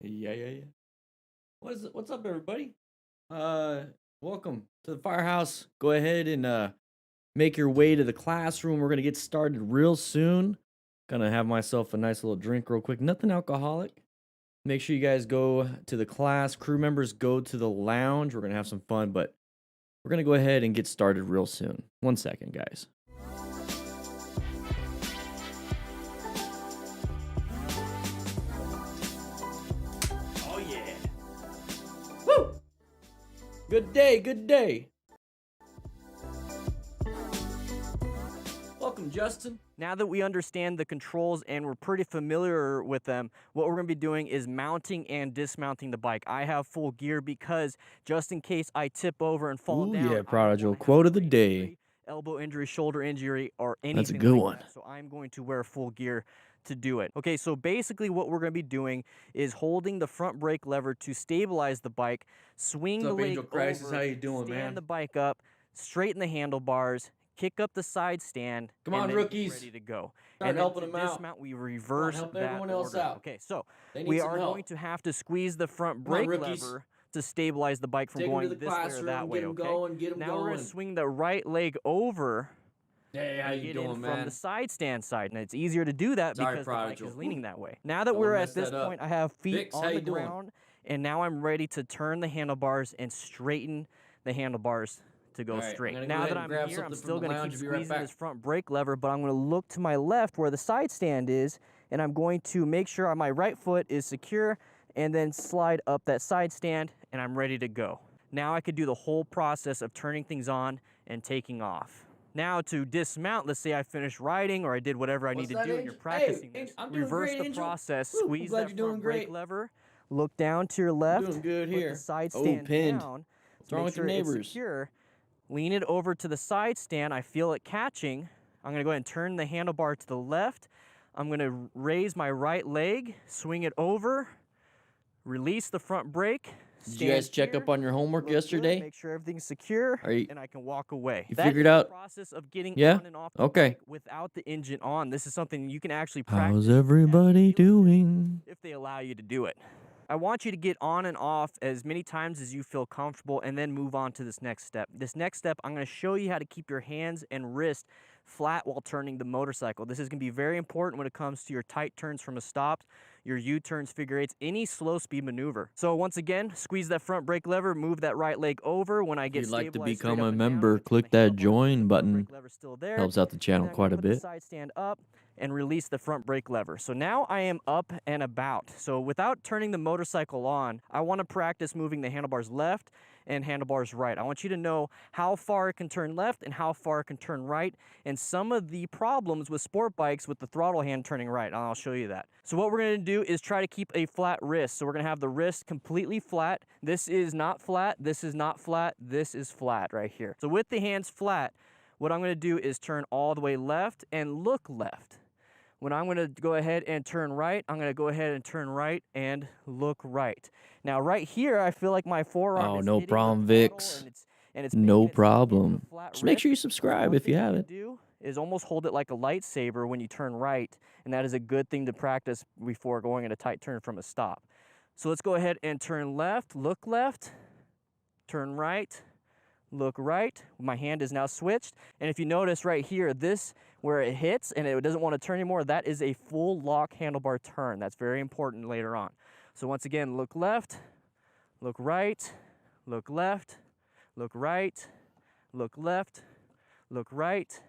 Yeah. What's up, everybody? Uh, Welcome to the firehouse. Go ahead and make your way to the classroom. We're gonna get started real soon. Gonna have myself a nice little drink real quick. Nothing alcoholic. Make sure you guys go to the class. Crew members go to the lounge. We're gonna have some fun, but we're gonna go ahead and get started real soon. 1 second, guys. Oh yeah. Woo! Good day, good day. Welcome, Justin. Now that we understand the controls and we're pretty familiar with them, what we're going to be doing is mounting and dismounting the bike. I have full gear because just in case I tip over and fall Ooh, down, yeah, I don't Prodigal. wanna have Quote of the brain day. injury, elbow injury, shoulder injury, or anything That's a good like one. that. So I'm going to wear full gear to do it. Okay, so basically what we're going to be doing is holding the front brake lever to stabilize the bike, swing What's the up, leg Angel Crisis? over, How you doing, stand man? the bike up, straighten the handlebars, kick up the side stand, Come and on, then get rookies. ready to go. Start And then helping to them out. dismount, we reverse help that everyone else order. out. Okay, so They need we some are help. going to have to squeeze the front Come on, brake rookies. lever to stabilize the bike from Take them to going the this way or classroom, that get way. them Okay. going, get them Now we're going. gonna swing the right leg over Hey, how and you get in doing, from man? the side stand side, and it's easier to do that Sorry, because the bike Prodigal. is leaning that way. Now that Don't we're wanna at mess this that up. point, I have feet Vix, how on you the doing? ground, and now I'm ready to turn the handlebars and straighten the handlebars to go All right, I'm straight. gonna go Now ahead that and I'm grab here, I'm something from still the going to lounge keep and be right squeezing back. this front brake lever, but I'm going to look to my left where the side stand is, and I'm going to make sure my right foot is secure and then slide up that side stand, and I'm ready to go. Now I could do the whole process of turning things on and taking off. Now to dismount, let's say I finished riding or I did whatever I need What's to that, do and you're Angel? practicing Hey, this. I'm doing Reverse great, the Angel. process, Woo, I'm squeeze glad that you're doing front brake great. lever, look down to your left, Doing good put here. the side Oh, stand pinned. down, What's wrong make with your sure it's neighbors? secure, lean it over to the side stand. I feel it catching. I'm gonna go ahead and turn the handlebar to the left. I'm gonna raise my right leg, swing it over, release the front brake. Did you guys check up on your homework Look good, yesterday? make sure everything's secure, Are you and I can walk away. you That figured is the out? process of getting Yeah? on and off the Okay. bike without the engine on. This is something you can actually practice How's at the everybody dealership doing? if they allow you to do it. I want you to get on and off as many times as you feel comfortable and then move on to this next step. This next step, I'm going to show you how to keep your hands and wrist flat while turning the motorcycle. This is going to be very important when it comes to your tight turns from a stop, your U-turns, figure eights, any slow speed maneuver. So once again, squeeze that front brake lever, move that right leg over. When I If get you'd like to stabilized straight become up a and down, I'm member, gonna turn click the that handlebars so the join front button. brake lever's still there. Helps out the channel And then I'm quite gonna a put the bit. side stand up and release the front brake lever. So now I am up and about. So without turning the motorcycle on, I want to practice moving the handlebars left and handlebars right. I want you to know how far it can turn left and how far it can turn right, and some of the problems with sport bikes with the throttle hand turning right, and I'll show you that. So what we're going to do is try to keep a flat wrist. So we're going to have the wrist completely flat. This is not flat, this is not flat, this is flat right here. So with the hands flat, what I'm going to do is turn all the way left and look left. When I'm going to go ahead and turn right, I'm going to go ahead and turn right and look right. Now, right here, I feel like my forearm Oh, is no hitting problem, the throttle, Vix. and it's No making it so you can't do a problem. flat Just make sure you wrist. subscribe One if you thing haven't. can do is almost hold it like a lightsaber when you turn right, and that is a good thing to practice before going in a tight turn from a stop. So let's go ahead and turn left, turn right, look right. My hand is now switched, and if you notice right here, this where it hits and it doesn't want to turn anymore, that is a full lock handlebar turn. That's very important later on. So once again, look left, look right, look left, look right, look left, look right.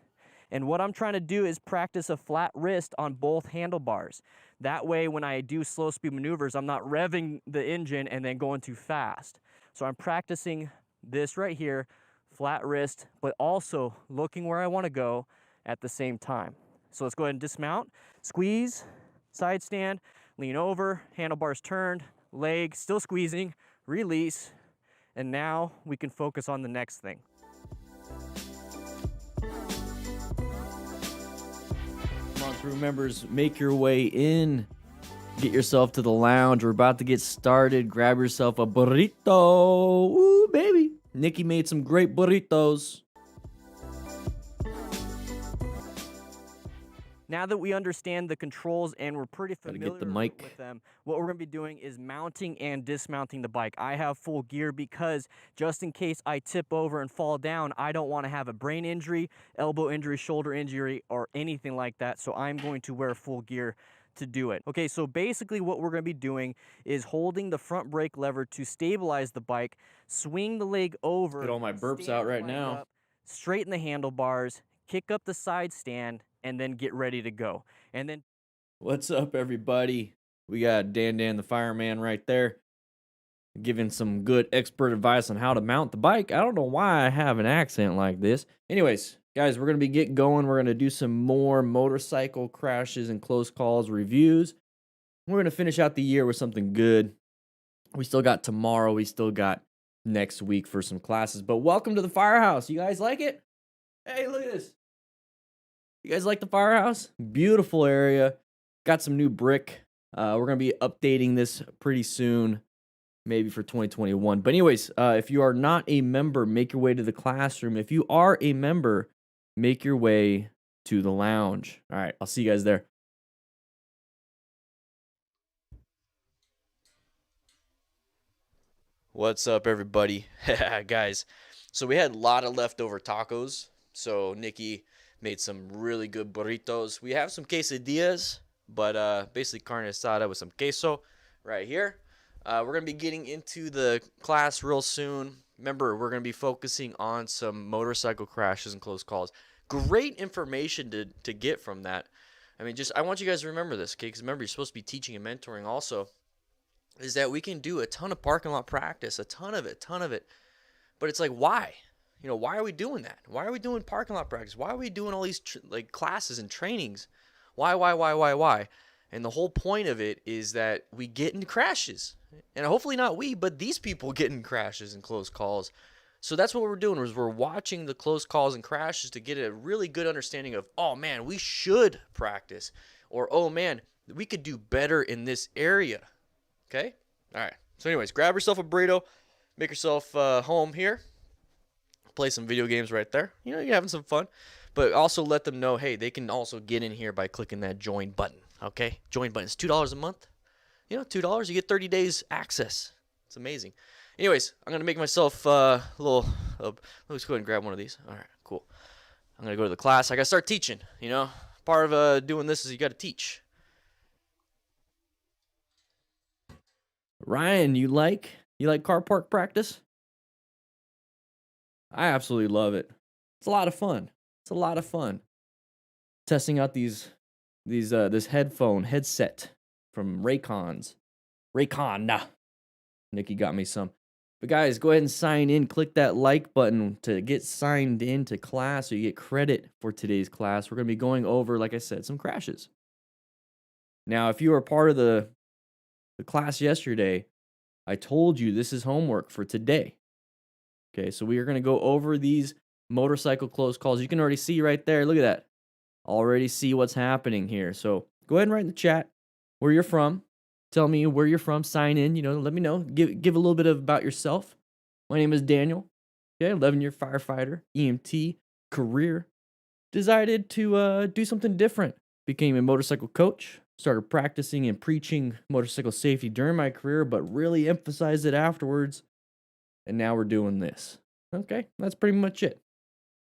And what I'm trying to do is practice a flat wrist on both handlebars. That way, when I do slow speed maneuvers, I'm not revving the engine and then going too fast. So I'm practicing this right here, flat wrist, but also looking where I want to go at the same time. So let's go ahead and dismount, squeeze, side stand, lean over, handlebars turned, leg still squeezing, release, and now we can focus on the next thing. Come on, crew members, make your way in. Get yourself to the lounge. We're about to get started. Grab yourself a burrito. Ooh, baby. Nikki made some great burritos. Now that we understand the controls and we're pretty Gotta familiar get the mic. with them, what we're going to be doing is mounting and dismounting the bike. I have full gear because just in case I tip over and fall down, I don't want to have a brain injury, elbow injury, shoulder injury, or anything like that. So I'm going to wear full gear to do it. Okay, so basically what we're going to be doing is holding the front brake lever to stabilize the bike, swing the leg over, Get all my burps stand out the right leg now. up, straighten the handlebars, kick up the side stand, and then get ready to go. And then What's up, everybody? We got Dan the Fireman right there, giving some good expert advice on how to mount the bike. I don't know why I have an accent like this. Anyways, guys, we're going to be getting going. We're going to do some more motorcycle crashes and close calls reviews. We're going to finish out the year with something good. We still got tomorrow. We still got next week for some classes. But welcome to the Firehouse. You guys like it? Hey, look at this. You guys like the Firehouse? Beautiful area. Got some new brick. We're going to be updating this pretty soon, maybe for 2021. But anyways, if you are not a member, make your way to the classroom. If you are a member, make your way to the lounge. All right, I'll see you guys there. What's up, everybody? Guys, so we had a lot of leftover tacos. So Nikki made some really good burritos. We have some quesadillas, but basically carne asada with some queso right here. We're going to be getting into the class real soon. Remember, we're going to be focusing on some motorcycle crashes and close calls. Great information to get from that. I mean, I want you guys to remember this, okay? Because remember, you're supposed to be teaching and mentoring also. Is that we can do a ton of parking lot practice, a ton of it. But it's like, why? You know, why are we doing that? Why are we doing parking lot practice? Why are we doing all these like classes and trainings? Why? And the whole point of it is that we get in crashes. And hopefully not we, but these people get in crashes and close calls. So that's what we're doing, is we're watching the close calls and crashes to get a really good understanding of, oh man, we should practice. Or, oh man, we could do better in this area. Okay? All right. So anyways, grab yourself a burrito. Make yourself home here. Play some video games right there. You know, you're having some fun. But also let them know, hey, they can also get in here by clicking that join button. Okay? Join button. It's $2 a month. You know, $2, you get 30 days access. It's amazing. Anyways, I'm going to make myself a little... let's go ahead and grab one of these. All right, cool. I'm going to go to the class. I got to start teaching, you know. Part of doing this is you got to teach. Ryan, you like car park practice? I absolutely love it. It's a lot of fun. Testing out this headset from Raycon. Nikki got me some. But guys, go ahead and sign in. Click that like button to get signed into class so you get credit for today's class. We're going to be going over, like I said, some crashes. Now, if you were part of the class yesterday, I told you this is homework for today. Okay, so we are going to go over these motorcycle close calls. You can already see right there. Look at that. Already see what's happening here. So go ahead and write in the chat where you're from. Tell me where you're from. Sign in. You know, let me know. Give a little bit about yourself. My name is Daniel. Okay, 11-year firefighter, EMT, career. Decided to do something different. Became a motorcycle coach. Started practicing and preaching motorcycle safety during my career, but really emphasized it afterwards. And now we're doing this. Okay, that's pretty much it.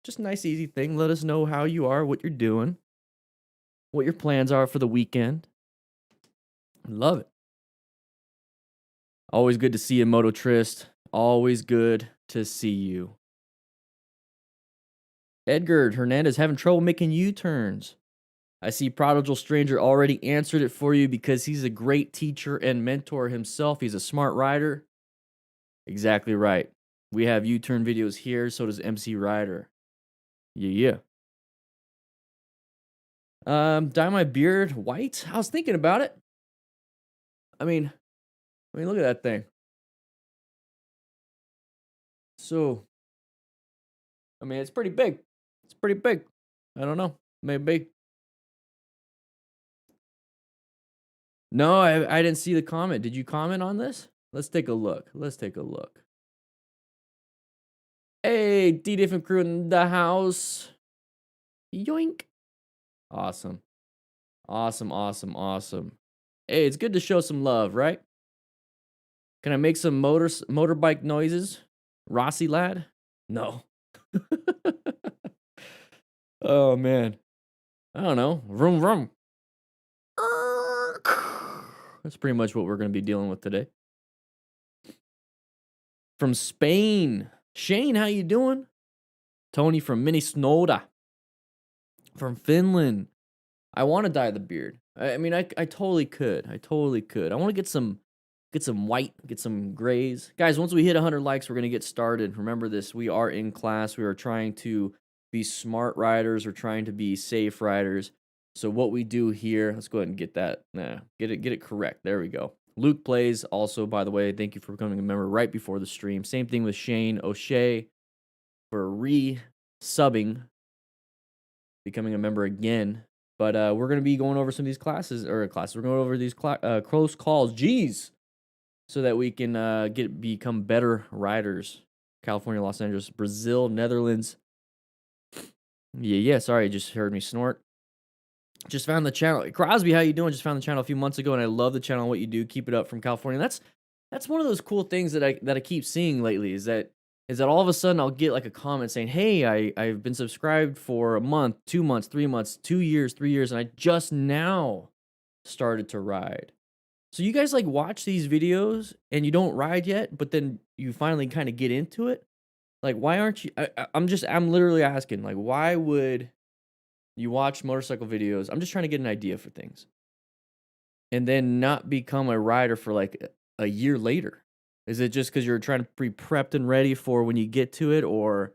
Just a nice, easy thing. Let us know how you are, what you're doing, what your plans are for the weekend. Love it. Always good to see you, Moto Trist. Always good to see you. Edgar Hernandez having trouble making U-turns. I see Prodigal Stranger already answered it for you because he's a great teacher and mentor himself. He's a smart rider. Exactly right. We have U-turn videos here, so does MC Rider. Yeah. Dye my beard white? I was thinking about it. I mean, look at that thing. So, it's pretty big. I don't know. Maybe. No, I didn't see the comment. Did you comment on this? Let's take a look. Hey, D-Diff and crew in the house. Yoink. Awesome. Awesome, awesome, awesome. Hey, it's good to show some love, right? Can I make some motorbike noises? Rossi lad? No. Oh man. I don't know. Vroom vroom. That's pretty much what we're going to be dealing with today. From Spain. Shane, how you doing? Tony from Minnesota. From Finland. I want to dye the beard. I mean, I totally could. I totally could. I want to get some white, get some grays. Guys, once we hit 100 likes, we're going to get started. Remember this, we are in class. We are trying to be smart riders. We're trying to be safe riders. So what we do here, let's go ahead and get that. Get it correct. There we go. Luke plays also, by the way. Thank you for becoming a member right before the stream. Same thing with Shane O'Shea for re-subbing, becoming a member again. But we're going to be going over some of these classes. We're going over these close calls. Jeez. So that we can become better riders. California, Los Angeles, Brazil, Netherlands. Yeah. Sorry, you just heard me snort. Just found the channel. Crosby, how you doing? Just found the channel a few months ago, and I love the channel and what you do. Keep it up from California. That's one of those cool things that I keep seeing lately. Is that all of a sudden I'll get like a comment saying, "Hey, I've been subscribed for a month, 2 months, 3 months, 2 years, 3 years, and I just now started to ride." So you guys like watch these videos and you don't ride yet, but then you finally kind of get into it. Like, why aren't you? I'm literally asking, like, why would you watch motorcycle videos? I'm just trying to get an idea for things, and then not become a rider for like a year later. Is it just because you're trying to be prepped and ready for when you get to it, or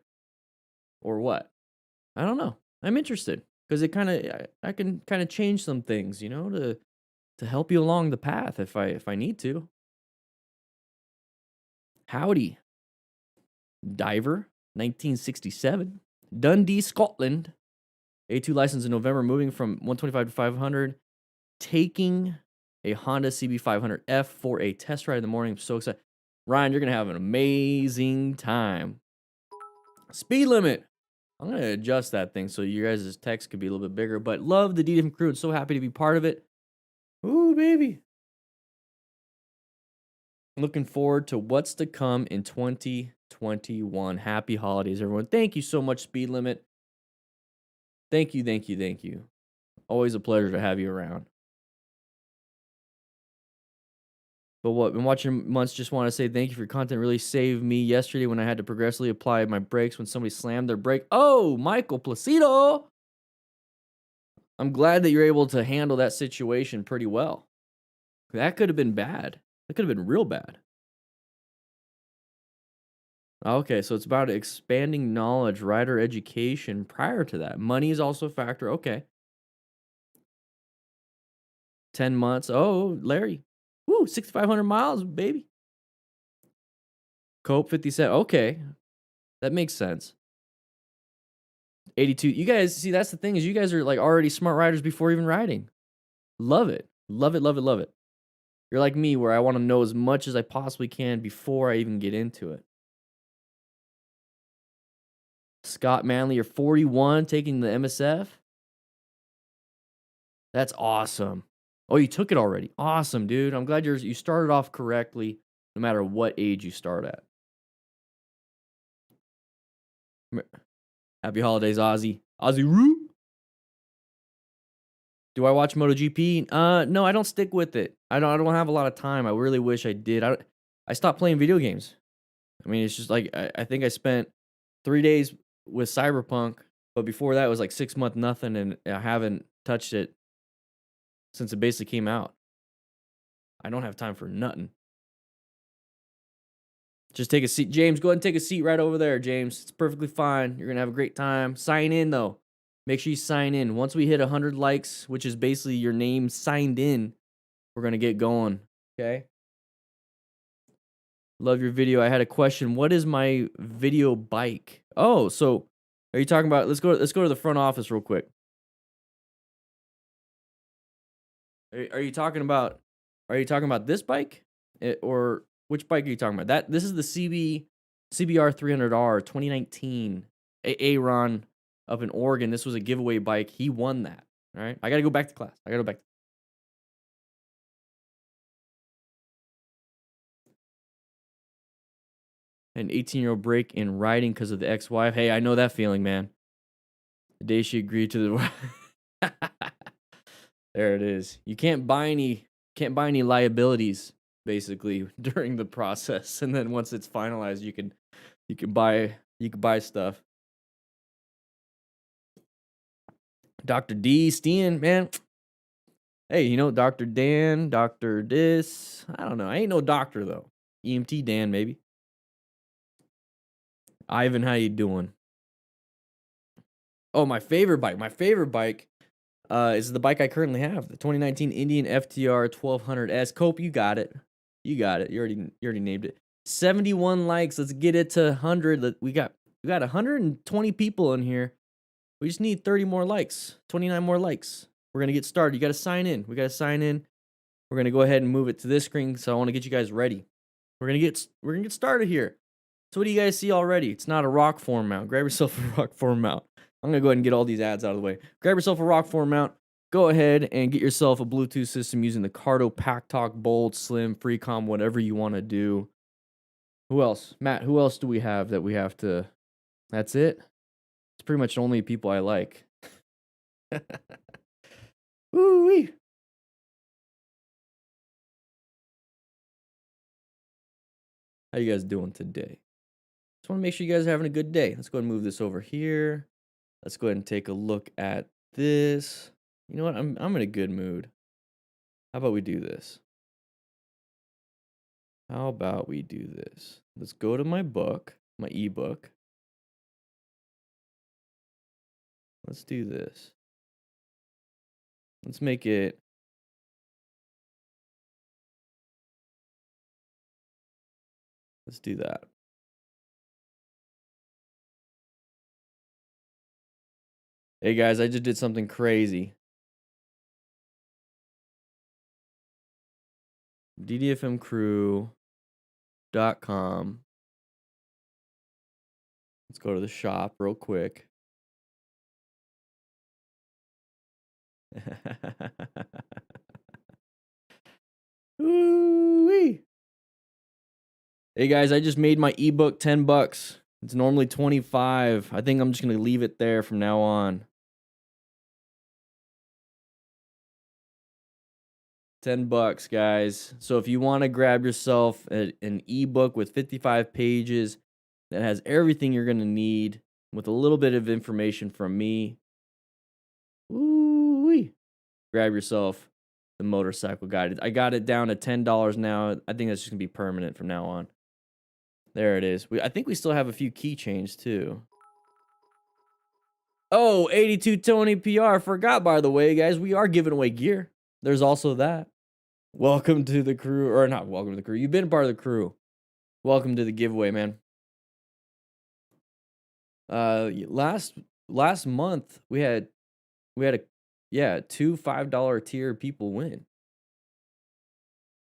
what? I don't know. I'm interested because it kind of I can kind of change some things, to help you along the path if I need to. Howdy, Diver, 1967, Dundee, Scotland. A2 license in November, moving from 125 to 500, taking a Honda CB500F for a test ride in the morning. I'm so excited. Ryan, you're going to have an amazing time. Speed limit. I'm going to adjust that thing so you guys' text could be a little bit bigger, but love the DDM crew and so happy to be part of it. Ooh, baby. Looking forward to what's to come in 2021. Happy holidays, everyone. Thank you so much, Speed Limit. Thank you. Always a pleasure to have you around. But what, been watching months, just want to say thank you for your content. Really saved me yesterday when I had to progressively apply my brakes when somebody slammed their brake. Oh, Michael Placido. I'm glad that you're able to handle that situation pretty well. That could have been bad. That could have been real bad. Okay, so it's about expanding knowledge, rider education prior to that. Money is also a factor. Okay. 10 months. Oh, Larry. Woo, 6,500 miles, baby. Cope 57. Okay. That makes sense. 82. You guys, see, that's the thing is you guys are like already smart riders before even riding. Love it. Love it. You're like me where I want to know as much as I possibly can before I even get into it. Scott Manley, you're 41 taking the MSF. That's awesome. Oh, you took it already. Awesome, dude. I'm glad you started off correctly no matter what age you start at. Happy holidays, Ozzy. Ozzy Roo. Do I watch MotoGP? No, I don't stick with it. I don't have a lot of time. I really wish I did. I stopped playing video games. I mean, it's just like I think I spent 3 days with Cyberpunk, but before that it was like 6 months nothing, and I haven't touched it since it basically came out. I don't have time for nothing. Just take a seat. James, go ahead and take a seat right over there, James. It's perfectly fine. You're going to have a great time. Sign in, though. Make sure you sign in. Once we hit 100 likes, which is basically your name signed in, we're going to get going. Okay? Love your video. I had a question. What is my video bike? Oh, so are you talking about, let's go to the front office real quick. Are you talking about this bike? Or which bike are you talking about? This is the CBR 300R 2019 Aaron up in Oregon. This was a giveaway bike. He won that. All right. I got to go back to class. I got to go back. An 18-year-old break in writing because of the ex-wife. Hey, I know that feeling, man. The day she agreed to the there it is. You can't buy any liabilities basically during the process, and then once it's finalized, you can buy stuff. Dr. D, Steen, man. Hey, you know Dr. Dan, Dr. This. I don't know. I ain't no doctor though. EMT Dan, maybe. Ivan, how you doing? Oh, my favorite bike. My favorite bike is the bike I currently have, the 2019 Indian FTR 1200S. Cope, you got it. You got it. You already named it. 71 likes. Let's get it to 100. We got 120 people in here. We just need 30 more likes. 29 more likes. We're gonna get started. You got to sign in. We got to sign in. We're gonna go ahead and move it to this screen. So I want to get you guys ready. We're gonna get started here. So what do you guys see already? It's not a rock form mount. Grab yourself a rock form mount. I'm going to go ahead and get all these ads out of the way. Grab yourself a rock form mount. Go ahead and get yourself a Bluetooth system using the Cardo Pack Talk, Bold, Slim, Freecom, whatever you want to do. Who else? Matt, who else do we have that we have to... That's it? It's pretty much the only people I like. Woo-wee. How you guys doing today? Just want to make sure you guys are having a good day. Let's go ahead and move this over here. Let's go ahead and take a look at this. You know what? I'm in a good mood. How about we do this? How about we do this? Let's go to my book, my ebook. Let's do this. Let's make it. Let's do that. Hey guys, I just did something crazy. DDFMcrew.com. Let's go to the shop real quick. Ooh-wee. Hey guys, I just made my ebook $10. It's normally 25. I think I'm just gonna leave it there from now on. $10, guys. So if you want to grab yourself an ebook with 55 pages that has everything you're gonna need with a little bit of information from me, ooh-wee, grab yourself the motorcycle guide. I got it down to $10 now. I think that's just gonna be permanent from now on. There it is. I think we still have a few keychains too. Oh, 82 Tony PR. Forgot, by the way, guys, we are giving away gear. There's also that. Welcome to the crew, or not welcome to the crew. You've been part of the crew. Welcome to the giveaway, man. Last month we had two $5 tier people win.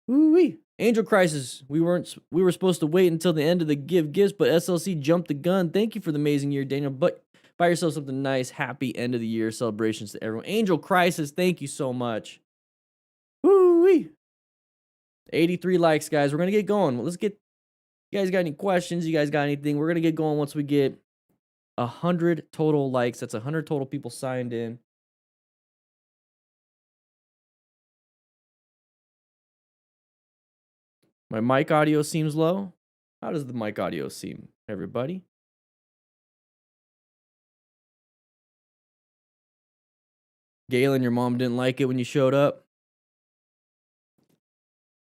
Woo-wee. Angel Crisis. We were supposed to wait until the end of the gifts, but SLC jumped the gun. Thank you for the amazing year, Daniel. But buy yourself something nice. Happy end of the year celebrations to everyone. Angel Crisis, thank you so much. Woo-wee. 83 likes, guys. We're gonna get going. Let's get. You guys got any questions? You guys got anything? We're gonna get going once we get 100 total likes. That's 100 total people signed in. My mic audio seems low. How does the mic audio seem, everybody? Galen, your mom didn't like it when you showed up.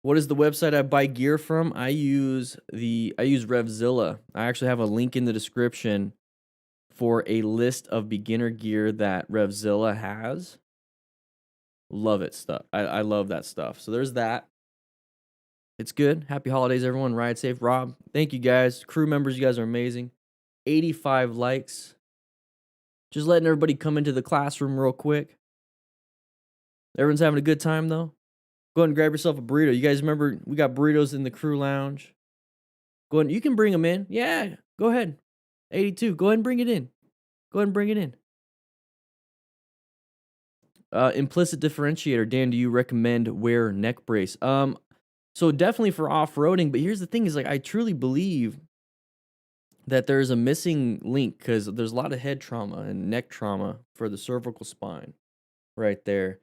What is the website I buy gear from? I use Revzilla. I actually have a link in the description for a list of beginner gear that Revzilla has. Love it stuff. I love that stuff. So there's that. It's good. Happy holidays, everyone. Ride safe. Rob, thank you guys. Crew members, you guys are amazing. 85 likes. Just letting everybody come into the classroom real quick. Everyone's having a good time, though. Go ahead and grab yourself a burrito. You guys remember we got burritos in the crew lounge? Go ahead. You can bring them in. Yeah, go ahead. 82. Go ahead and bring it in. Go ahead and bring it in. implicit differentiator. Dan, do you recommend wear neck brace? So definitely for off-roading, but here's the thing is like I truly believe that there's a missing link because there's a lot of head trauma and neck trauma for the cervical spine right there.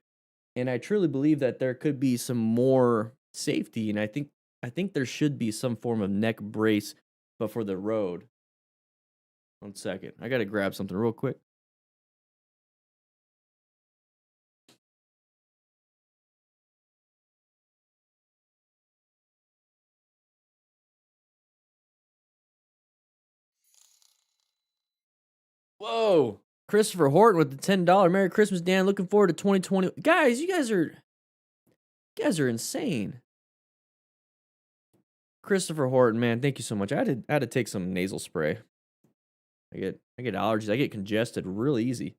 And I truly believe that there could be some more safety, and I think there should be some form of neck brace, but for the road. 1 second. I gotta grab something real quick. Whoa. Christopher Horton with the $10. Merry Christmas, Dan. Looking forward to 2020. Guys, you guys are insane. Christopher Horton, man, thank you so much. I had to take some nasal spray. I get allergies. I get congested really easy.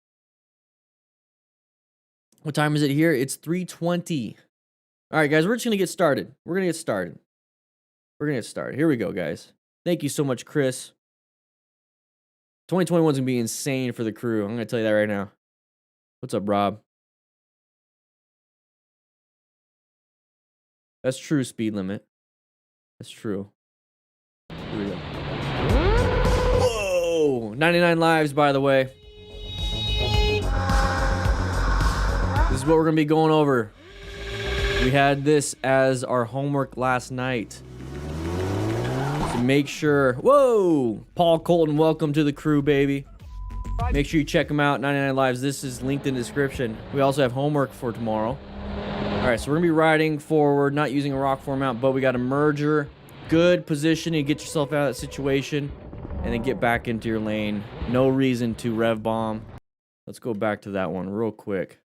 What time is it here? It's 3:20. All right, guys, we're just gonna get started. We're gonna get started. Here we go, guys. Thank you so much, Chris. 2021 is gonna be insane for the crew. I'm gonna tell you that right now. What's up, Rob? That's true speed limit. That's true. Here we go. Whoa! 99 lives, by the way. This is what we're gonna be going over. We had this as our homework last night. So make sure. Whoa! Paul Colton, welcome to the crew, baby. Make sure you check them out. 99 lives. This is linked in the description. We also have homework for tomorrow. All right, so we're gonna be riding forward, not using a rock form mount, but we got a merger. Good position to get yourself out of that situation, and then get back into your lane. No reason to rev bomb. Let's go back to that one real quick.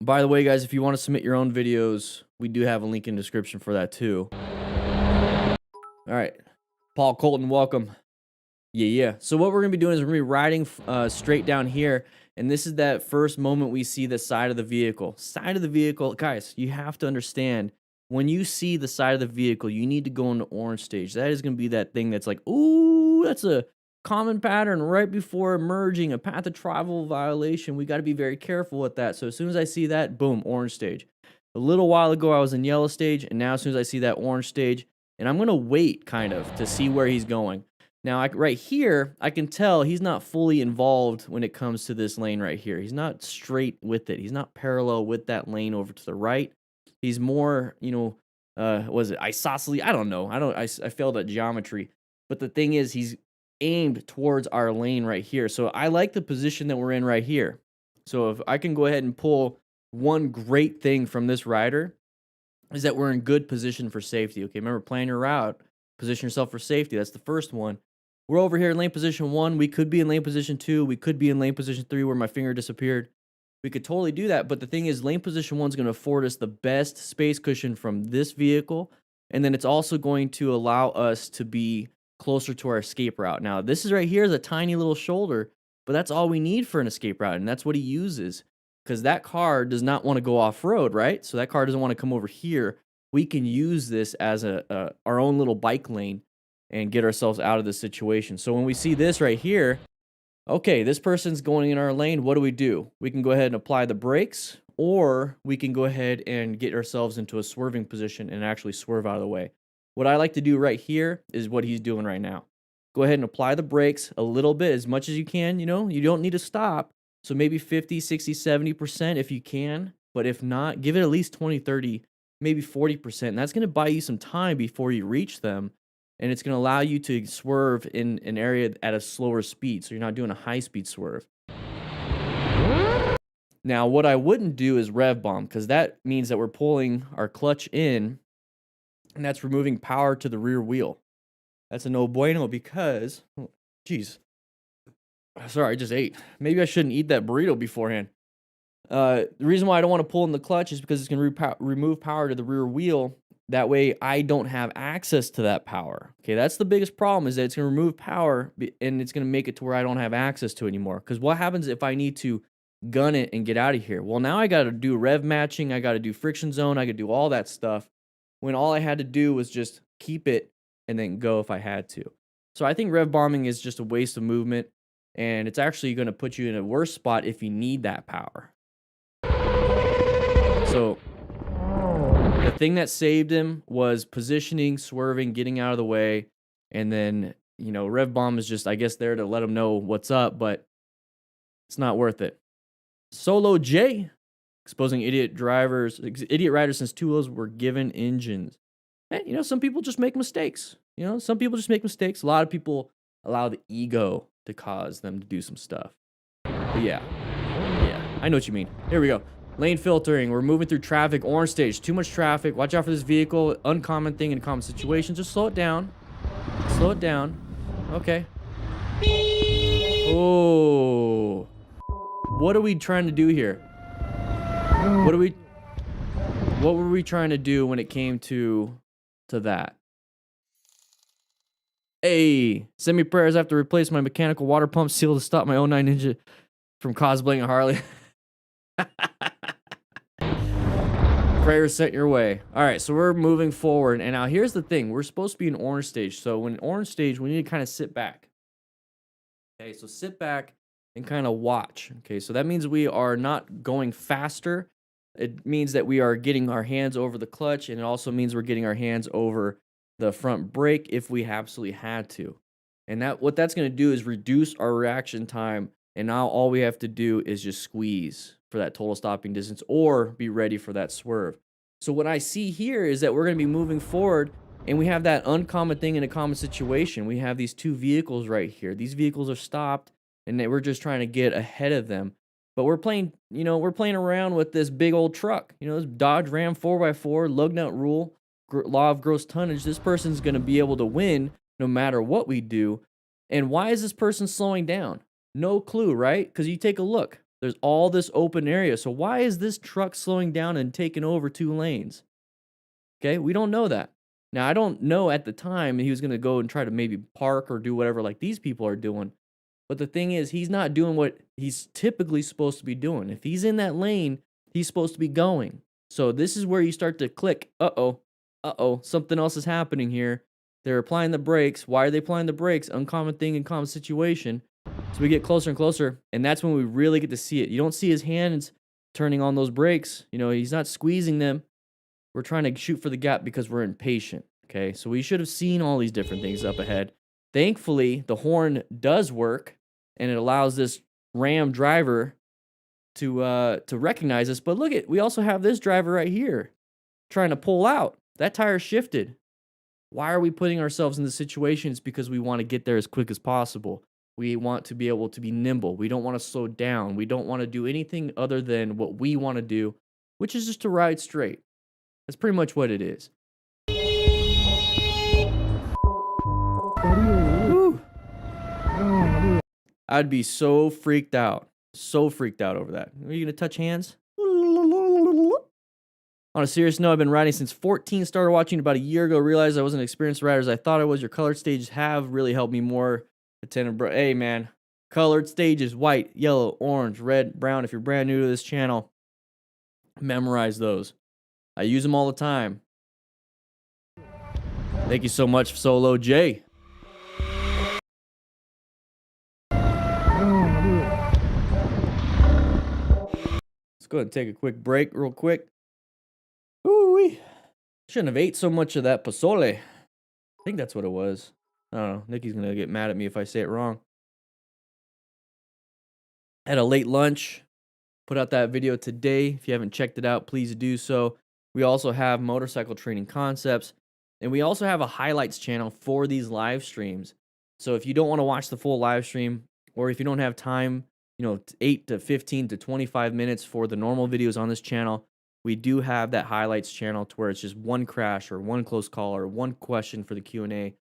By the way, guys, if you want to submit your own videos, we do have a link in the description for that too. All right, Paul Colton, welcome. Yeah. So what we're gonna be doing is we're gonna be riding straight down here, and this is that first moment we see the side of the vehicle. Side of the vehicle, guys, you have to understand, when you see the side of the vehicle, you need to go into orange stage. That is gonna be that thing that's like, ooh, that's a common pattern right before merging, a path of travel violation. We got to be very careful with that. So as soon as I see that, boom, orange stage. A little while ago, I was in yellow stage, and now as soon as I see that orange stage, and I'm gonna wait kind of to see where he's going. Now, right here, I can tell he's not fully involved when it comes to this lane right here. He's not straight with it. He's not parallel with that lane over to the right. He's more, was it isosceles? I don't know. I failed at geometry. But the thing is, he's aimed towards our lane right here. So I like the position that we're in right here. So if I can go ahead and pull one great thing from this rider, is that we're in good position for safety. Okay, remember, plan your route, position yourself for safety. That's the first one. We're over here in lane position 1. We could be in lane position 2. We could be in lane position 3 where my finger disappeared. We could totally do that, but the thing is, lane position 1 is going to afford us the best space cushion from this vehicle, and then it's also going to allow us to be closer to our escape route. Now, this is right here is a tiny little shoulder, but that's all we need for an escape route, and that's what he uses, because that car does not want to go off-road, right? So that car doesn't want to come over here. We can use this as our own little bike lane and get ourselves out of this situation. So when we see this right here, okay, this person's going in our lane, what do? We can go ahead and apply the brakes, or we can go ahead and get ourselves into a swerving position and actually swerve out of the way. What I like to do right here is what he's doing right now. Go ahead and apply the brakes a little bit, as much as you can, you don't need to stop. So maybe 50, 60, 70% if you can, but if not, give it at least 20, 30, maybe 40%. And that's going to buy you some time before you reach them. And it's going to allow you to swerve in an area at a slower speed, so you're not doing a high-speed swerve. Now, what I wouldn't do is rev bomb, because that means that we're pulling our clutch in, and that's removing power to the rear wheel. That's a no bueno, because, geez, sorry, I just ate. Maybe I shouldn't eat that burrito beforehand. The reason why I don't want to pull in the clutch is because it's going to remove power to the rear wheel. That way, I don't have access to that power. Okay, that's the biggest problem, is that it's going to remove power, and it's going to make it to where I don't have access to it anymore. Because what happens if I need to gun it and get out of here? Well, now I got to do rev matching. I got to do friction zone. I got to do all that stuff, when all I had to do was just keep it and then go if I had to. So I think rev bombing is just a waste of movement. and it's actually going to put you in a worse spot if you need that power. So the thing that saved him was positioning, swerving, getting out of the way, and then, Rev Bomb is just, I guess, there to let him know what's up, but it's not worth it. Solo J, exposing idiot riders since two wheels were given engines. Hey, some people just make mistakes. Some people just make mistakes. A lot of people allow the ego to cause them to do some stuff. But yeah, I know what you mean. Here we go. Lane filtering. We're moving through traffic. Orange stage. Too much traffic. Watch out for this vehicle. Uncommon thing in common situations. Just slow it down. Slow it down. Okay. Oh. What are we trying to do here? What were we trying to do when it came to that? Hey, send me prayers. I have to replace my mechanical water pump seal to stop my 09 Ninja from cosplaying a Harley. Prayers sent your way. All right, so we're moving forward. And now here's the thing. We're supposed to be in orange stage. So when orange stage, we need to kind of sit back. Okay, so sit back and kind of watch. Okay, so that means we are not going faster. It means that we are getting our hands over the clutch, and it also means we're getting our hands over the front brake if we absolutely had to. And what that's going to do is reduce our reaction time, and now all we have to do is just squeeze for that total stopping distance or be ready for that swerve. So what I see here is that we're going to be moving forward, and we have that uncommon thing in a common situation. We have these two vehicles right here. These vehicles are stopped, and we're just trying to get ahead of them. But we're playing around with this big old truck. This Dodge Ram 4x4, lug nut rule, law of gross tonnage. This person's going to be able to win no matter what we do. And why is this person slowing down? No clue, right? Because you take a look. There's all this open area. So why is this truck slowing down and taking over 2 lanes? Okay, we don't know that. Now, I don't know at the time he was going to go and try to maybe park or do whatever like these people are doing. But the thing is, he's not doing what he's typically supposed to be doing. If he's in that lane, he's supposed to be going. So this is where you start to click, uh-oh, something else is happening here. They're applying the brakes. Why are they applying the brakes? Uncommon thing in common situation. So we get closer and closer, and that's when we really get to see it. You don't see his hands turning on those brakes. He's not squeezing them. We're trying to shoot for the gap because we're impatient, okay? So we should have seen all these different things up ahead. Thankfully, the horn does work, and it allows this Ram driver to recognize us. But look we also have this driver right here trying to pull out. That tire shifted. Why are we putting ourselves in this situation? It's because we want to get there as quick as possible. We want to be able to be nimble. We don't want to slow down. We don't want to do anything other than what we want to do, which is just to ride straight. That's pretty much what it is. Whew. I'd be so freaked out over that. Are you going to touch hands? On a serious note, I've been riding since 14, started watching about a year ago, realized I wasn't an experienced rider as I thought I was. Your colored stages have really helped me more attentive. Hey, man, colored stages, white, yellow, orange, red, brown. If you're brand new to this channel, memorize those. I use them all the time. Thank you so much, Solo J. Let's go ahead and take a quick break real quick. Ooh-wee. Shouldn't have ate so much of that pozole. I think that's what it was. I don't know. Nikki's going to get mad at me if I say it wrong. Had a late lunch. Put out that video today. If you haven't checked it out, please do so. We also have motorcycle training concepts. And we also have a highlights channel for these live streams. So if you don't want to watch the full live stream, or if you don't have time, 8 to 15 to 25 minutes for the normal videos on this channel, we do have that highlights channel to where it's just one crash or one close call or one question for the Q&A,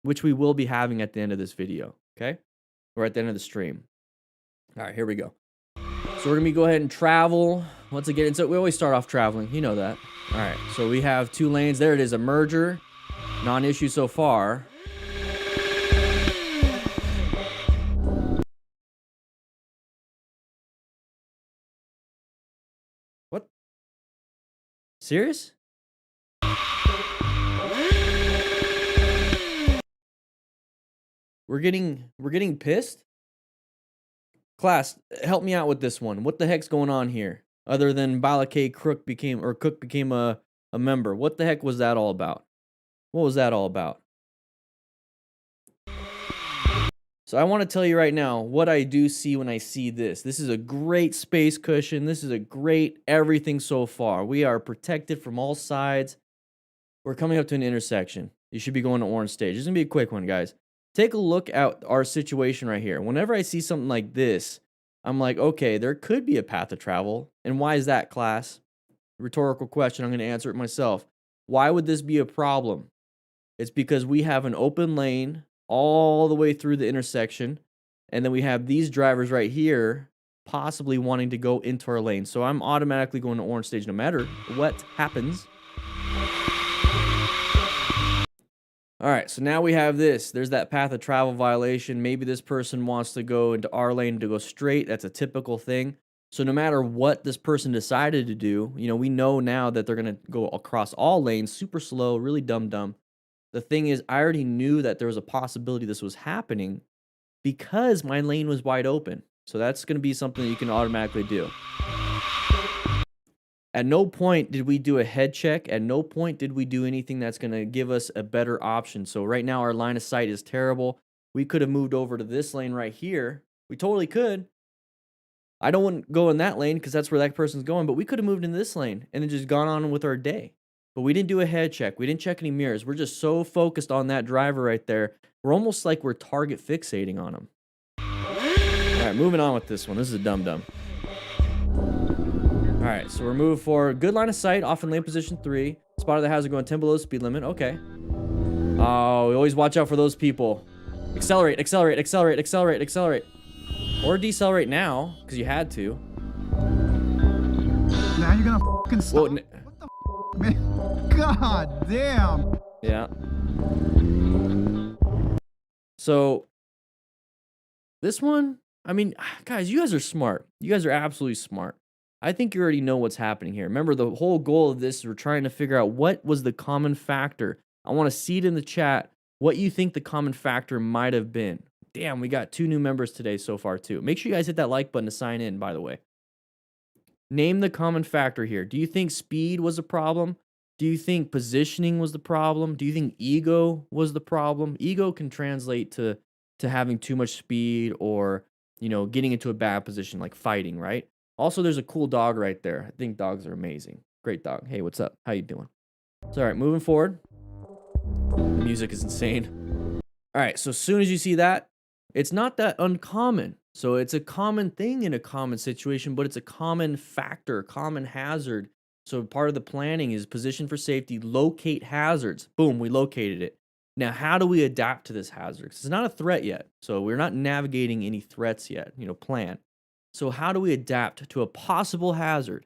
which we will be having at the end of this video, okay? Or at the end of the stream. All right, here we go. So we're going to go ahead and travel. Once again, so we always start off traveling. You know that. All right, so we have 2 lanes. There it is, a merger. Non-issue so far. What? Serious? We're getting pissed? Class, help me out with this one. What the heck's going on here? Other than Balakay Cook became a member. What the heck was that all about? What was that all about? So I want to tell you right now what I do see when I see this. This is a great space cushion. This is a great everything so far. We are protected from all sides. We're coming up to an intersection. You should be going to orange stage. This is going to be a quick one, guys. Take a look at our situation right here. Whenever I see something like this, I'm like, okay, there could be a path of travel. And why is that, class? Rhetorical question. I'm going to answer it myself. Why would this be a problem? It's because we have an open lane all the way through the intersection, and then we have these drivers right here possibly wanting to go into our lane. So I'm automatically going to orange stage no matter what happens. All right, so now we have this. There's that path of travel violation. Maybe this person wants to go into our lane to go straight. That's a typical thing. So no matter what this person decided to do, we know now that they're going to go across all lanes, super slow, really dumb. The thing is, I already knew that there was a possibility this was happening because my lane was wide open. So that's going to be something that you can automatically do. At no point did we do a head check. At no point did we do anything that's going to give us a better option. So right now our line of sight is terrible. We could have moved over to this lane right here. We totally could. I don't want to go in that lane because that's where that person's going, but we could have moved in this lane and then just gone on with our day. But we didn't do a head check. We didn't check any mirrors. We're just so focused on that driver right there. We're almost like we're target fixating on him. All right, moving on with this one. This is a dum-dum. All right, so we're moving forward. Good line of sight, off in lane position 3. Spotted the hazard going 10 below the speed limit. Okay. Oh, we always watch out for those people. Accelerate, accelerate, accelerate, accelerate, accelerate. Or decelerate now, because you had to. Now you're gonna fucking stop. Whoa, what the man? God damn. Yeah. So, this one, I mean, guys, you guys are smart. You guys are absolutely smart. I think you already know what's happening here. Remember, the whole goal of this is we're trying to figure out what was the common factor. I want to see it in the chat what you think the common factor might have been. Damn, we got 2 new members today so far, too. Make sure you guys hit that like button to sign in, by the way. Name the common factor here. Do you think speed was a problem? Do you think positioning was the problem? Do you think ego was the problem? Ego can translate to having too much speed or, getting into a bad position like fighting, right? Also, there's a cool dog right there. I think dogs are amazing. Great dog. Hey, what's up? How you doing? So, all right, moving forward. The music is insane. All right, so as soon as you see that, it's not that uncommon. So it's a common thing in a common situation, but it's a common factor, common hazard. So part of the planning is position for safety, locate hazards. Boom, we located it. Now, how do we adapt to this hazard? It's not a threat yet. So we're not navigating any threats yet, plan. So how do we adapt to a possible hazard?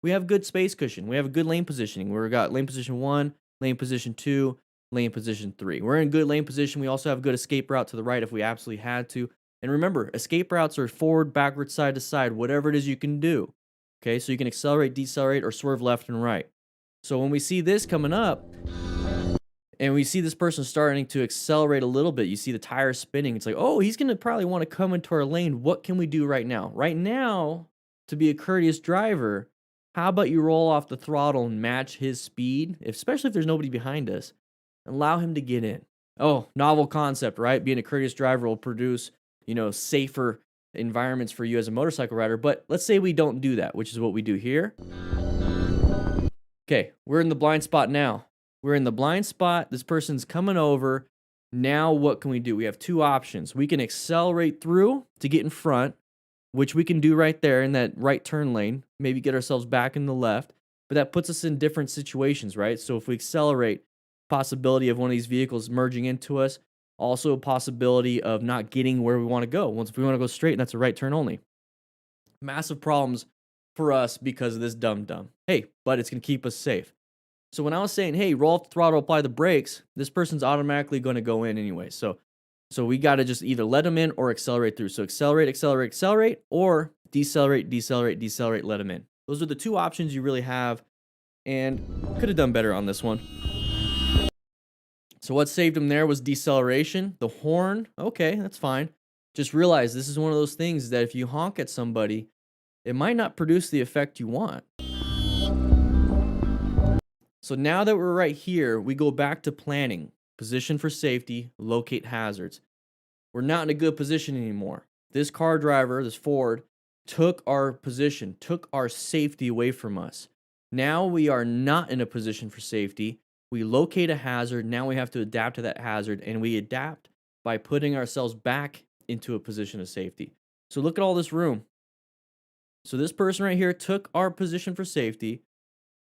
We have good space cushion. We have a good lane positioning. We've got lane position 1, lane position 2, lane position 3. We're in good lane position. We also have a good escape route to the right if we absolutely had to. And remember, escape routes are forward, backward, side to side, whatever it is you can do. Okay, so you can accelerate, decelerate, or swerve left and right. So when we see this coming up, and we see this person starting to accelerate a little bit, you see the tires spinning. It's like, oh, he's going to probably want to come into our lane. What can we do right now? Right now, to be a courteous driver, how about you roll off the throttle and match his speed, especially if there's nobody behind us, and allow him to get in. Oh, novel concept, right? Being a courteous driver will produce safer environments for you as a motorcycle rider. But let's say we don't do that, which is what we do here. Okay, we're in the blind spot now. We're in the blind spot. This person's coming over. Now what can we do? We have 2 options. We can accelerate through to get in front, which we can do right there in that right turn lane. Maybe get ourselves back in the left. But that puts us in different situations, right? So if we accelerate, possibility of one of these vehicles merging into us. Also a possibility of not getting where we want to go. Once if we want to go straight, that's a right turn only. Massive problems for us because of this dumb. Hey, but it's going to keep us safe. So when I was saying, hey, roll off the throttle, apply the brakes, this person's automatically going to go in anyway. So we got to just either let them in or accelerate through. So accelerate, accelerate, accelerate, or decelerate, decelerate, decelerate, let them in. Those are the 2 options you really have, and could have done better on this one. So what saved him there was deceleration. The horn, okay, that's fine. Just realize this is one of those things that if you honk at somebody, it might not produce the effect you want. So now that we're right here, we go back to planning. Position for safety, locate hazards. We're not in a good position anymore. This car driver, this Ford, took our position, took our safety away from us. Now we are not in a position for safety. We locate a hazard. Now we have to adapt to that hazard, and we adapt by putting ourselves back into a position of safety. So look at all this room. So this person right here took our position for safety.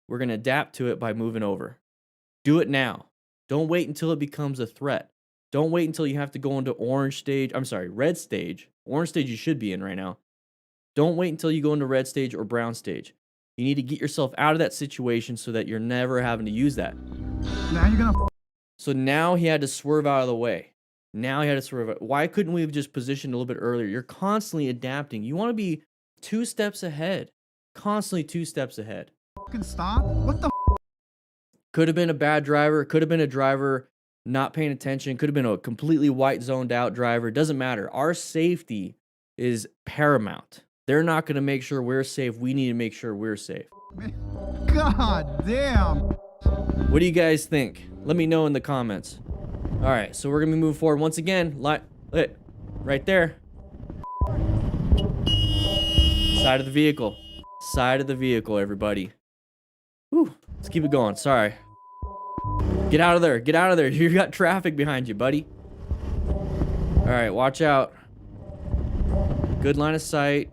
We're going to adapt to it by moving over. Do it now. Don't wait until it becomes a threat. Don't wait until you have to go into red stage. Orange stage you should be in right now. Don't wait until you go into red stage or brown stage. You need to get yourself out of that situation so that you're never having to use that. Now you're gonna. So now he had to swerve out of the way. Now he had to swerve out. Why couldn't we have just positioned a little bit earlier? You're constantly adapting. You want to be 2 steps ahead. Constantly 2 steps ahead. Fucking stop. What the? Could have been a bad driver. Could have been a driver not paying attention. Could have been a completely white zoned out driver. Doesn't matter. Our safety is paramount. They're not going to make sure we're safe. We need to make sure we're safe. God damn. What do you guys think? Let me know in the comments. All right, so we're going to be moving forward. Once again, right there. Side of the vehicle. Side of the vehicle, everybody. Whew. Let's keep it going. Sorry. Get out of there. Get out of there. You got traffic behind you, buddy. All right, watch out. Good line of sight.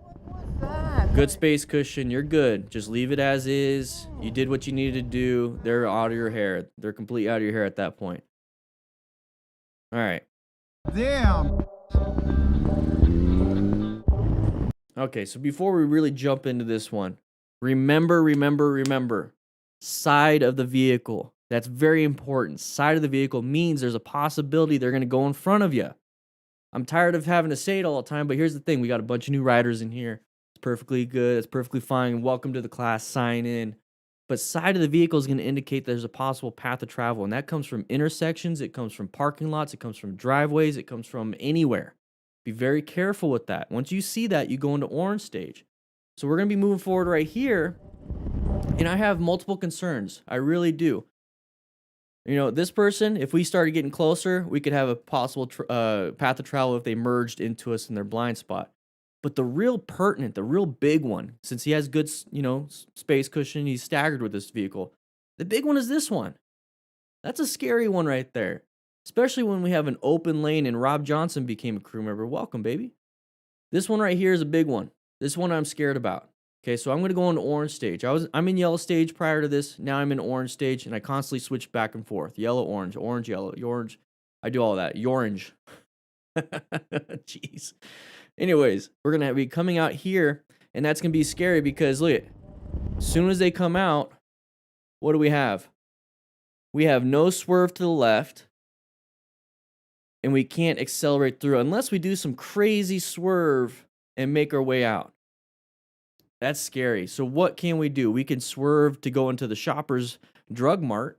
Good space cushion. You're good. Just leave it as is. You did what you needed to do. They're out of your hair. They're completely out of your hair at that point. All right. Damn. Okay, so before we really jump into this one, remember. Side of the vehicle. That's very important. Side of the vehicle means there's a possibility they're going to go in front of you. I'm tired of having to say it all the time, but here's the thing. We got a bunch of new riders in here. It's perfectly good. It's perfectly fine. Welcome to the class. Sign in. But side of the vehicle is going to indicate there's a possible path of travel, and that comes from intersections. It comes from parking lots. It comes from driveways. It comes from anywhere. Be very careful with that. Once you see that, you go into orange stage. So we're going to be moving forward right here, and I have multiple concerns. I really do. You know, this person, if we started getting closer, we could have a possible path of travel if they merged into us in their blind spot. But the real pertinent, the real big one, since he has good, space cushion, he's staggered with this vehicle. The big one is this one. That's a scary one right there. Especially when we have an open lane and Rob Johnson became a crew member. Welcome, baby. This one right here is a big one. This one I'm scared about. Okay, so I'm going to go into orange stage. I'm in yellow stage prior to this. Now I'm in orange stage, and I constantly switch back and forth. Yellow, orange, orange, yellow, orange. I do all that. Orange. Jeez. Anyways, we're going to be coming out here, and that's going to be scary because, look, as soon as they come out, what do we have? We have no swerve to the left, and we can't accelerate through unless we do some crazy swerve and make our way out. That's scary. So what can we do? We can swerve to go into the Shoppers Drug Mart.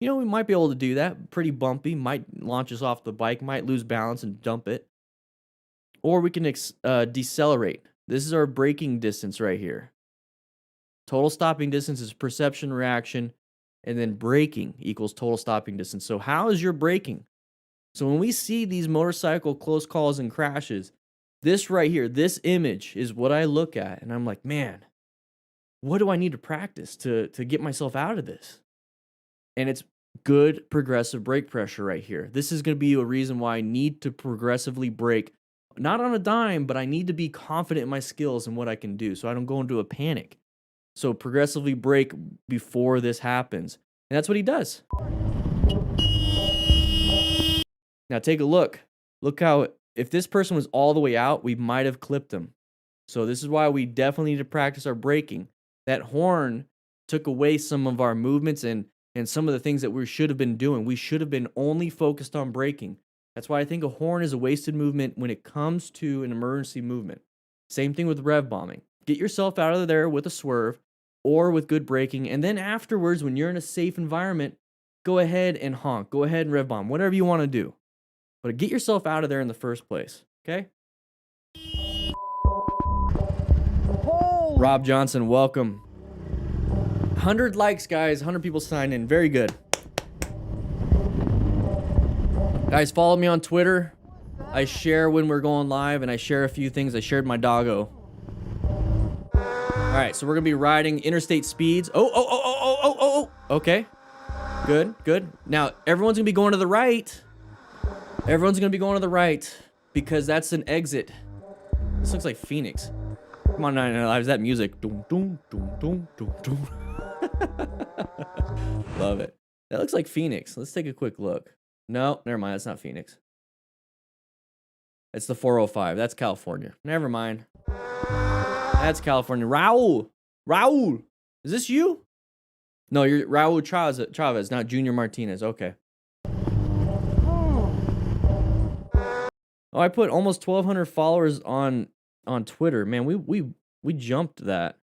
You know, we might be able to do that. Pretty bumpy. Might launch us off the bike. Might lose balance and dump it. Or we can decelerate. This is our braking distance right here. Total stopping distance is perception reaction. And then braking equals total stopping distance. So how is your braking? So when we see these motorcycle close calls and crashes, this right here, this image is what I look at, and I'm like, man, what do I need to practice to get myself out of this? And it's good progressive brake pressure right here. This is going to be a reason why I need to progressively brake, not on a dime, but I need to be confident in my skills and what I can do so I don't go into a panic. So progressively brake before this happens. And that's what he does. Now take a look. Look how... If this person was all the way out, we might have clipped him. So this is why we definitely need to practice our braking. That horn took away some of our movements and some of the things that we should have been doing. We should have been only focused on braking. That's why I think a horn is a wasted movement when it comes to an emergency movement. Same thing with rev bombing. Get yourself out of there with a swerve or with good braking. And then afterwards, when you're in a safe environment, go ahead and honk. Go ahead and rev bomb. Whatever you want to do. But get yourself out of there in the first place, okay? Rob Johnson, welcome. 100 likes, guys. 100 people signed in. Very good. Guys, follow me on Twitter. I share when we're going live, and I share a few things. I shared my doggo. All right, so we're going to be riding interstate speeds. Oh. Okay. Good, good. Now, everyone's going to be going to the right. Everyone's going to be going to the right because that's an exit. This looks like Phoenix. Come on, 99 Lives. That music. Doom, doom, doom, doom, doom, doom. Love it. That looks like Phoenix. Let's take a quick look. No, never mind. That's not Phoenix. It's the 405. That's California. Never mind. That's California. Raul. Is this you? No, you're Raul Chavez, not Junior Martinez. Okay. Oh, I put almost 1,200 followers on Twitter. Man, we jumped that.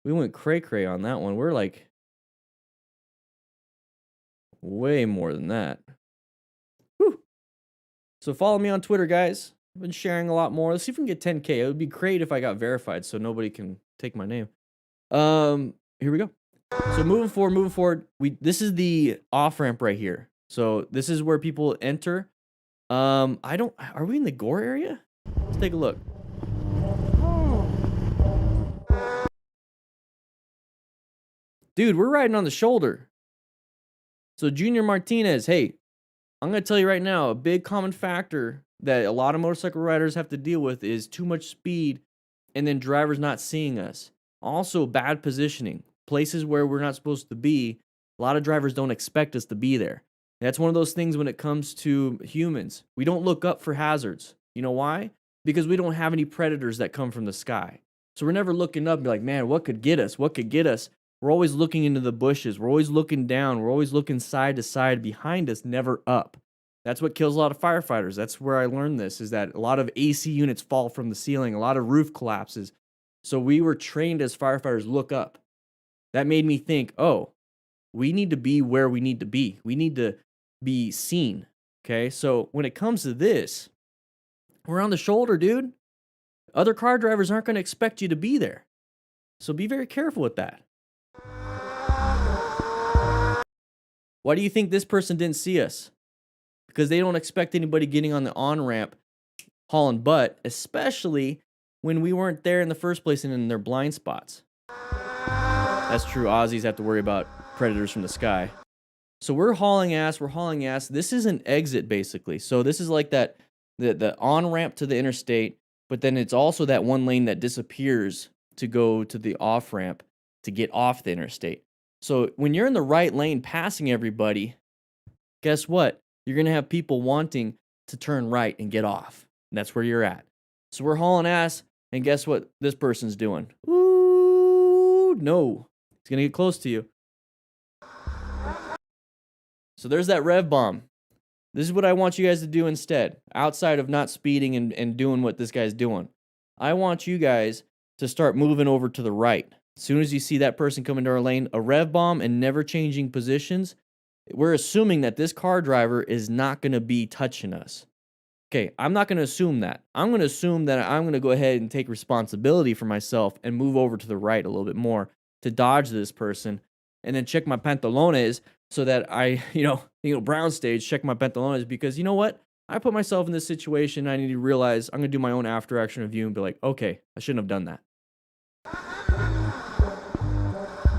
We went cray on that one. We're like way more than that. Whew. So follow me on Twitter, guys. I've been sharing a lot more. Let's see if we can get 10K. It would be great if I got verified so nobody can take my name. Here we go. So moving forward, this is the off-ramp right here. So this is where people enter. Are we in the Gore area? Let's take a look. Dude, we're riding on the shoulder. So Junior Martinez, hey, I'm going to tell you right now, a big common factor that a lot of motorcycle riders have to deal with is too much speed and then drivers not seeing us. Also, bad positioning. Places where we're not supposed to be, a lot of drivers don't expect us to be there. That's one of those things when it comes to humans. We don't look up for hazards. You know why? Because we don't have any predators that come from the sky. So we're never looking up and be like, man, what could get us? What could get us? We're always looking into the bushes. We're always looking down. We're always looking side to side behind us, never up. That's what kills a lot of firefighters. That's where I learned this, is that a lot of AC units fall from the ceiling. A lot of roof collapses. So we were trained as firefighters, look up. That made me think, oh, we need to be where we need to be. We need to be seen. Okay, so when it comes to this, we're on the shoulder, dude. Other car drivers aren't going to expect you to be there. So be very careful with that. Why do you think this person didn't see us? Because they don't expect anybody getting on the on-ramp hauling butt, especially when we weren't there in the first place and in their blind spots. That's true. Aussies have to worry about predators from the sky. So we're hauling ass. This is an exit, basically. So this is like that, the on-ramp to the interstate, but then it's also that one lane that disappears to go to the off-ramp to get off the interstate. So when you're in the right lane passing everybody, guess what? You're going to have people wanting to turn right and get off. And that's where you're at. So we're hauling ass, and guess what this person's doing? Ooh, no. It's going to get close to you. So there's that rev bomb. This is what I want you guys to do instead, outside of not speeding and doing what this guy's doing. I want you guys to start moving over to the right. As soon as you see that person come into our lane, a rev bomb and never changing positions, we're assuming that this car driver is not going to be touching us. Okay, I'm not going to assume that. I'm going to assume that I'm going to go ahead and take responsibility for myself and move over to the right a little bit more to dodge this person, and then check my pantalones so that I, brown stage, check my pantalones, because you know what? I put myself in this situation. I need to realize I'm going to do my own after action review and be like, okay, I shouldn't have done that.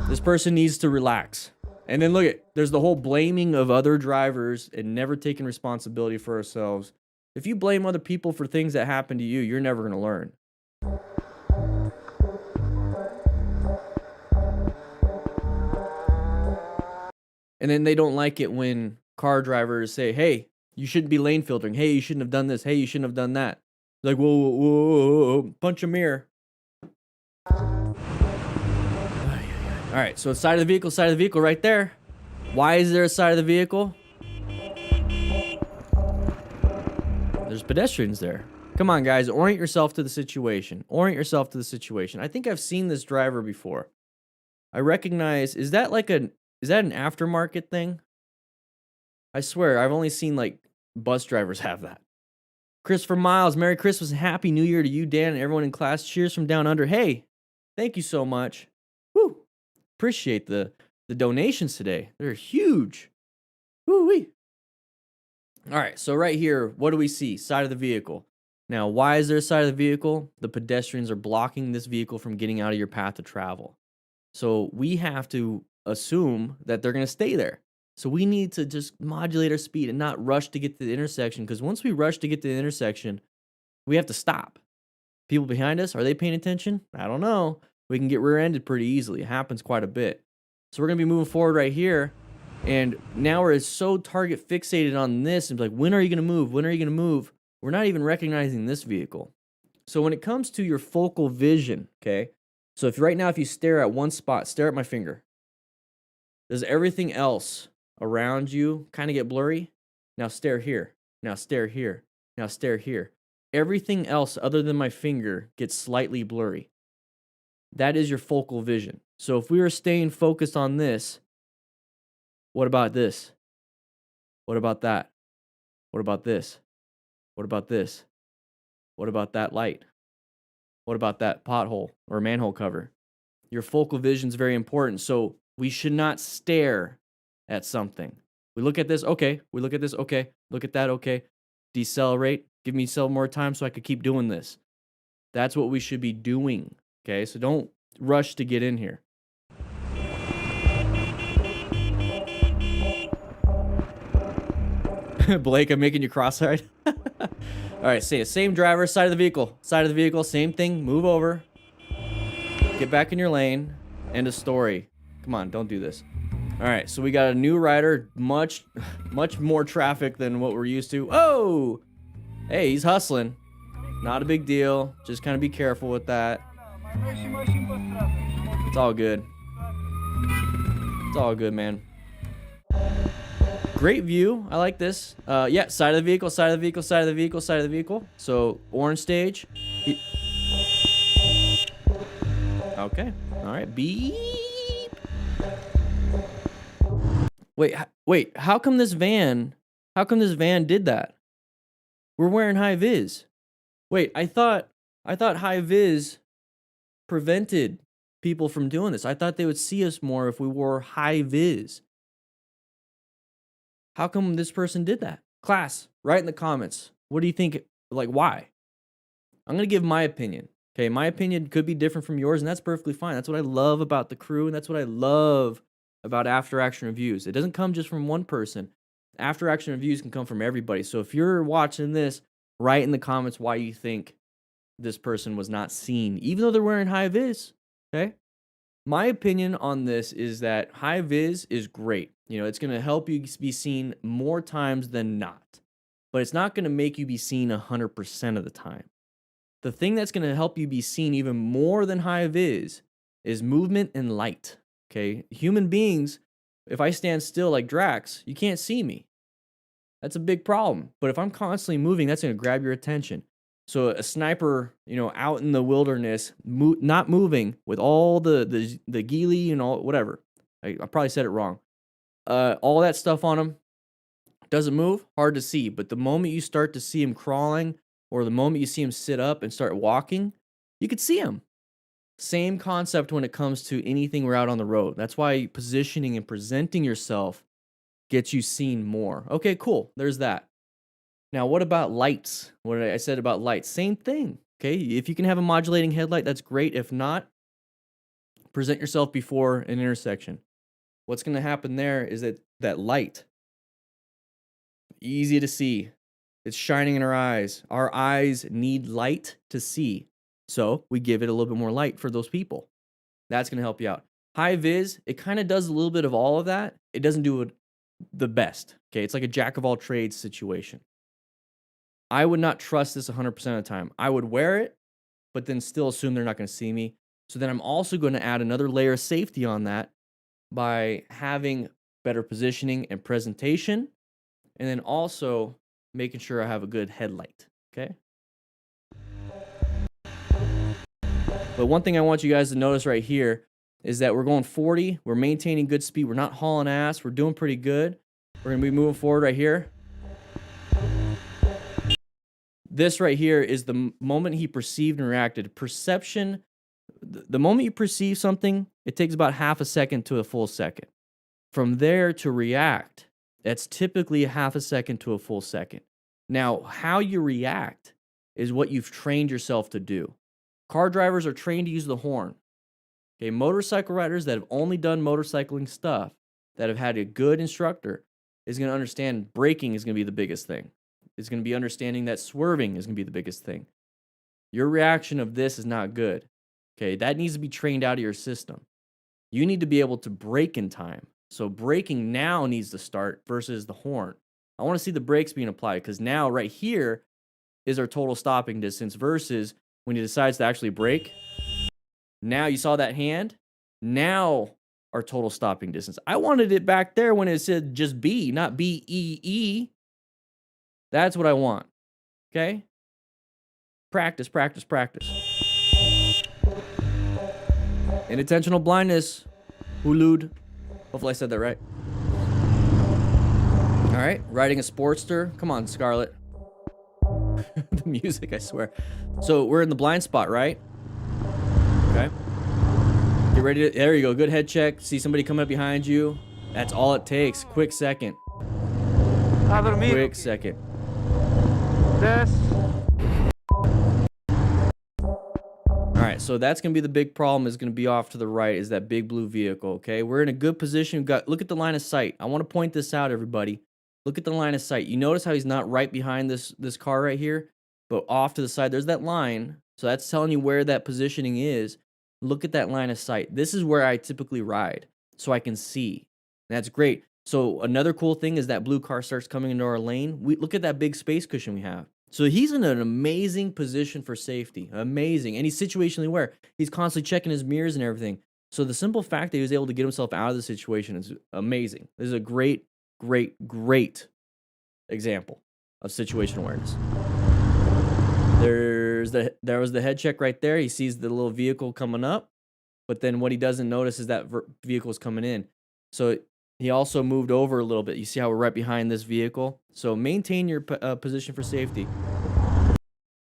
This person needs to relax. And then look there's the whole blaming of other drivers and never taking responsibility for ourselves. If you blame other people for things that happen to you, you're never going to learn. And then they don't like it when car drivers say, hey, you shouldn't be lane filtering. Hey, you shouldn't have done this. Hey, you shouldn't have done that. Like, whoa, punch a mirror. All right, so side of the vehicle right there. Why is there a side of the vehicle? There's pedestrians there. Come on, guys, orient yourself to the situation. I think I've seen this driver before. I recognize, is that an aftermarket thing? I swear, I've only seen like bus drivers have that. Christopher Miles, Merry Christmas and Happy New Year to you, Dan, and everyone in class. Cheers from down under. Hey, Thank you so much. Woo! Appreciate the donations today. They're huge. Woo-wee. All right, so right here, what do we see? Side of the vehicle. Now, why is there a side of the vehicle? The pedestrians are blocking this vehicle from getting out of your path of travel. So we have to assume that they're going to stay there. So we need to just modulate our speed and not rush to get to the intersection, because once we rush to get to the intersection, we have to stop. People behind us, are they paying attention? I don't know. We can get rear-ended pretty easily. It happens quite a bit. So we're going to be moving forward right here. And now we're so target fixated on this. And like, when are you going to move? When are you going to move? We're not even recognizing this vehicle. So when it comes to your focal vision, okay? So if right now, if you stare at one spot, stare at my finger. Does everything else around you kind of get blurry? Now stare here. Now stare here. Now stare here. Everything else other than my finger gets slightly blurry. That is your focal vision. So if we were staying focused on this, what about this? What about that? What about this? What about this? What about that light? What about that pothole or manhole cover? Your focal vision is very important. So we should not stare at something. We look at this, okay. We look at this, okay. Look at that, okay. Decelerate. Give me some more time so I could keep doing this. That's what we should be doing, okay? So don't rush to get in here. Blake, I'm making you cross-eyed. All right, same driver, side of the vehicle, same thing, move over. Get back in your lane, end of story. Come on, don't do this. All right, so we got a new rider, much more traffic than what we're used to. Oh, hey, he's hustling. Not a big deal, just kind of be careful with that. It's all good. It's all good, man. Great view. I like this. Yeah, side of the vehicle, side of the vehicle, side of the vehicle, side of the vehicle. So, orange stage. Okay. All right. Beep. Wait. How come this van did that? We're wearing high vis. Wait, I thought high vis prevented people from doing this. I thought they would see us more if we wore high vis. How come this person did that? Class, write in the comments. What do you think? Like, why? I'm going to give my opinion. Okay, my opinion could be different from yours, and that's perfectly fine. That's what I love about the crew, and that's what I love about after action reviews. It doesn't come just from one person. After action reviews can come from everybody. So if you're watching this, write in the comments why you think this person was not seen, even though they're wearing high vis. Okay? My opinion on this is that high vis is great. You know, it's going to help you be seen more times than not, but it's not going to make you be seen 100% of the time. The thing that's going to help you be seen even more than high vis is movement and light. Okay? Human beings, if I stand still like Drax, you can't see me. That's a big problem. But if I'm constantly moving, that's going to grab your attention. So a sniper, you know, out in the wilderness, not moving with all the ghillie and all, whatever. I probably said it wrong. All that stuff on him doesn't move, hard to see. But the moment you start to see him crawling, or the moment you see him sit up and start walking, you could see him. Same concept when it comes to anything we're out on the road. That's why positioning and presenting yourself gets you seen more. Okay, cool. There's that. Now, what about lights? What I said about lights, same thing. Okay, if you can have a modulating headlight, that's great. If not, present yourself before an intersection. What's going to happen there is that light, easy to see. It's shining in our eyes. Our eyes need light to see. So we give it a little bit more light for those people. That's going to help you out. High vis, it kind of does a little bit of all of that. It doesn't do it the best. Okay, it's like a jack of all trades situation. I would not trust this 100% of the time. I would wear it, but then still assume they're not going to see me. So then I'm also going to add another layer of safety on that by having better positioning and presentation, and then also making sure I have a good headlight, okay? But one thing I want you guys to notice right here is that we're going 40. We're maintaining good speed. We're not hauling ass. We're doing pretty good. We're going to be moving forward right here. This right here is the moment he perceived and reacted. Perception the moment you perceive something, it takes about half a second to a full second. From there to react, that's typically a half a second to a full second. Now, how you react is what you've trained yourself to do. Car drivers are trained to use the horn. Okay, motorcycle riders that have only done motorcycling stuff, that have had a good instructor, is going to understand braking is going to be the biggest thing. It's going to be understanding that swerving is going to be the biggest thing. Your reaction of this is not good. Okay, that needs to be trained out of your system. You need to be able to brake in time. So braking now needs to start versus the horn. I want to see the brakes being applied because now right here is our total stopping distance versus when he decides to actually brake. Now you saw that hand. Now our total stopping distance. I wanted it back there when it said just B, not B-E-E. That's what I want. Okay? Practice, practice, practice. Inattentional blindness. Hulud. Hopefully I said that right. All right, riding a Sportster. Come on, Scarlett. The music, I swear. So we're in the blind spot, right? Okay. Get ready to, there you go. Good head check. See somebody coming up behind you. That's all it takes. Quick second. Quick second. All right, so that's going to be the big problem is going to be off to the right is that big blue vehicle, okay? We're in a good position. Look at the line of sight. I want to point this out, everybody. Look at the line of sight. You notice how he's not right behind this car right here, but off to the side. There's that line. So that's telling you where that positioning is. Look at that line of sight. This is where I typically ride, so I can see. That's great. So another cool thing is that blue car starts coming into our lane. Look at that big space cushion we have. So he's in an amazing position for safety. Amazing. And he's situationally aware. He's constantly checking his mirrors and everything. So the simple fact that he was able to get himself out of the situation is amazing. This is a great, great, great example of situational awareness. There was the head check right there. He sees the little vehicle coming up, but then what he doesn't notice is that vehicle is coming in. So he also moved over a little bit. You see how we're right behind this vehicle? So maintain your position for safety.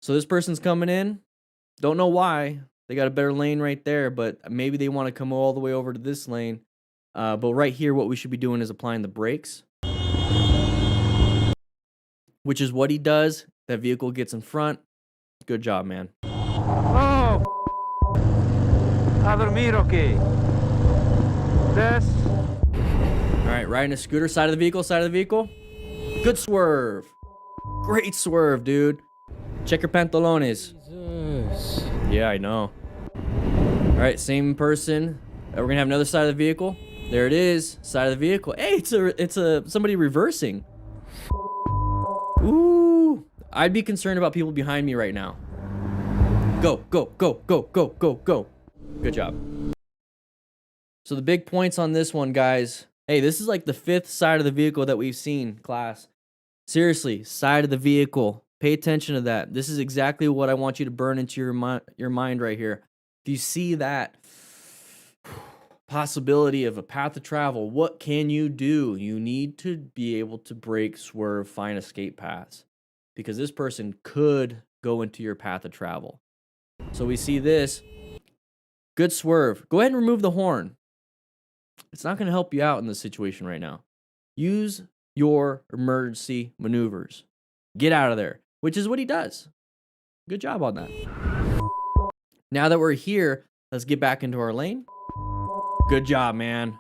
So this person's coming in. Don't know why. They got a better lane right there, but maybe they want to come all the way over to this lane. But right here, what we should be doing is applying the brakes, which is what he does. That vehicle gets in front. Good job, man. Oh! A dormir, okay. This. All right, riding a scooter, side of the vehicle. Good swerve. Great swerve, dude. Check your pantalones. Jesus. Yeah, I know. All right, same person. We're gonna have another side of the vehicle. There it is, side of the vehicle. Hey, it's somebody reversing. Ooh, I'd be concerned about people behind me right now. Go, go, go, go, go, go, go. Good job. So the big points on this one, guys. Hey, this is like the 5th side of the vehicle that we've seen, class. Seriously, side of the vehicle. Pay attention to that. This is exactly what I want you to burn into your mind right here. If you see that possibility of a path of travel, what can you do? You need to be able to brake, swerve, find escape paths. Because this person could go into your path of travel. So we see this. Good swerve. Go ahead and remove the horn. It's not going to help you out in this situation right now. Use your emergency maneuvers. Get out of there, which is what he does. Good job on that. Now that we're here, let's get back into our lane. Good job, man.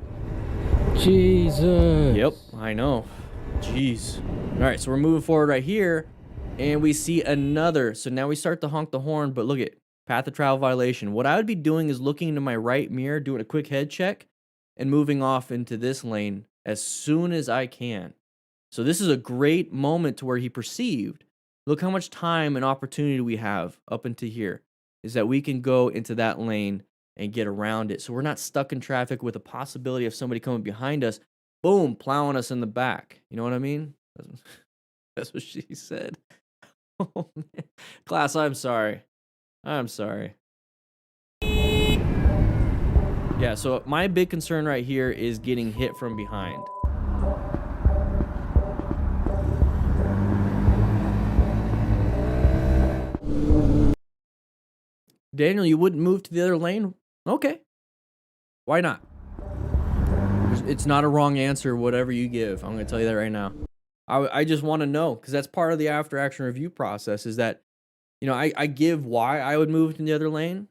Jesus. Yep, I know. Jeez. All right, so we're moving forward right here, and we see another. So now we start to honk the horn, but look at path of travel violation. What I would be doing is looking into my right mirror, doing a quick head check, and moving off into this lane as soon as I can. So this is a great moment to where he perceived, look how much time and opportunity we have up into here, is that we can go into that lane and get around it. So we're not stuck in traffic with a possibility of somebody coming behind us, boom, plowing us in the back. You know what I mean? That's what she said. Oh, man. Class, I'm sorry. I'm sorry. Yeah, so my big concern right here is getting hit from behind. Daniel, you wouldn't move to the other lane? Okay. Why not? It's not a wrong answer, whatever you give. I'm going to tell you that right now. I just want to know, because that's part of the after action review process, is that, you know, I give why I would move to the other lane,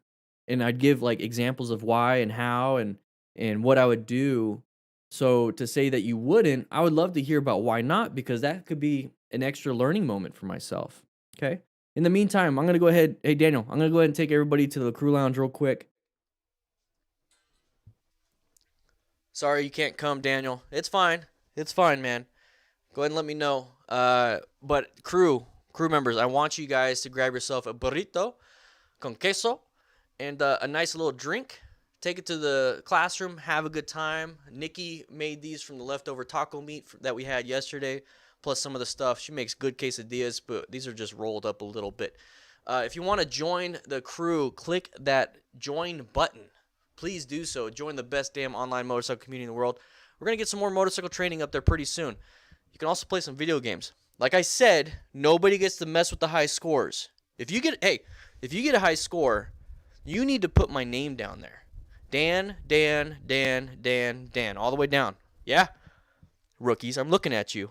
and I'd give like examples of why and how and what I would do. So to say that you wouldn't, I would love to hear about why not, because that could be an extra learning moment for myself. Okay. In the meantime, I'm going to go ahead. Hey, Daniel, I'm going to go ahead and take everybody to the crew lounge real quick. Sorry you can't come, Daniel. It's fine. It's fine, man. Go ahead and let me know. But crew members, I want you guys to grab yourself a burrito con queso and a nice little drink. Take it to the classroom. Have a good time. Nikki made these from the leftover taco meat that we had yesterday, plus some of the stuff. She makes good quesadillas, but these are just rolled up a little bit. If you want to join the crew, click that join button. Please do so. Join the best damn online motorcycle community in the world. We're going to get some more motorcycle training up there pretty soon. You can also play some video games. Like I said, nobody gets to mess with the high scores. If you get a high score, you need to put my name down there. Dan, all the way down. Yeah? Rookies, I'm looking at you.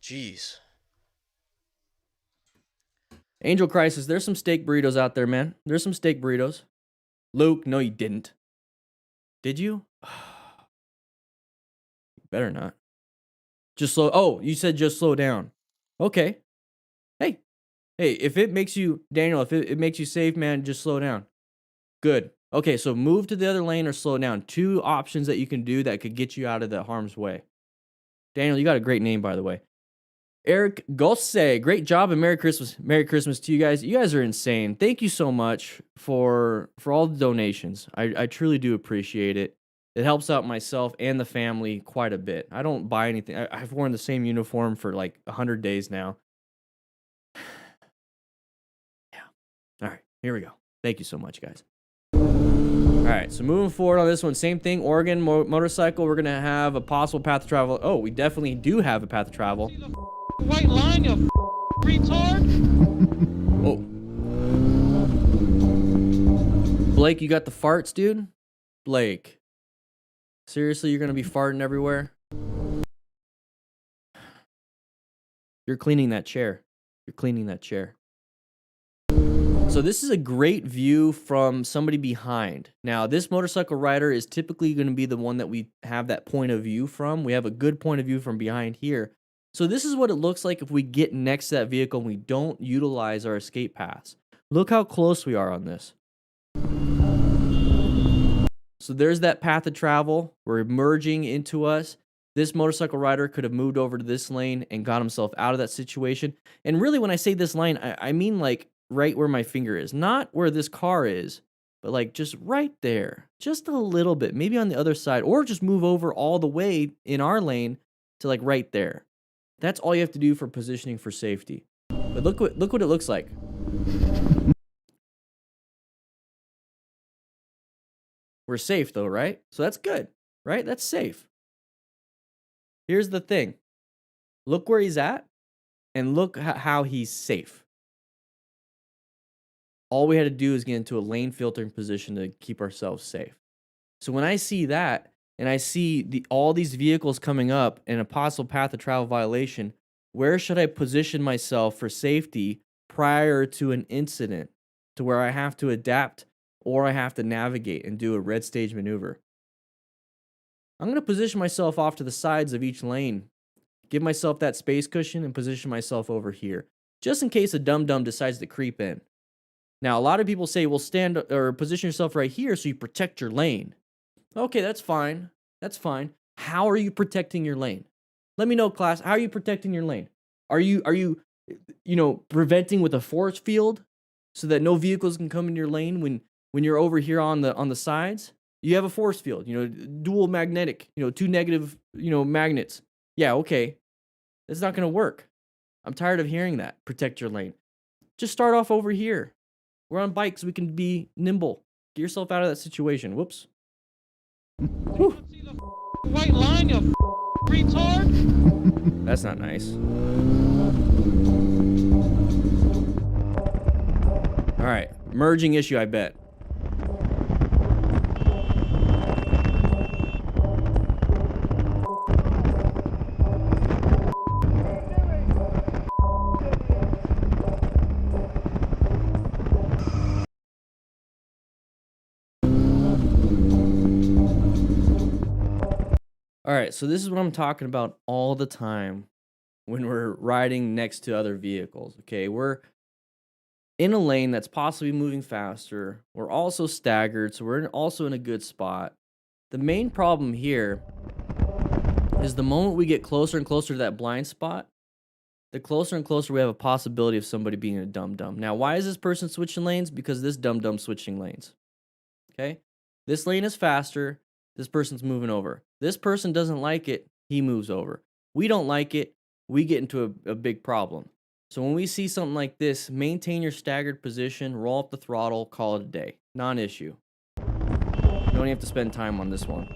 Jeez. Angel Crisis, there's some steak burritos out there, man. There's some steak burritos. Luke, no you didn't. Did you? Better not. Just slow. Oh, you said just slow down. Okay. Hey, if it makes you, Daniel, if it makes you safe, man, just slow down. Good. Okay, so move to the other lane or slow down. Two options that you can do that could get you out of the harm's way. Daniel, you got a great name, by the way. Eric Gosse, great job and Merry Christmas. Merry Christmas to you guys. You guys are insane. Thank you so much for all the donations. I truly do appreciate it. It helps out myself and the family quite a bit. I don't buy anything. I've worn the same uniform for like 100 days now. Yeah. All right, here we go. Thank you so much, guys. All right, so moving forward on this one, same thing. Oregon motorcycle, we're going to have a possible path of travel. Oh, we definitely do have a path of travel. White line, you retard. Oh. Blake, you got the farts, dude? Blake. Seriously, you're going to be farting everywhere? You're cleaning that chair. You're cleaning that chair. So this is a great view from somebody behind. Now, this motorcycle rider is typically going to be the one that we have that point of view from. We have a good point of view from behind here. So this is what it looks like if we get next to that vehicle and we don't utilize our escape paths. Look how close we are on this. So there's that path of travel. We're merging into us. This motorcycle rider could have moved over to this lane and got himself out of that situation. And really, when I say this lane, I mean like right where my finger is. Not where this car is, but like just right there. Just a little bit. Maybe on the other side. Or just move over all the way in our lane to like right there. That's all you have to do for positioning for safety. But look what it looks like. We're safe though, right? So that's good, right? That's safe. Here's the thing. Look where he's at and look how he's safe. All we had to do is get into a lane filtering position to keep ourselves safe. So when I see that and I see all these vehicles coming up and a possible path of travel violation, where should I position myself for safety prior to an incident to where I have to adapt or I have to navigate and do a red stage maneuver? I'm going to position myself off to the sides of each lane, give myself that space cushion and position myself over here, just in case a dum-dum decides to creep in. Now, a lot of people say, well, stand or position yourself right here so you protect your lane. Okay, that's fine. That's fine. How are you protecting your lane? Let me know, class. How are you protecting your lane? Are you preventing with a force field so that no vehicles can come in your lane when you're over here on the sides? You have a force field, dual magnetic, two negative, magnets. Yeah, okay. It's not going to work. I'm tired of hearing that. Protect your lane. Just start off over here. We're on bikes. We can be nimble. Get yourself out of that situation. Whoops. White line, you retard. That's not nice. All right, merging issue, I bet. All right, so this is what I'm talking about all the time when we're riding next to other vehicles, okay? We're in a lane that's possibly moving faster. We're also staggered, so we're also in a good spot. The main problem here is the moment we get closer and closer to that blind spot, the closer and closer we have a possibility of somebody being a dum-dum. Now, why is this person switching lanes? Because this dum-dum's switching lanes, okay? This lane is faster. This person's moving over. This person doesn't like it. He moves over. We don't like it. We get into a big problem. So when we see something like this, maintain your staggered position, roll up the throttle, call it a day. Non-issue. You don't have to spend time on this one.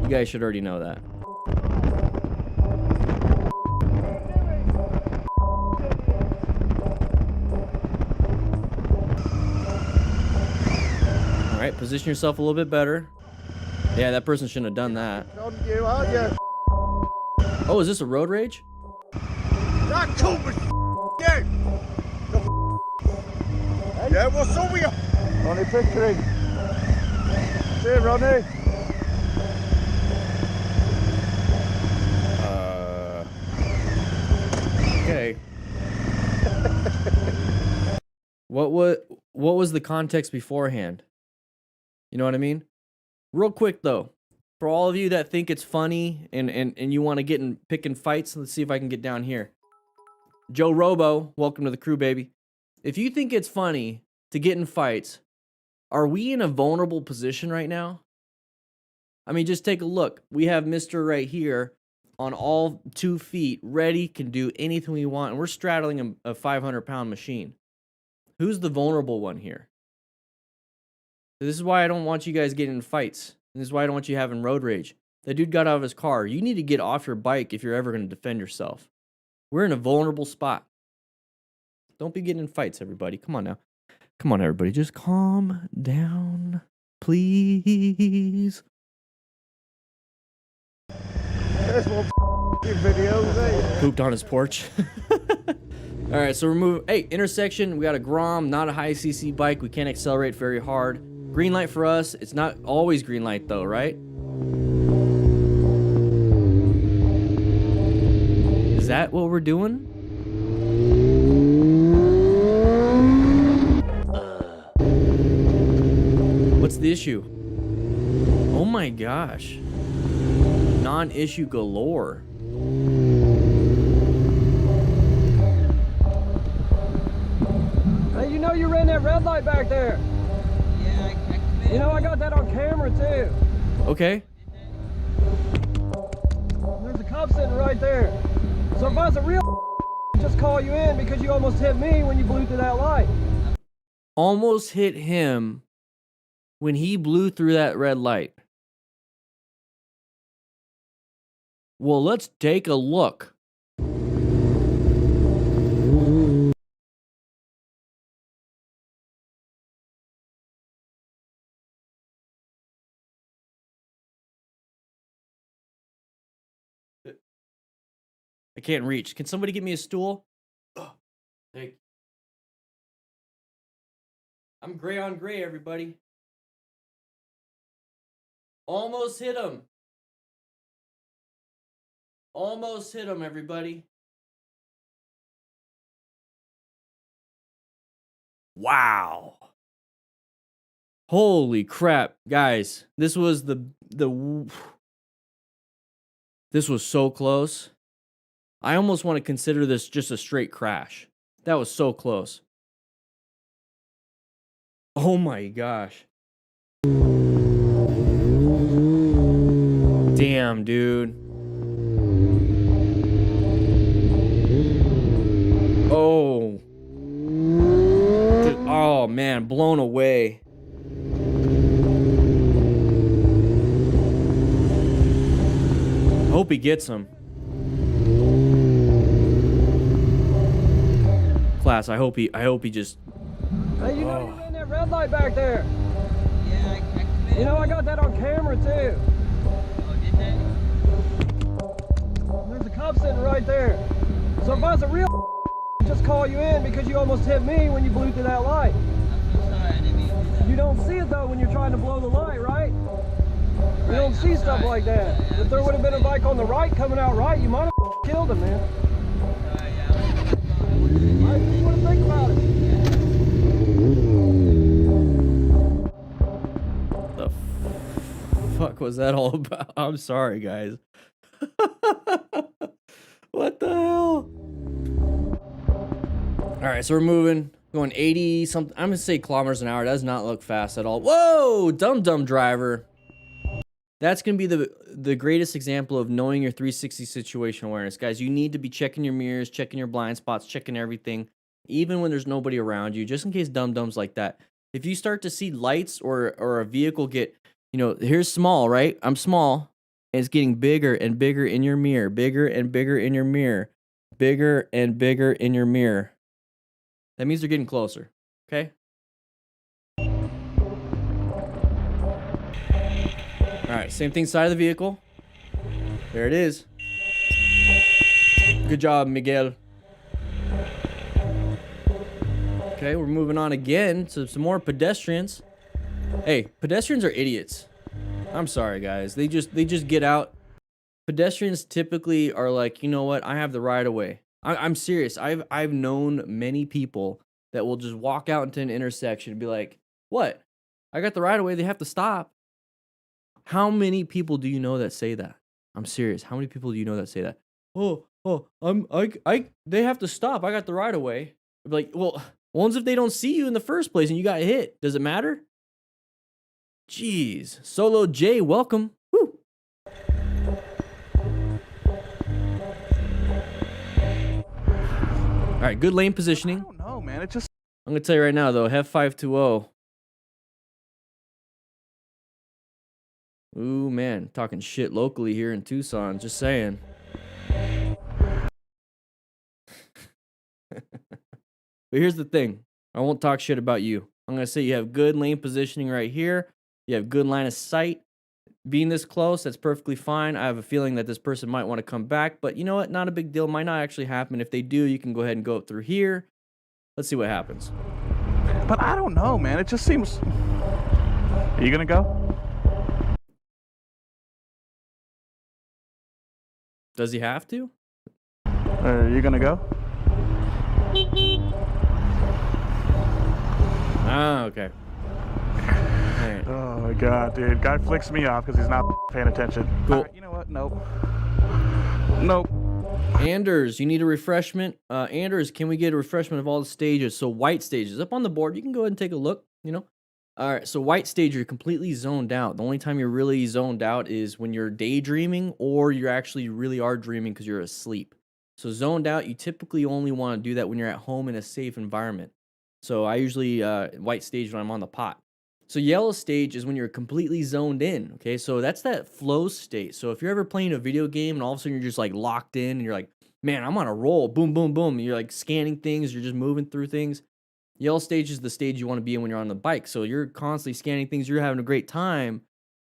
You guys should already know that. All right, position yourself a little bit better. Yeah, that person shouldn't have done that. You, aren't you? Oh, is this a road rage? That cool with you. Yeah, what's up with you? Ronnie Pickering. See you, Ronnie. Okay. What was the context beforehand? You know what I mean? Real quick though, for all of you that think it's funny and you want to get in picking fights, let's see if I can get down here. Joe Robo, welcome to the crew, baby. If you think it's funny to get in fights, are we in a vulnerable position right now? I mean, just take a look. We have Mr. right here on all 2 feet, ready, can do anything we want, and we're straddling a 500-pound machine. Who's the vulnerable one here? This is why I don't want you guys getting in fights. And this is why I don't want you having road rage. That dude got out of his car. You need to get off your bike if you're ever going to defend yourself. We're in a vulnerable spot. Don't be getting in fights, everybody. Come on now. Come on, everybody. Just calm down, please. There's one video, Pooped on his porch. All right, so we're moving. Hey, intersection. We got a Grom, not a high CC bike. We can't accelerate very hard. Green light for us. It's not always green light though, right? Is that what we're doing? What's the issue? Oh my gosh. Non-issue galore. Hey, you know you ran that red light back there. Yeah, You know I got that on camera too. Okay. There's a cop sitting right there. So if I was a real just call you in because you almost hit me when you blew through that light. Almost hit him when he blew through that red light. Well, let's take a look. I can't reach. Can somebody get me a stool? Thank you. I'm gray on gray, everybody. Almost hit him. Almost hit him, everybody. Wow. Holy crap, guys. This was this was so close. I almost want to consider this just a straight crash. That was so close. Oh my gosh. Damn, dude. Oh. Oh man, blown away. Hope he gets him. Class, I hope he just Hey, you know Oh. you ran that red light back there. Yeah, I committed. You know I got that on camera too. Oh, did they? There's a cop sitting right there. So if I was a real I'd just call you in because you almost hit me when you blew through that light. I'm so sorry, I didn't mean to do that. You don't see it though when you're trying to blow the light, right? You don't see stuff like that. Yeah, If there would have been a bike on the right coming out right, you might have killed him, man. Sorry, yeah, I I just want to think about it. The fuck was that all about? I'm sorry, guys. What the hell? All right, so we're moving, going 80 something. I'm gonna say kilometers an hour. Does not look fast at all. Whoa, dumb driver. That's gonna be the greatest example of knowing your 360 situation awareness, guys. You need to be checking your mirrors, checking your blind spots, checking everything, even when there's nobody around you, just in case dum-dums like that. If you start to see lights or a vehicle get, you know, here's small, right? I'm small, and it's getting bigger and bigger in your mirror, bigger and bigger in your mirror, bigger and bigger in your mirror. That means they're getting closer, okay? All right, same thing, side of the vehicle. There it is. Good job, Miguel. Okay, we're moving on again to some more pedestrians. Hey, pedestrians are idiots. I'm sorry, guys. They just get out. Pedestrians typically are like, you know what? I have the right of way. I'm serious. I've known many people that will just walk out into an intersection and be like, what? I got the right of way. They have to stop. How many people do you know that say that? I'm serious. How many people do you know that say that? They have to stop. I got the right of way. Like, well, ones if they don't see you in the first place and you got hit. Does it matter? Jeez. Solo J, welcome. Woo. All right, good lane positioning. I don't know, man. It just. I'm gonna tell you right now though, F520. Ooh man, talking shit locally here in Tucson, just saying. But here's the thing. I won't talk shit about you. I'm gonna say you have good lane positioning right here. You have good line of sight. Being this close, that's perfectly fine. I have a feeling that this person might want to come back, but you know what? Not a big deal. Might not actually happen. If they do, you can go ahead and go up through here. Let's see what happens. But I don't know, man. It just seems. Are you gonna go? Does he have to? Are you gonna go? Ah, okay. Alright. Oh my god, dude. Guy flicks me off because he's not paying attention. Cool. Alright, you know what? Nope. Nope. Anders, you need a refreshment. Anders, can we get a refreshment of all the stages? So white stages up on the board. You can go ahead and take a look, you know. All right, so white stage, you're completely zoned out. The only time you're really zoned out is when you're daydreaming or you actually really are dreaming because you're asleep. So zoned out, you typically only want to do that when you're at home in a safe environment. So I usually white stage when I'm on the pot. So yellow stage is when you're completely zoned in, okay? So that's that flow state. So if you're ever playing a video game and all of a sudden you're just like locked in and you're like, man, I'm on a roll, boom, boom, boom. And you're like scanning things, you're just moving through things. Yellow stage is the stage you want to be in when you're on the bike. So you're constantly scanning things, you're having a great time,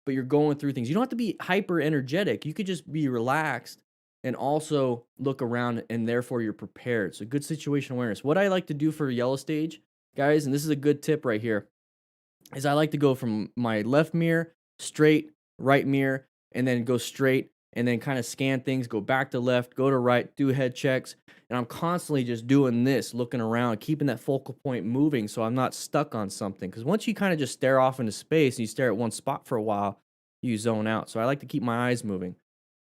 but you're going through things. You don't have to be hyper energetic. You could just be relaxed and also look around, and therefore you're prepared. So good situation awareness. What I like to do for yellow stage, guys, and this is a good tip right here, is I like to go from my left mirror, straight, right mirror, and then go straight, and then kind of scan things, go back to left, go to right, do head checks. And I'm constantly just doing this, looking around, keeping that focal point moving so I'm not stuck on something. Because once you kind of just stare off into space and you stare at one spot for a while, you zone out. So I like to keep my eyes moving.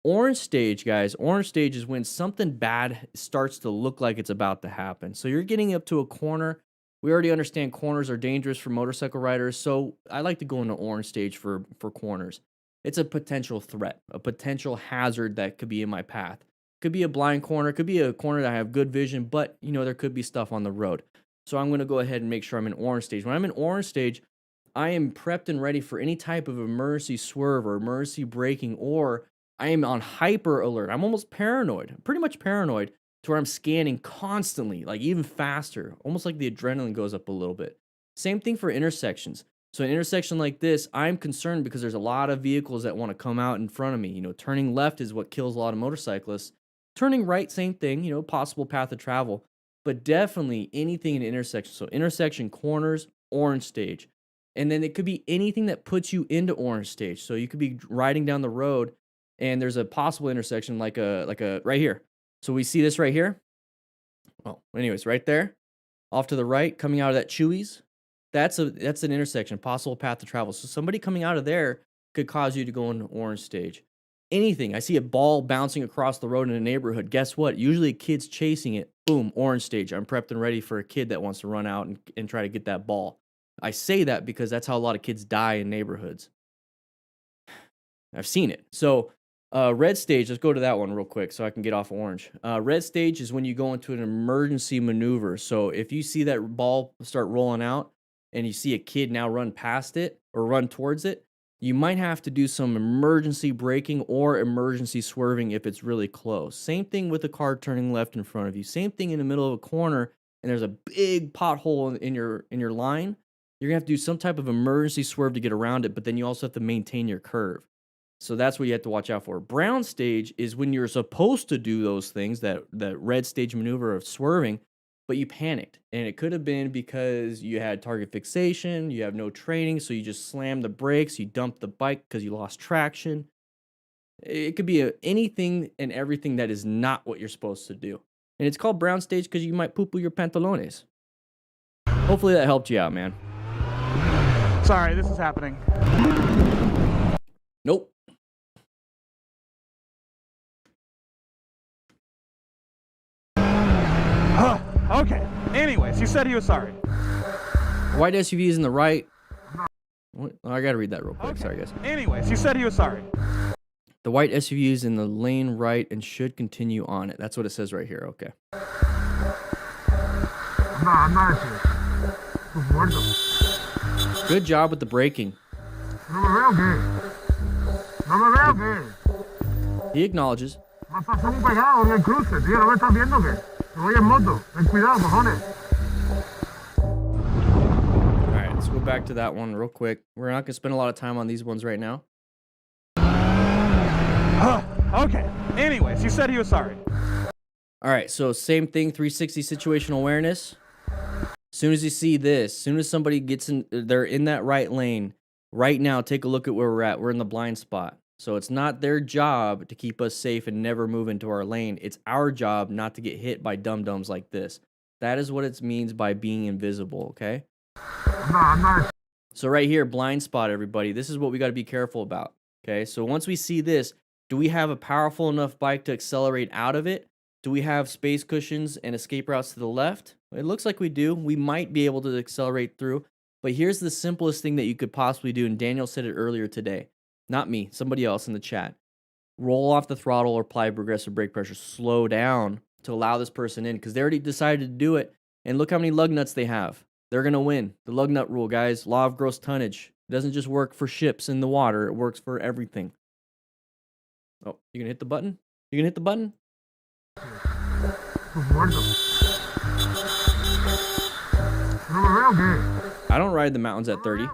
Orange stage, guys. Orange stage is when something bad starts to look like it's about to happen. So you're getting up to a corner. We already understand corners are dangerous for motorcycle riders. So I like to go into orange stage for corners. It's a potential threat, a potential hazard that could be in my path. Could be a blind corner, could be a corner that I have good vision, but you know, there could be stuff on the road. So I'm going to go ahead and make sure I'm in orange stage. When I'm in orange stage, I am prepped and ready for any type of emergency swerve or emergency braking, or I am on hyper alert. I'm almost paranoid, pretty much paranoid, to where I'm scanning constantly, like even faster, almost like the adrenaline goes up a little bit. Same thing for intersections. So an intersection like this, I'm concerned because there's a lot of vehicles that want to come out in front of me. You know, turning left is what kills a lot of motorcyclists. Turning right, same thing, you know, possible path of travel. But definitely anything in intersection. So intersection, corners, orange stage. And then it could be anything that puts you into orange stage. So you could be riding down the road and there's a possible intersection like a right here. So we see this right here. Well, anyways, right there, off to the right, coming out of that Chewy's. That's an intersection, possible path to travel. So somebody coming out of there could cause you to go into orange stage. Anything. I see a ball bouncing across the road in a neighborhood. Guess what? Usually a kid's chasing it. Boom, orange stage. I'm prepped and ready for a kid that wants to run out and try to get that ball. I say that because that's how a lot of kids die in neighborhoods. I've seen it. So red stage, let's go to that one real quick so I can get off orange. Red stage is when you go into an emergency maneuver. So if you see that ball start rolling out and you see a kid now run past it or run towards it, you might have to do some emergency braking or emergency swerving if it's really close. Same thing with a car turning left in front of you. Same thing in the middle of a corner and there's a big pothole in your line. You're gonna have to do some type of emergency swerve to get around it, but then you also have to maintain your curve. So that's what you have to watch out for. Brown stage is when you're supposed to do those things, that red stage maneuver of swerving, but you panicked. And it could have been because you had target fixation, you have no training, so you just slammed the brakes, you dumped the bike because you lost traction. It could be anything and everything that is not what you're supposed to do. And it's called brown stage because you might poo-poo your pantalones. Hopefully that helped you out, man. Sorry, this is happening. Nope. Okay. Anyways, he said he was sorry. White SUV is in the right. What? Oh, I gotta read that real quick. Okay. Sorry, guys. Anyways, he said he was sorry. The white SUV is in the lane right and should continue on it. That's what it says right here. Okay. Good job with the braking. He acknowledges. Alright, let's go back to that one real quick. We're not going to spend a lot of time on these ones right now. Okay. Anyways, he said he was sorry. Alright, so same thing, 360 situational awareness. As soon as you see this, as soon as somebody gets in, they're in that right lane, right now, take a look at where we're at. We're in the blind spot. So it's not their job to keep us safe and never move into our lane. It's our job not to get hit by dum-dums like this. That is what it means by being invisible, okay? So right here, blind spot, everybody. This is what we got to be careful about, okay? So once we see this, do we have a powerful enough bike to accelerate out of it? Do we have space cushions and escape routes to the left? It looks like we do. We might be able to accelerate through. But here's the simplest thing that you could possibly do, and Daniel said it earlier today. Not me, somebody else in the chat. Roll off the throttle or apply progressive brake pressure. Slow down to allow this person in because they already decided to do it. And look how many lug nuts they have. They're going to win. The lug nut rule, guys. Law of gross tonnage. It doesn't just work for ships in the water. It works for everything. Oh, you going to hit the button? You going to hit the button? I don't ride the mountains at 30.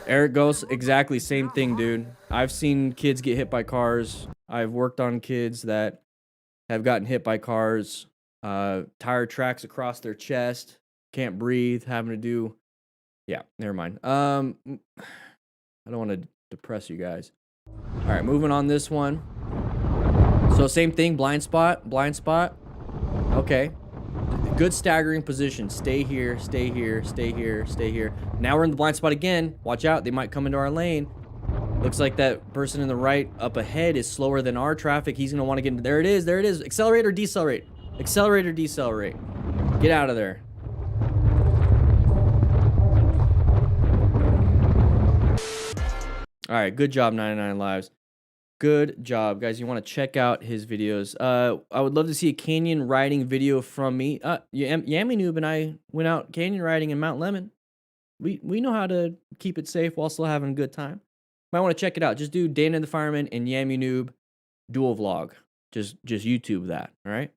Eric goes, exactly same thing, dude. I've seen kids get hit by cars. I've worked on kids that have gotten hit by cars. Tire tracks across their chest. Can't breathe. Having to do... Yeah, never mind. I don't want to depress you guys. All right, moving on this one. So same thing, blind spot, blind spot. Okay. Good staggering position. Stay here, stay here, stay here, stay here. Now we're in the blind spot again. Watch out, they might come into our lane. Looks like that person in the right up ahead is slower than our traffic. He's gonna want to get into... There it is, there it is. Accelerate or decelerate. Accelerate or decelerate. Get out of there. All right, good job, 99 Lives. Good job, guys. You want to check out his videos. I would love to see a canyon riding video from me. Yammy Noob and I went out canyon riding in Mount Lemon. We know how to keep it safe while still having a good time. Might want to check it out. Just do DanDanTheFireman and Yammy Noob dual vlog. Just YouTube that, all right?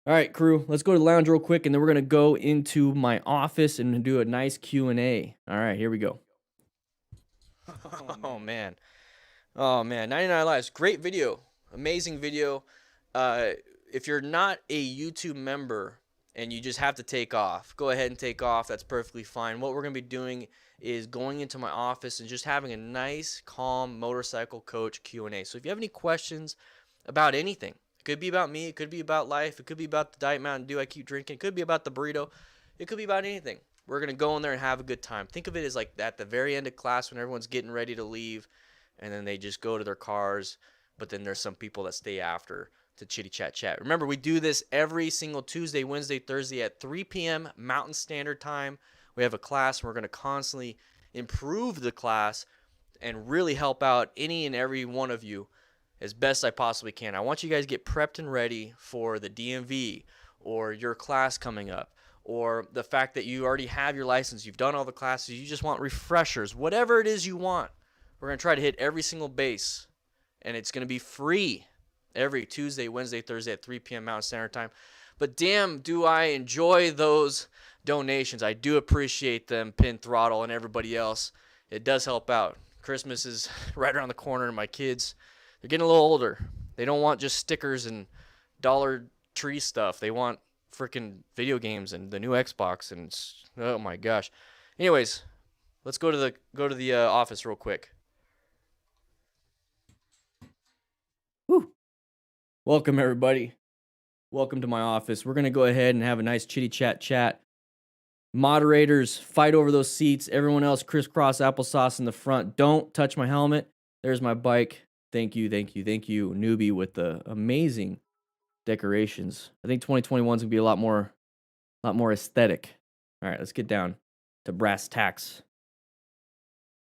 All right, crew, let's go to the lounge real quick, and then we're going to go into my office and do a nice Q&A. All right, here we go. Oh, man. Oh, man. 99 Lives. Great video. Amazing video. If you're not a YouTube member and you just have to take off, go ahead and take off. That's perfectly fine. What we're going to be doing is going into my office and just having a nice, calm motorcycle coach Q&A. So if you have any questions about anything, it could be about me, it could be about life, it could be about the Diet Mountain Dew I keep drinking, it could be about the burrito, it could be about anything. We're going to go in there and have a good time. Think of it as like at the very end of class when everyone's getting ready to leave, and then they just go to their cars, but then there's some people that stay after to chitty chat. Remember, we do this every single Tuesday, Wednesday, Thursday at 3 p.m. Mountain Standard Time. We have a class, and we're going to constantly improve the class and really help out any and every one of you as best I possibly can. I want you guys to get prepped and ready for the DMV or your class coming up, or the fact that you already have your license, you've done all the classes, you just want refreshers, whatever it is you want. We're going to try to hit every single base, and it's going to be free every Tuesday, Wednesday, Thursday at 3 p.m. Mountain Standard Time. But damn, do I enjoy those donations. I do appreciate them, Pin Throttle and everybody else. It does help out. Christmas is right around the corner, and my kids, they're getting a little older. They don't want just stickers and Dollar Tree stuff. They want freaking video games and the new Xbox, and oh my gosh. Anyways, let's go to the office real quick. Woo. Welcome everybody. Welcome to my office. We're gonna go ahead and have a nice chitty chat. Moderators, fight over those seats. Everyone else, crisscross applesauce in the front. Don't touch my helmet. There's my bike. Thank you, newbie, with the amazing decorations. I think 2021 is gonna be a lot more aesthetic. All right, let's get down to brass tacks.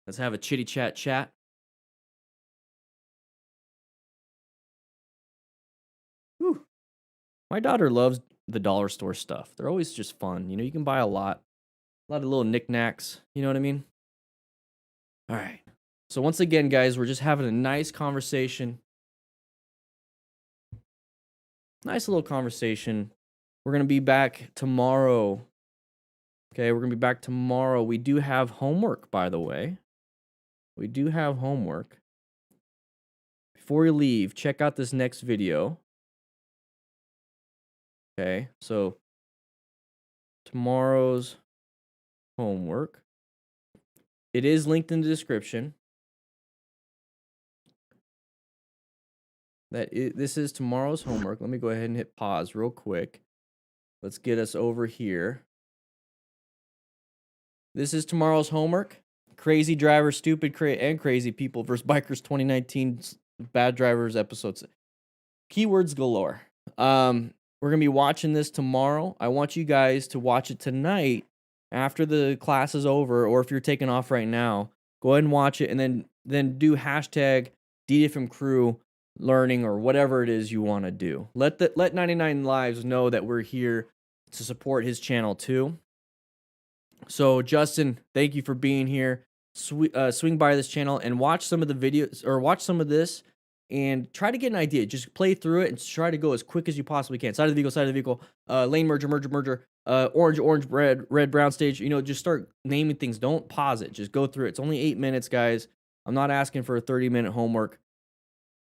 Let's have a chitty chat. Whew. My daughter loves the dollar store stuff. They're always just fun. You know, you can buy a lot of little knickknacks. You know what I mean? All right. So once again, guys, we're just having a nice conversation. Nice little conversation. We're going to be back tomorrow. Okay, we're going to be back tomorrow. We do have homework, by the way. We do have homework. Before you leave, check out this next video. Okay, so tomorrow's homework. It is linked in the description. This is tomorrow's homework. Let me go ahead and hit pause real quick. Let's get us over here. This is tomorrow's homework. Crazy drivers, stupid and crazy people versus bikers 2019 bad drivers episodes. Keywords galore. We're going to be watching this tomorrow. I want you guys to watch it tonight after the class is over, or if you're taking off right now, go ahead and watch it, and then do hashtag DDFM crew learning or whatever it is you want to do. Let 99 Lives know that we're here to support his channel too. So Justin, thank you for being here. Swing by this channel and watch some of the videos, or watch some of this, and try to get an idea. Just play through it and try to go as quick as you possibly can. Side of the vehicle, lane merger, orange, red, brown stage. You know, just start naming things. Don't pause it. Just go through it. It's only 8 minutes, guys. I'm not asking for a 30-minute homework.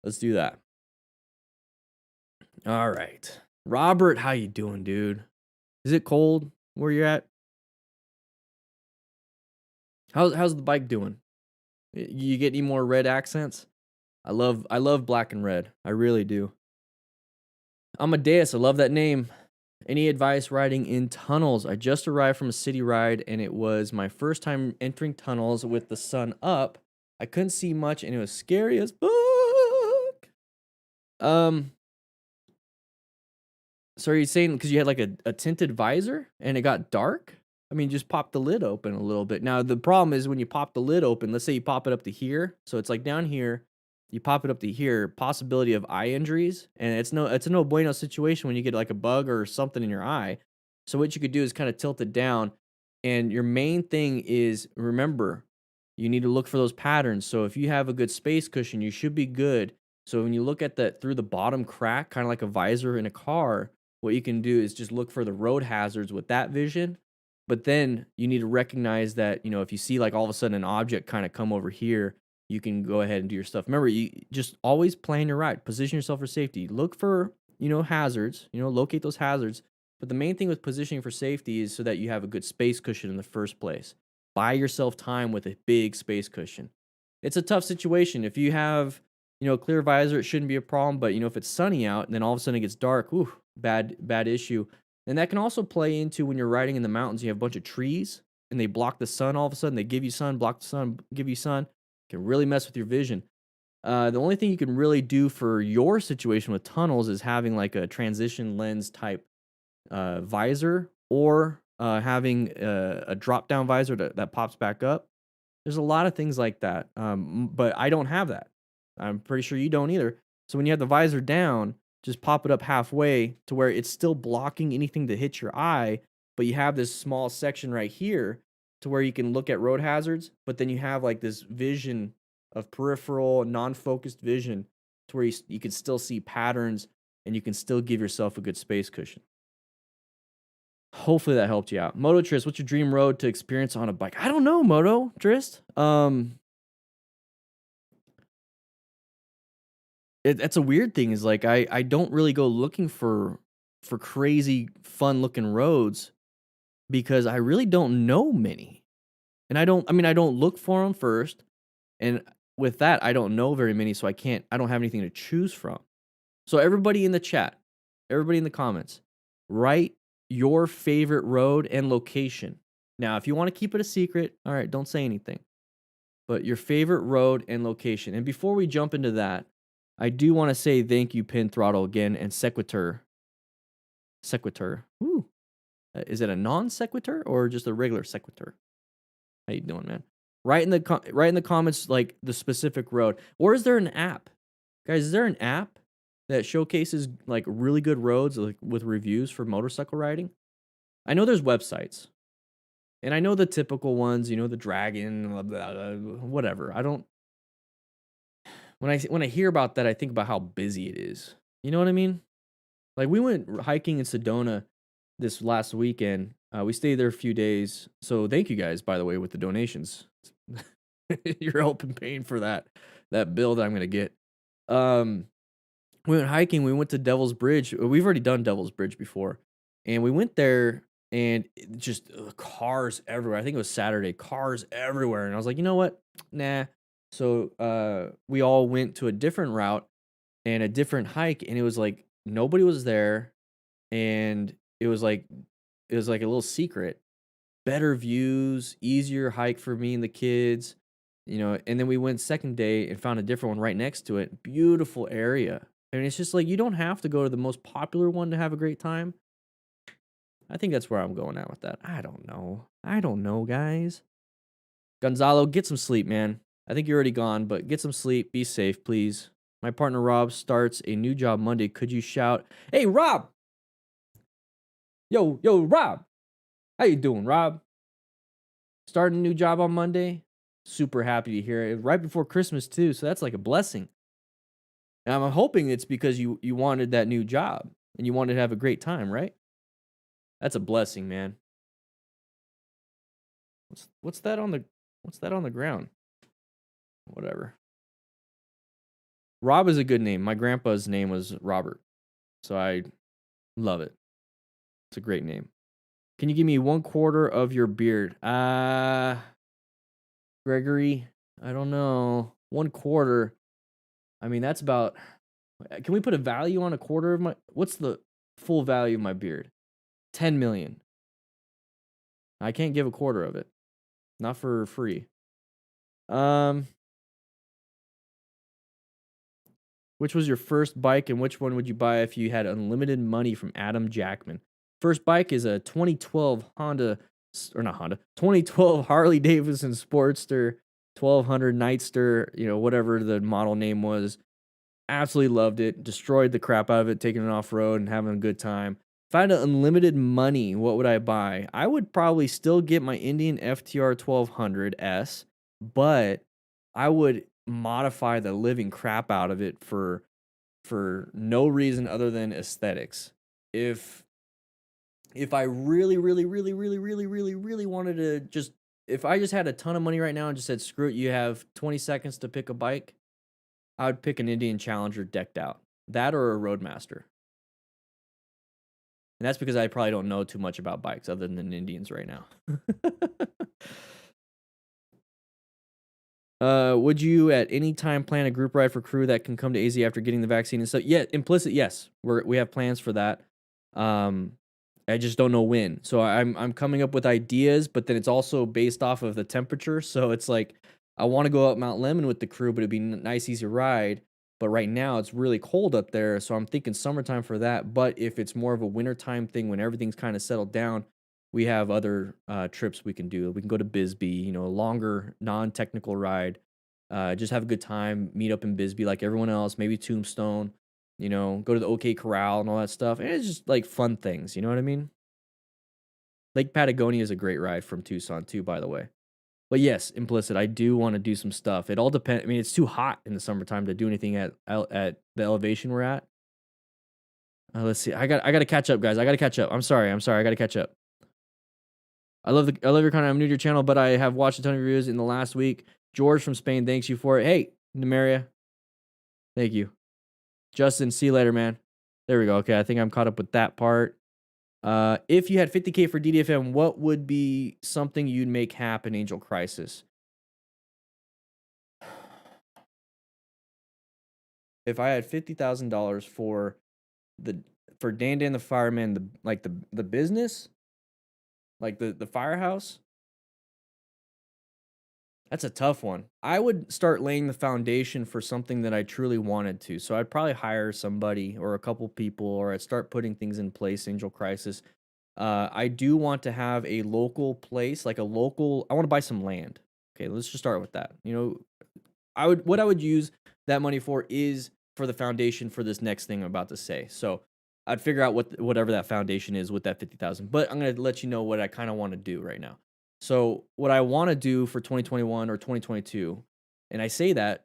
Let's do that. All right. Robert, how you doing, dude? Is it cold where you're at? How's the bike doing? You get any more red accents? I love black and red. I really do. Amadeus, I love that name. Any advice riding in tunnels? I just arrived from a city ride, and it was my first time entering tunnels with the sun up. I couldn't see much, and it was scary as fuck. So are you saying because you had like a tinted visor and it got dark? I mean, just pop the lid open a little bit. Now, the problem is when you pop the lid open, let's say you pop it up to here. So it's like down here. You pop it up to here, possibility of eye injuries. And it's a no bueno situation when you get like a bug or something in your eye. So what you could do is kind of tilt it down. And your main thing is, remember, you need to look for those patterns. So if you have a good space cushion, you should be good. So when you look at that through the bottom crack, kind of like a visor in a car, what you can do is just look for the road hazards with that vision. But then you need to recognize that, if you see like all of a sudden an object kind of come over here, you can go ahead and do your stuff. Remember, you just always plan your ride, position yourself for safety. Look for, hazards, locate those hazards. But the main thing with positioning for safety is so that you have a good space cushion in the first place. Buy yourself time with a big space cushion. It's a tough situation. If you have, clear visor, it shouldn't be a problem. But, if it's sunny out and then all of a sudden it gets dark, ooh, bad issue. And that can also play into when you're riding in the mountains, you have a bunch of trees and they block the sun all of a sudden. They give you sun, block the sun, give you sun. Can really mess with your vision. The only thing you can really do for your situation with tunnels is having like a transition lens type visor, or having a drop down visor that pops back up. There's a lot of things like that, but I don't have that. I'm pretty sure you don't either. So when you have the visor down, just pop it up halfway to where it's still blocking anything to hit your eye, but you have this small section right here to where you can look at road hazards, but then you have like this vision of peripheral, non-focused vision to where you can still see patterns and you can still give yourself a good space cushion. Hopefully that helped you out. Moto Trist, what's your dream road to experience on a bike? I don't know, Moto Trist. That's a weird thing, is like I don't really go looking for crazy fun looking roads because I really don't know many. And I don't look for them first. And with that, I don't know very many, so I don't have anything to choose from. So everybody in the chat, everybody in the comments, write your favorite road and location. Now, if you want to keep it a secret, all right, don't say anything. But your favorite road and location. And before we jump into that, I do want to say thank you, Pin Throttle, again, and Sequitur. Ooh. Is it a non sequitur or just a regular sequitur? How you doing, man? Write in the comments like the specific road. Or is there an app? Guys, is there an app that showcases like really good roads like with reviews for motorcycle riding? I know there's websites. And I know the typical ones, the Dragon, blah, blah, blah, whatever. I don't when I hear about that, I think about how busy it is. You know what I mean? Like we went hiking in Sedona this last weekend. We stayed there a few days. So thank you guys, by the way, with the donations. You're helping paying for that bill that I'm gonna get. We went hiking. We went to Devil's Bridge. We've already done Devil's Bridge before, and we went there and just cars everywhere. I think it was Saturday. Cars everywhere, and I was like, you know what? Nah. So we all went to a different route and a different hike, and it was like nobody was there, and it was like a little secret. Better views, easier hike for me and the kids, and then we went second day and found a different one right next to it. Beautiful area. I mean, it's just like you don't have to go to the most popular one to have a great time. I think that's where I'm going at with that. I don't know, guys. Gonzalo, get some sleep, man. I think you're already gone, but get some sleep. Be safe, please. My partner Rob starts a new job Monday. Could you shout, "Hey, Rob"? Yo, Rob. How you doing, Rob? Starting a new job on Monday. Super happy to hear it. Right before Christmas, too, so that's like a blessing. And I'm hoping it's because you wanted that new job and you wanted to have a great time, right? That's a blessing, man. What's that on the ground? Whatever. Rob is a good name. My grandpa's name was Robert, so I love it. It's a great name. Can you give me 1/4 of your beard? Gregory, I don't know. 1/4. I mean, that's about. Can we put a value on 1/4 of my? What's the full value of my beard? 10 million. I can't give 1/4 of it. Not for free. Which was your first bike and which one would you buy if you had unlimited money, from Adam Jackman? First bike is a 2012 2012 Harley Davidson Sportster, 1200 Nightster, whatever the model name was. Absolutely loved it. Destroyed the crap out of it, taking it off road and having a good time. If I had unlimited money, what would I buy? I would probably still get my Indian FTR 1200S, but I would modify the living crap out of it for no reason other than aesthetics. if I really, really, really, really, really, really, really wanted to just, if I just had a ton of money right now and just said, screw it, you have 20 seconds to pick a bike, I would pick an Indian Challenger decked out. That or a Roadmaster. And that's because I probably don't know too much about bikes other than Indians right now. Would you at any time plan a group ride for crew that can come to AZ after getting the vaccine and stuff? Yeah, implicit, yes. We have plans for that. I just don't know when. So I'm coming up with ideas, but then it's also based off of the temperature. So it's like I want to go up Mount Lemon with the crew, but it'd be a nice, easy ride. But right now it's really cold up there, so I'm thinking summertime for that. But if it's more of a wintertime thing when everything's kind of settled down, we have other trips we can do. We can go to Bisbee, you know, a longer, non-technical ride. Just have a good time, meet up in Bisbee like everyone else, maybe Tombstone, you know, go to the OK Corral and all that stuff. And it's just like fun things, you know what I mean? Lake Patagonia is a great ride from Tucson too, by the way. But yes, implicit, I do want to do some stuff. It all depends. I mean, it's too hot in the summertime to do anything at the elevation we're at. Let's see. I got to catch up, guys. I got to catch up. I'm sorry. I got to catch up. I love your content. I'm new to your channel, but I have watched a ton of reviews in the last week. George from Spain, thanks you for it. Hey, Namaria, thank you. Justin, see you later, man. There we go. Okay, I think I'm caught up with that part. If you had 50K for DDFM, what would be something you'd make happen, Angel Crisis? If I had $50,000 for Dan the Fireman, the business, like the firehouse, that's a tough one. I would start laying the foundation for something that I truly wanted to. So I'd probably hire somebody or a couple people, or I'd start putting things in place, Angel Crisis. I do want to have a local place, I want to buy some land. Okay, let's just start with that. You know, what I would use that money for is for the foundation for this next thing I'm about to say. So I'd figure out whatever that foundation is with that 50,000. But I'm going to let you know what I kind of want to do right now. So what I want to do for 2021 or 2022, and I say that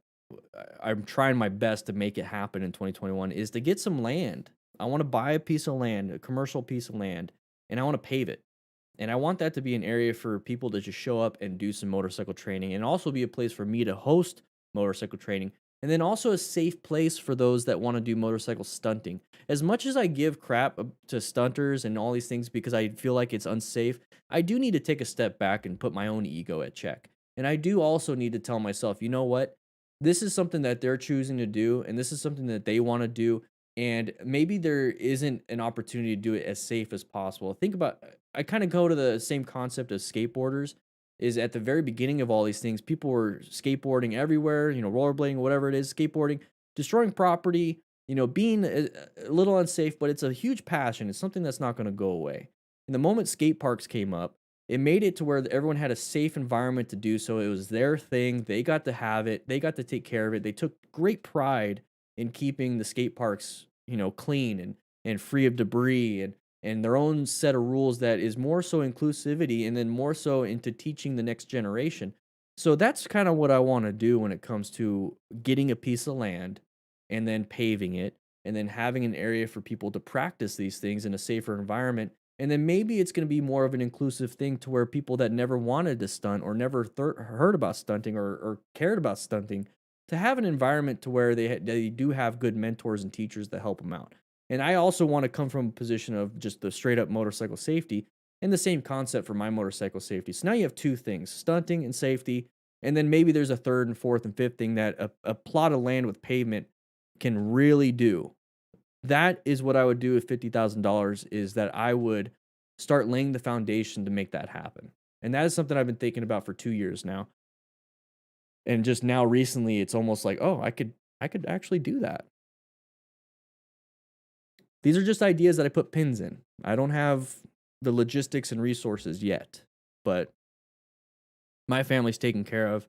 I'm trying my best to make it happen in 2021, is to get some land. I want to buy a piece of land, a commercial piece of land, and I want to pave it. And I want that to be an area for people to just show up and do some motorcycle training, and also be a place for me to host motorcycle training. And then also a safe place for those that want to do motorcycle stunting. As much as I give crap to stunters and all these things because I feel like it's unsafe, I do need to take a step back and put my own ego at check. And I do also need to tell myself, you know what? This is something that they're choosing to do, and this is something that they want to do. And maybe there isn't an opportunity to do it as safe as possible. Think about, I kind of go to the same concept as skateboarders. Is at the very beginning of all these things, people were skateboarding everywhere, you know, rollerblading, whatever it is, skateboarding, destroying property, you know, being a little unsafe, but it's a huge passion. It's something that's not going to go away. And the moment skate parks came up, it made it to where everyone had a safe environment to do so. It was their thing. They got to have it. They got to take care of it. They took great pride in keeping the skate parks, you know, clean and free of debris and their own set of rules that is more so inclusivity and then more so into teaching the next generation. So that's kind of what I want to do when it comes to getting a piece of land and then paving it and then having an area for people to practice these things in a safer environment. And then maybe it's going to be more of an inclusive thing to where people that never wanted to stunt or never heard about stunting or cared about stunting, to have an environment to where they do have good mentors and teachers that help them out. And I also want to come from a position of just the straight up motorcycle safety, and the same concept for my motorcycle safety. So now you have two things, stunting and safety. And then maybe there's a third and fourth and fifth thing that a plot of land with pavement can really do. That is what I would do with $50,000, is that I would start laying the foundation to make that happen. And that is something I've been thinking about for 2 years now. And just now recently, it's almost like, oh, I could actually do that. These are just ideas that I put pins in. I don't have the logistics and resources yet, but my family's taken care of,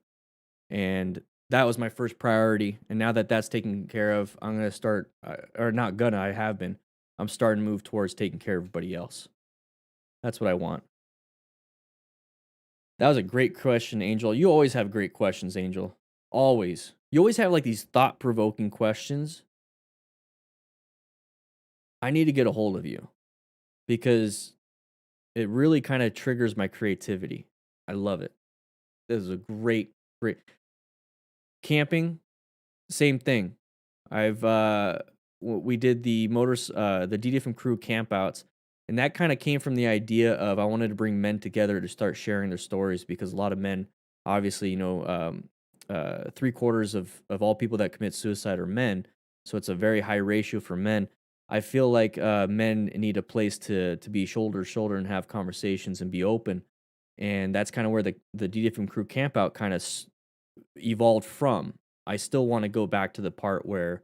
and that was my first priority. And now that that's taken care of, I'm going to start, or not gonna, I have been, I'm starting to move towards taking care of everybody else. That's what I want. That was a great question, Angel. You always have great questions, Angel. Always. You always have like these thought-provoking questions. I need to get a hold of you. because it really kind of triggers my creativity. I love it. This is a great camping. Same thing. We did the the DDFM crew campouts, and that kind of came from the idea of I wanted to bring men together to start sharing their stories because a lot of men, obviously, 3/4 of all people that commit suicide are men, so it's a very high ratio for men. I feel like men need a place to be shoulder to shoulder and have conversations and be open, and that's kind of where the DDFM crew campout kind of evolved from. I still want to go back to the part where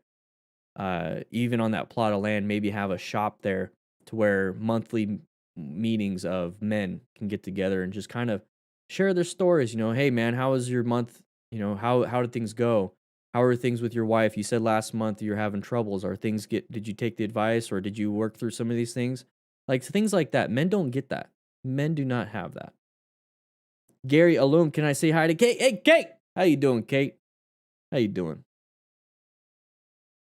even on that plot of land, maybe have a shop there to where monthly meetings of men can get together and just kind of share their stories. Hey man, how was your month? How did things go? How are things with your wife? You said last month you're having troubles. Did you take the advice or did you work through some of these things? Like things like that. Men don't get that. Men do not have that. Gary Alum, can I say hi to Kate? Hey Kate, how you doing, Kate? How you doing?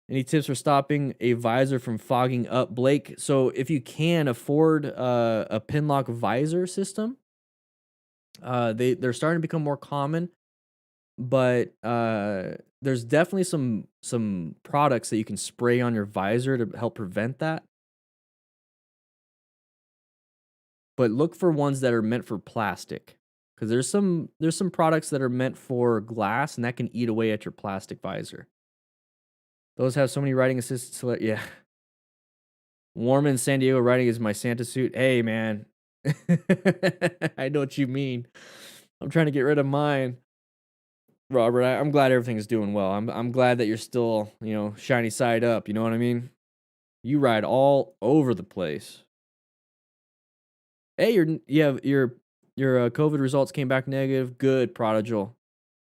Any tips for stopping a visor from fogging up, Blake? So if you can afford a pin lock visor system, they're starting to become more common, but there's definitely some products that you can spray on your visor to help prevent that. But look for ones that are meant for plastic, because there's some products that are meant for glass, and that can eat away at your plastic visor. Those have so many riding assistants. Yeah. Warm in San Diego riding is my Santa suit. Hey, man. I know what you mean. I'm trying to get rid of mine. Robert, I'm glad everything's doing well. I'm glad that you're still, shiny side up. You know what I mean? You ride all over the place. Hey, your COVID results came back negative. Good, Prodigal.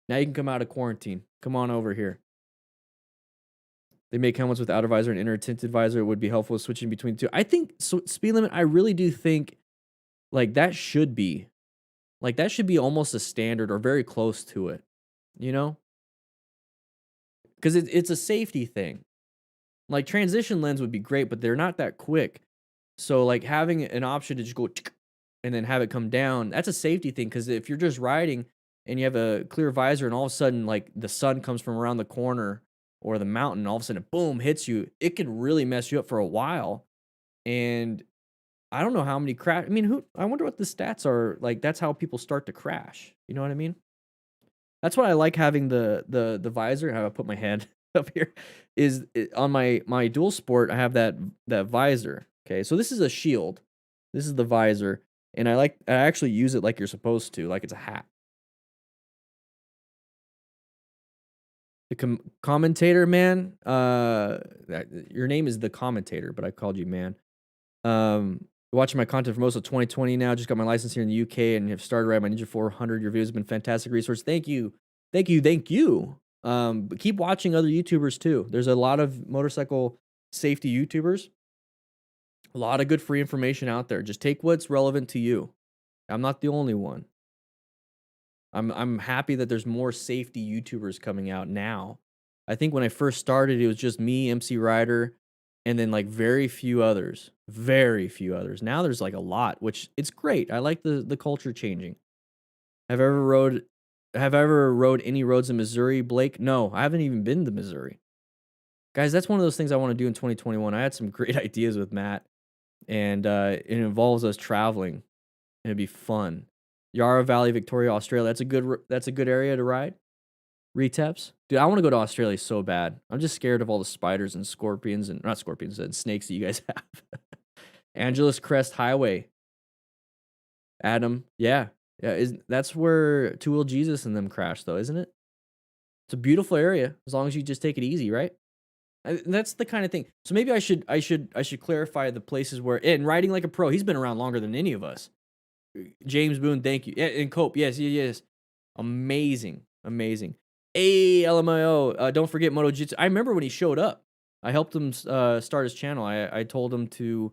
Now you can come out of quarantine. Come on over here. They make helmets with outer visor and inner tinted visor. It would be helpful switching between the two. I think speed limit. I really do think that should be almost a standard or very close to it. Because it's a safety thing. Like transition lens would be great, but they're not that quick. So having an option to just go and then have it come down, that's a safety thing. Because if you're just riding and you have a clear visor and all of a sudden the sun comes from around the corner or the mountain, all of a sudden, boom, hits you, it can really mess you up for a while. And I don't know how many crash. I mean, I wonder what the stats are. That's how people start to crash. You know what I mean? That's why I like having the visor. How I put my hand up here is on my dual sport. I have that visor. Okay, so this is a shield. This is the visor, and I actually use it like you're supposed to, like it's a hat. The commentator, man. Your name is the commentator, but I called you man. Watching my content for most of 2020 now. Just got my license here in the UK and have started riding my Ninja 400. Your videos have been fantastic resource. Thank you. But keep watching other YouTubers too. There's a lot of motorcycle safety YouTubers. A lot of good free information out there. Just take what's relevant to you. I'm not the only one. I'm happy that there's more safety YouTubers coming out now. I think when I first started, it was just me, MC Ryder, and then very few others. Very few others. Now there's a lot, which it's great. I like the culture changing. Have I ever rode any roads in Missouri, Blake? No, I haven't even been to Missouri. Guys, that's one of those things I want to do in 2021. I had some great ideas with Matt, and it involves us traveling, and it'd be fun. Yarra Valley, Victoria, Australia. That's a good area to ride. Reteps. Dude, I want to go to Australia so bad. I'm just scared of all the spiders and scorpions and not scorpions and snakes that you guys have. Angeles Crest Highway. Adam. Yeah. That's where Two Wheel Jesus and them crashed though, isn't it? It's a beautiful area as long as you just take it easy, right? That's the kind of thing. So maybe I should clarify the places where and riding like a pro. He's been around longer than any of us. James Boone, thank you. Yeah, and Cope, yes. Amazing. Hey, LMIO, don't forget Moto Jitsu. I remember when he showed up. I helped him start his channel. I told him to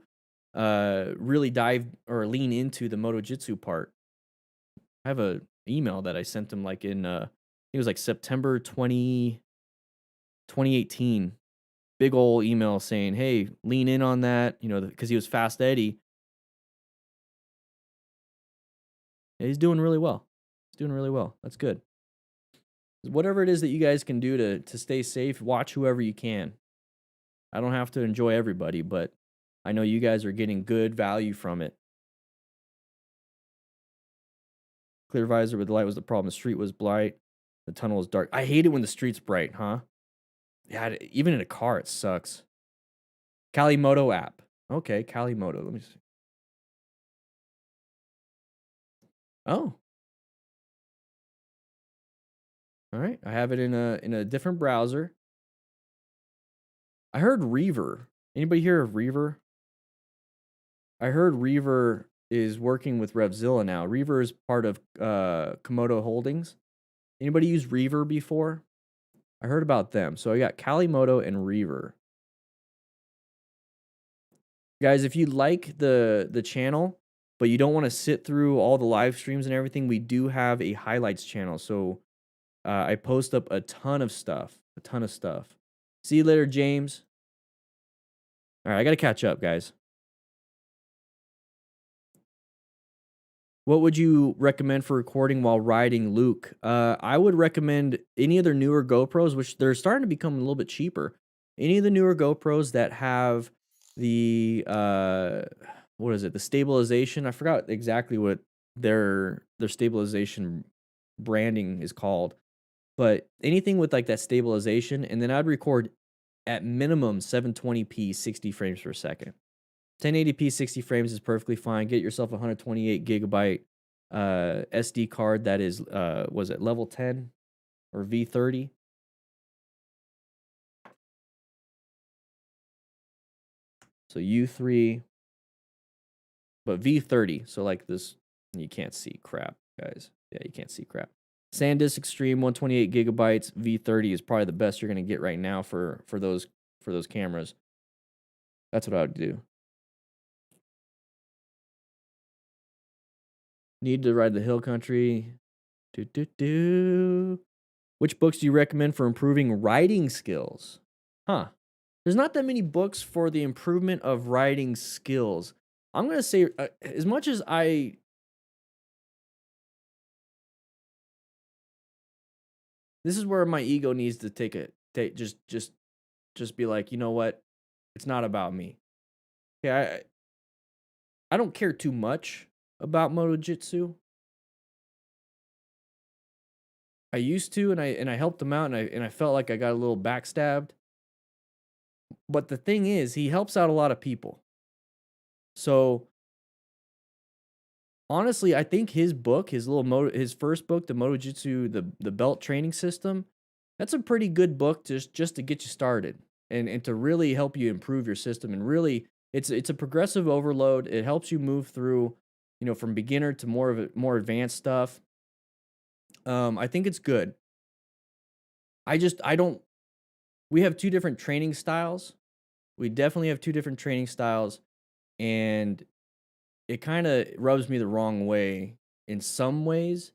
really dive or lean into the Moto Jitsu part. I have a email that I sent him in it was September 2018. Big old email saying, hey, lean in on that, because he was Fast Eddie. Yeah, he's doing really well. He's doing really well. That's good. Whatever it is that you guys can do to stay safe, watch whoever you can. I don't have to enjoy everybody, but I know you guys are getting good value from it. Clear visor with the light was the problem. The street was bright. The tunnel was dark. I hate it when the street's bright, huh? Yeah, even in a car, it sucks. Kalimoto app. Okay, Kalimoto. Let me see. Oh. All right. I have it in a different browser. I heard Reaver. Anybody hear of Reaver? I heard Reaver is working with Revzilla now. Reaver is part of Komodo Holdings. Anybody use Reaver before? I heard about them. So I got Kalimoto and Reaver. Guys, if you like the channel, but you don't want to sit through all the live streams and everything, we do have a highlights channel. So I post up a ton of stuff. See you later, James. All right, I got to catch up, guys. What would you recommend for recording while riding, Luke? I would recommend any of their newer GoPros, which they're starting to become a little bit cheaper. Any of the newer GoPros that have the what is it? The stabilization. I forgot exactly what their stabilization branding is called, but anything with like that stabilization, and then I'd record at minimum 720p 60 frames per second. 1080p 60 frames is perfectly fine. Get yourself a 128 gigabyte SD card that is was it level 10 or V30? So U3, but V30. So like this, you can't see crap, guys. Yeah, you can't see crap. SanDisk Extreme 128 gigabytes V30 is probably the best you're gonna get right now for those cameras. That's what I would do. Need to ride the hill country. Which books do you recommend for improving writing skills? Huh. There's not that many books for the improvement of writing skills. I'm going to say as much as this is where my ego needs to just be like, you know what? It's not about me. Yeah, I don't care too much about Moto Jitsu. I used to, and I helped him out, and I felt like I got a little backstabbed. But the thing is, he helps out a lot of people. So honestly, I think his book, his first book, the Moto Jitsu, the belt training system, that's a pretty good book just to get you started and to really help you improve your system. And really, it's a progressive overload. It helps you move through, from beginner to more advanced stuff. I think it's good. We have two different training styles. We definitely have two different training styles, and it kind of rubs me the wrong way in some ways.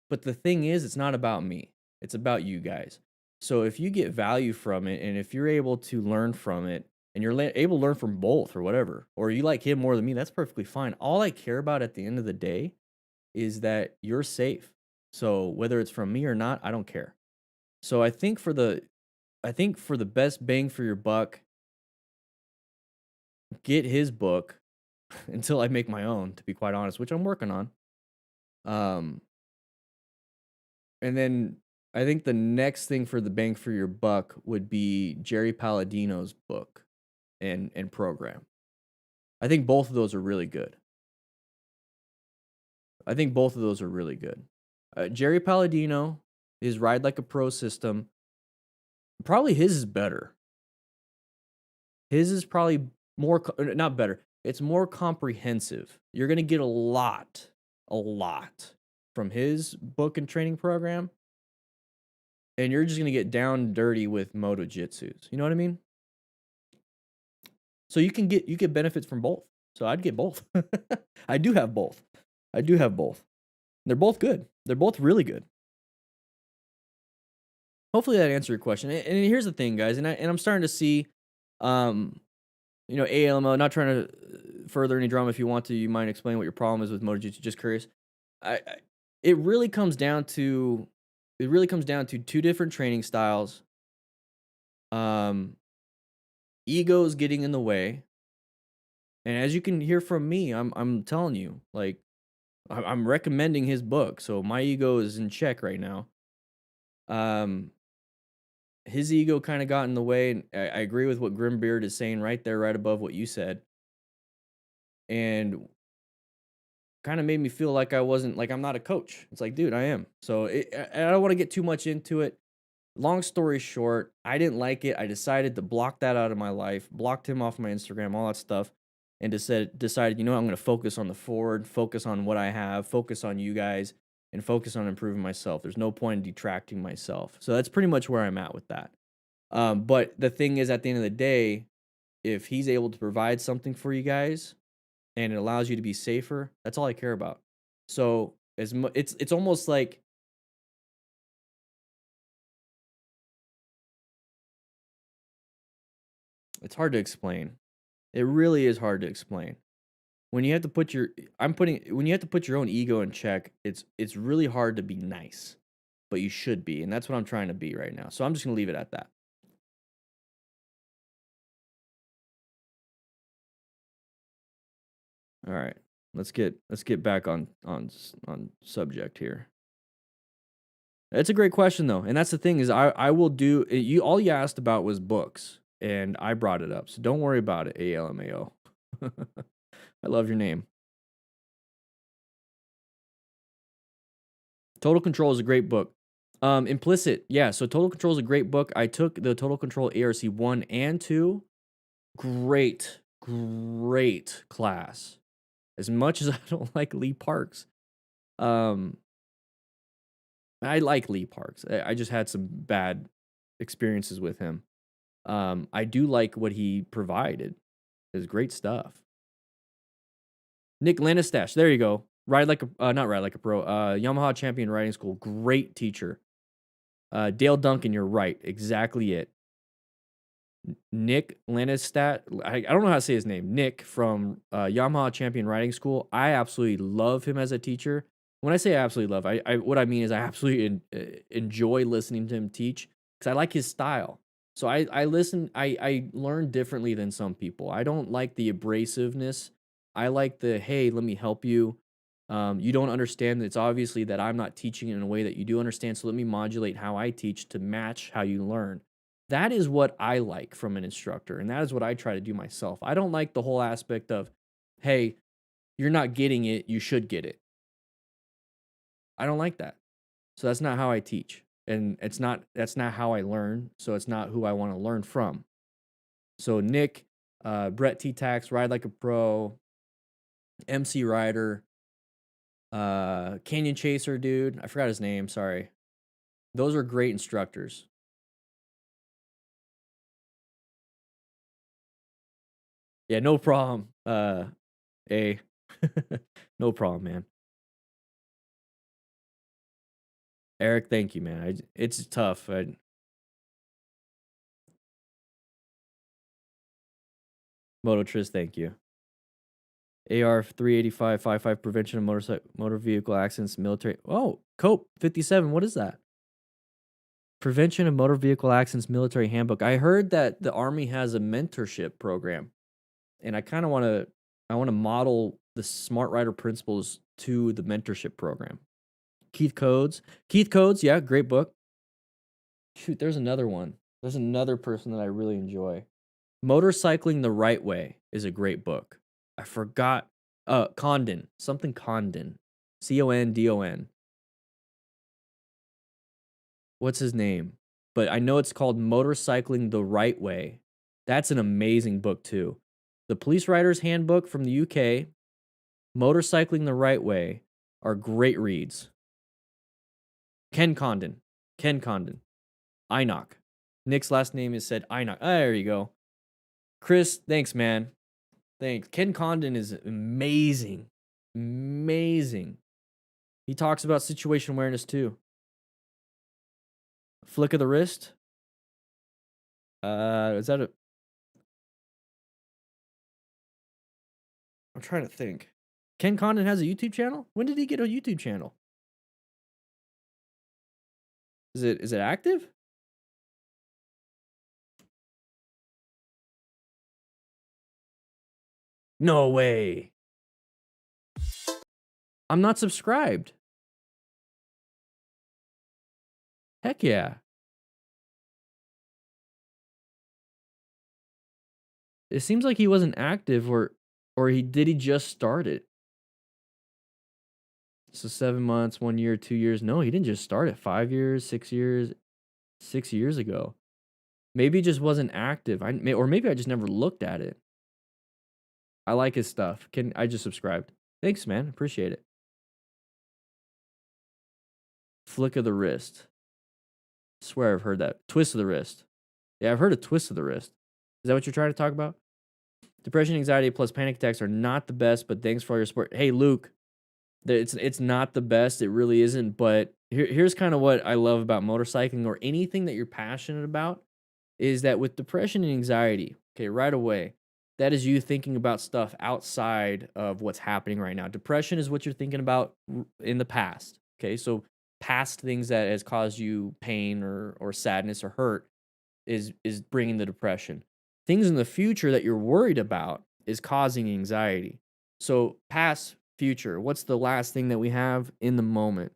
But the thing is, it's not about me. It's about you guys. So if you get value from it, and if you're able to learn from it, and you're able to learn from both or whatever, or you like him more than me, that's perfectly fine. All I care about at the end of the day is that you're safe. So whether it's from me or not, I don't care. So I think for the best bang for your buck, get his book until I make my own, to be quite honest, which I'm working on. And then I think the next thing for the bang for your buck would be Jerry Palladino's book and program. I think both of those are really good. Jerry Palladino, his Ride Like a Pro system, probably his is better. His is probably not better. It's more comprehensive. You're going to get a lot from his book and training program. And you're just going to get down dirty with Moto Jitsus. You know what I mean? So you get benefits from both. So I'd get both. I do have both. They're both good. They're both really good. Hopefully that answered your question. And here's the thing, guys, and I'm starting to see ALMO, not trying to further any drama. If you want to, you mind explain what your problem is with Moto Jitsu? Just curious. I it really comes down to two different training styles. Um, Egos getting in the way, and as you can hear from me, I'm telling you, like I'm recommending his book, so my ego is in check right now. Um, his ego kind of got in the way, and I agree with what Grimbeard is saying right there, right above what you said, and kind of made me feel like I wasn't like I'm not a coach. It's like, dude, I am. So I don't want to get too much into it. Long story short, I didn't like it. I decided to block that out of my life, blocked him off my Instagram, all that stuff, and decided, you know, I'm going to focus on the forward, focus on what I have, focus on you guys, and focus on improving myself. There's no point in detracting myself. So that's pretty much where I'm at with that. But the thing is, at the end of the day, if he's able to provide something for you guys and it allows you to be safer, that's all I care about. So it's almost like it's hard to explain. It really is hard to explain. When you have to put your when you have to put your own ego in check, it's really hard to be nice, but you should be, and that's what I'm trying to be right now. So I'm just gonna leave it at that. All right, let's get back on subject here. It's a great question though, and that's the thing is I will do you. All you asked about was books, and I brought it up, so don't worry about it. ALMAO. I love your name. Total Control is a great book. Implicit, yeah. So Total Control is a great book. I took the Total Control ARC 1 and 2. Great class. As much as I don't like Lee Parks, um, I like Lee Parks. I just had some bad experiences with him. I do like what he provided. It's great stuff. Nick Lanistash, there you go. Not ride like a pro. Yamaha Champion Riding School, great teacher. Dale Duncan, you're right. Exactly it. Nick Lanistat, I don't know how to say his name. Nick from Yamaha Champion Riding School. I absolutely love him as a teacher. When I say I absolutely love, what I mean is I absolutely enjoy listening to him teach because I like his style. So I listen, I learn differently than some people. I don't like the abrasiveness. I like the, hey, let me help you. You don't understand that it's obviously that I'm not teaching in a way that you do understand. So let me modulate how I teach to match how you learn. That is what I like from an instructor, and that is what I try to do myself. I don't like the whole aspect of, hey, you're not getting it, you should get it. I don't like that. So that's not how I teach. And that's not how I learn. So it's not who I want to learn from. So Nick, Brett T-Tax, Ride Like a Pro, MC Rider, Canyon Chaser, dude. I forgot his name, sorry. Those are great instructors. Yeah, no problem. No problem, man. Eric, thank you, man. It's tough. Mototrist, thank you. AR 38555 prevention of motor vehicle accidents, military. Oh, COPE 57. What is that? Prevention of motor vehicle accidents, military handbook. I heard that the Army has a mentorship program, and I kind of want to model the Smart Rider principles to the mentorship program. Keith Codes, yeah, great book. Shoot, there's another one. There's another person that I really enjoy. Motorcycling the Right Way is a great book. I forgot. Condon. Something Condon. Condon. What's his name? But I know it's called Motorcycling the Right Way. That's an amazing book, too. The Police Rider's Handbook from the UK, Motorcycling the Right Way are great reads. Ken Condon. Inoch. Nick's last name is said Inoch. There you go. Chris, thanks, man. Thanks. Ken Condon is amazing. Amazing. He talks about situation awareness too. Flick of the wrist. Is that a... I'm trying to think. Ken Condon has a YouTube channel? When did he get a YouTube channel? Is it active? No way. I'm not subscribed. Heck yeah. It seems like he wasn't active, or he just start it? So 7 months, 1 year, 2 years. No, he didn't just start it. 5 years, 6 years, 6 years ago. Maybe it just wasn't active. Or maybe I just never looked at it. I like his stuff. I just subscribed. Thanks, man. Appreciate it. Flick of the wrist. Swear I've heard that. Twist of the wrist. Yeah, I've heard of twist of the wrist. Is that what you're trying to talk about? Depression, anxiety, plus panic attacks are not the best, but thanks for all your support. Hey, Luke, it's not the best. It really isn't. But here's kind of what I love about motorcycling or anything that you're passionate about is that with depression and anxiety, okay, right away, that is you thinking about stuff outside of what's happening right now. Depression is what you're thinking about in the past. Okay, so past things that has caused you pain or sadness or hurt is bringing the depression. Things in the future that you're worried about is causing anxiety. So past, future, what's the last thing that we have in the moment?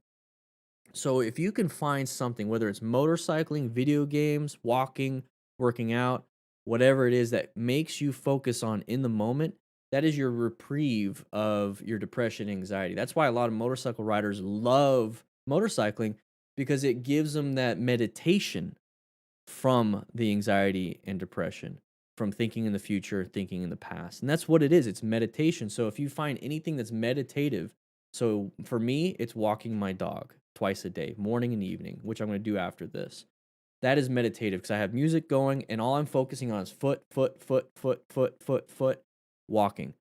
So if you can find something, whether it's motorcycling, video games, walking, working out, whatever it is that makes you focus on in the moment, that is your reprieve of your depression and anxiety. That's why a lot of motorcycle riders love motorcycling, because it gives them that meditation from the anxiety and depression, from thinking in the future, thinking in the past. And that's what it is. It's meditation. So if you find anything that's meditative, so for me, it's walking my dog twice a day, morning and evening, which I'm going to do after this. That is meditative because I have music going and all I'm focusing on is foot, walking.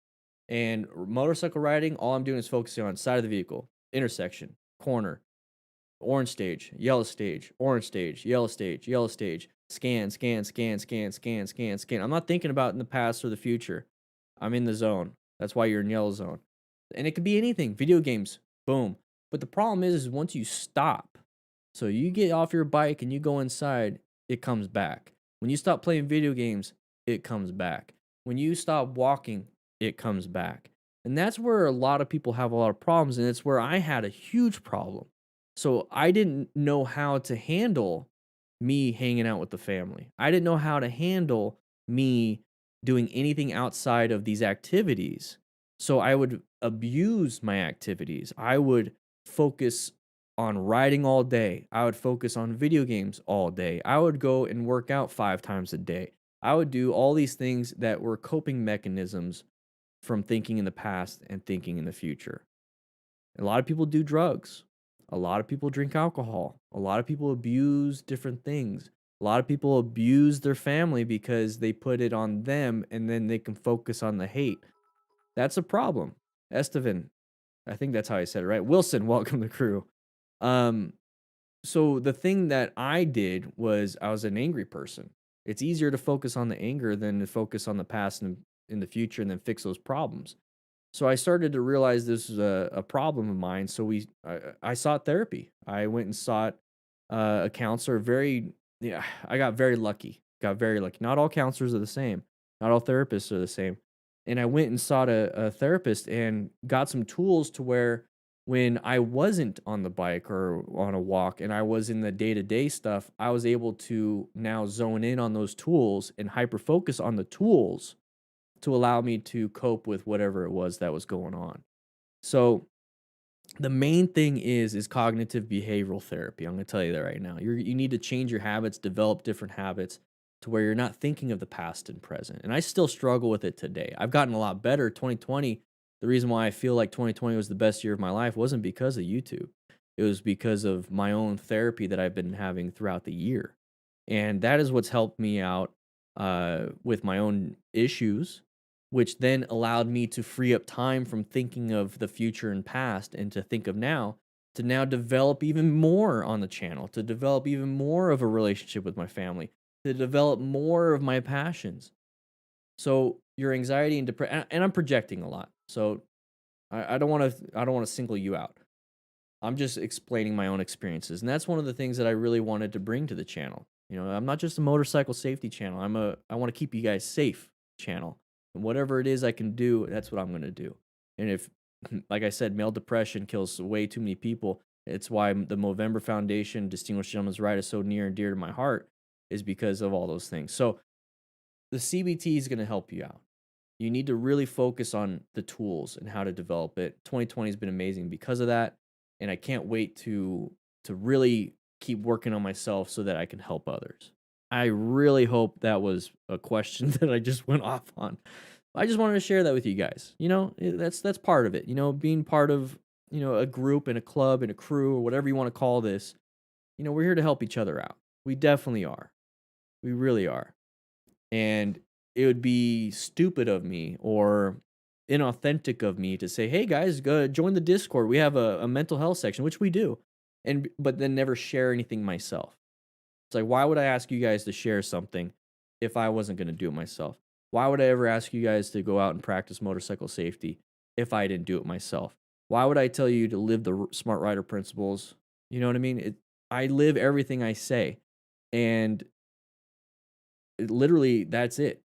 And motorcycle riding, all I'm doing is focusing on side of the vehicle, intersection, corner, orange stage, yellow stage, orange stage, yellow stage, yellow stage, scan. I'm not thinking about in the past or the future. I'm in the zone. That's why you're in yellow zone. And it could be anything, video games, boom. But the problem is once you stop, so you get off your bike and you go inside, it comes back. When you stop playing video games, it comes back. When you stop walking, it comes back. And that's where a lot of people have a lot of problems, and it's where I had a huge problem. So I didn't know how to handle me hanging out with the family. I didn't know how to handle me doing anything outside of these activities. So I would abuse my activities. I would focus on riding all day. I would focus on video games all day. I would go and work out 5 times a day. I would do all these things that were coping mechanisms from thinking in the past and thinking in the future. A lot of people do drugs. A lot of people drink alcohol. A lot of people abuse different things. A lot of people abuse their family because they put it on them and then they can focus on the hate. That's a problem. Estevan, I think that's how I said it, right? Wilson, welcome to the crew. So the thing that I did was I was an angry person. It's easier to focus on the anger than to focus on the past and in the future and then fix those problems. So I started to realize this was a problem of mine. So I sought therapy. I went and sought a counselor. I got very lucky. Not all counselors are the same. Not all therapists are the same. And I went and sought a therapist and got some tools to where when I wasn't on the bike or on a walk and I was in the day-to-day stuff, I was able to now zone in on those tools and hyper focus on the tools to allow me to cope with whatever it was that was going on. So the main thing is cognitive behavioral therapy. I'm going to tell you that right now. You need to change your habits, develop different habits to where you're not thinking of the past and present. And I still struggle with it today. I've gotten a lot better. 2020, the reason why I feel like 2020 was the best year of my life wasn't because of YouTube. It was because of my own therapy that I've been having throughout the year. And that is what's helped me out with my own issues, which then allowed me to free up time from thinking of the future and past and to think of now, to now develop even more on the channel, to develop even more of a relationship with my family, to develop more of my passions. So your anxiety and depression, and I'm projecting a lot. So I don't want to single you out. I'm just explaining my own experiences, and that's one of the things that I really wanted to bring to the channel. You know, I'm not just a motorcycle safety channel. I want to keep you guys safe channel, and whatever it is I can do, that's what I'm going to do. And if, like I said, male depression kills way too many people. It's why the Movember Foundation, Distinguished Gentleman's Right, is so near and dear to my heart, is because of all those things. So the CBT is going to help you out. You need to really focus on the tools and how to develop it. 2020 has been amazing because of that, and I can't wait to really keep working on myself so that I can help others. I really hope that was a question that I just went off on. I just wanted to share that with you guys. You know, that's part of it. You know, being part of, you know, a group and a club and a crew or whatever you want to call this. You know, we're here to help each other out. We definitely are. We really are. And it would be stupid of me or inauthentic of me to say, "Hey guys, go join the Discord. We have a mental health section," which we do, but then never share anything myself. It's like, why would I ask you guys to share something if I wasn't going to do it myself? Why would I ever ask you guys to go out and practice motorcycle safety if I didn't do it myself? Why would I tell you to live the smart rider principles? You know what I mean? I live everything I say, and literally that's it.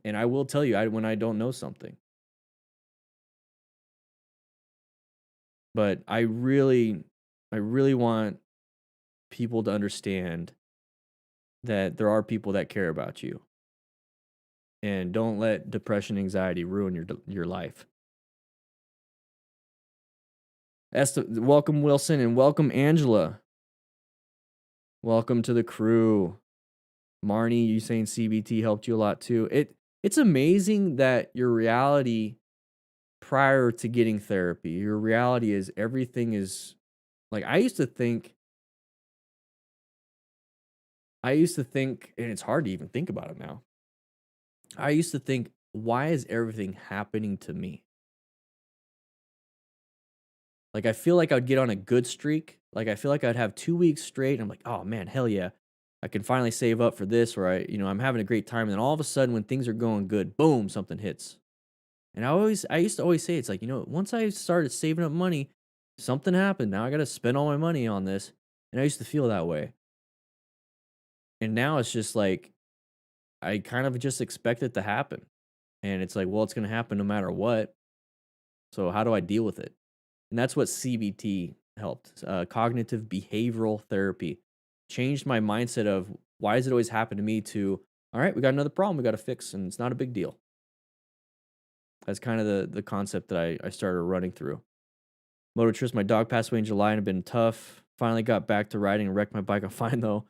And I will tell you when I don't know something. But I really want people to understand that there are people that care about you. And don't let depression, anxiety ruin your life. Welcome Wilson and welcome Angela. Welcome to the crew. Marnie, you saying CBT helped you a lot too. It's amazing that your reality prior to getting therapy, your reality is everything is like I used to think, and it's hard to even think about it now. I used to think, why is everything happening to me? Like, I feel like I'd get on a good streak. Like, I feel like I'd have 2 weeks straight. And I'm like, oh man, hell yeah. I can finally save up for this, or I'm having a great time. And then all of a sudden, when things are going good, boom, something hits. And I used to always say, it's like, once I started saving up money, something happened. Now I got to spend all my money on this. And I used to feel that way. And now it's just like, I kind of just expect it to happen. And it's like, well, it's going to happen no matter what. So how do I deal with it? And that's what CBT helped. Cognitive behavioral therapy changed my mindset of why does it always happen to me to, all right, we got another problem we got to fix, and it's not a big deal. That's kind of the concept that I started running through. Motor my dog passed away in July and had been tough. Finally got back to riding and wrecked my bike. I'm fine though.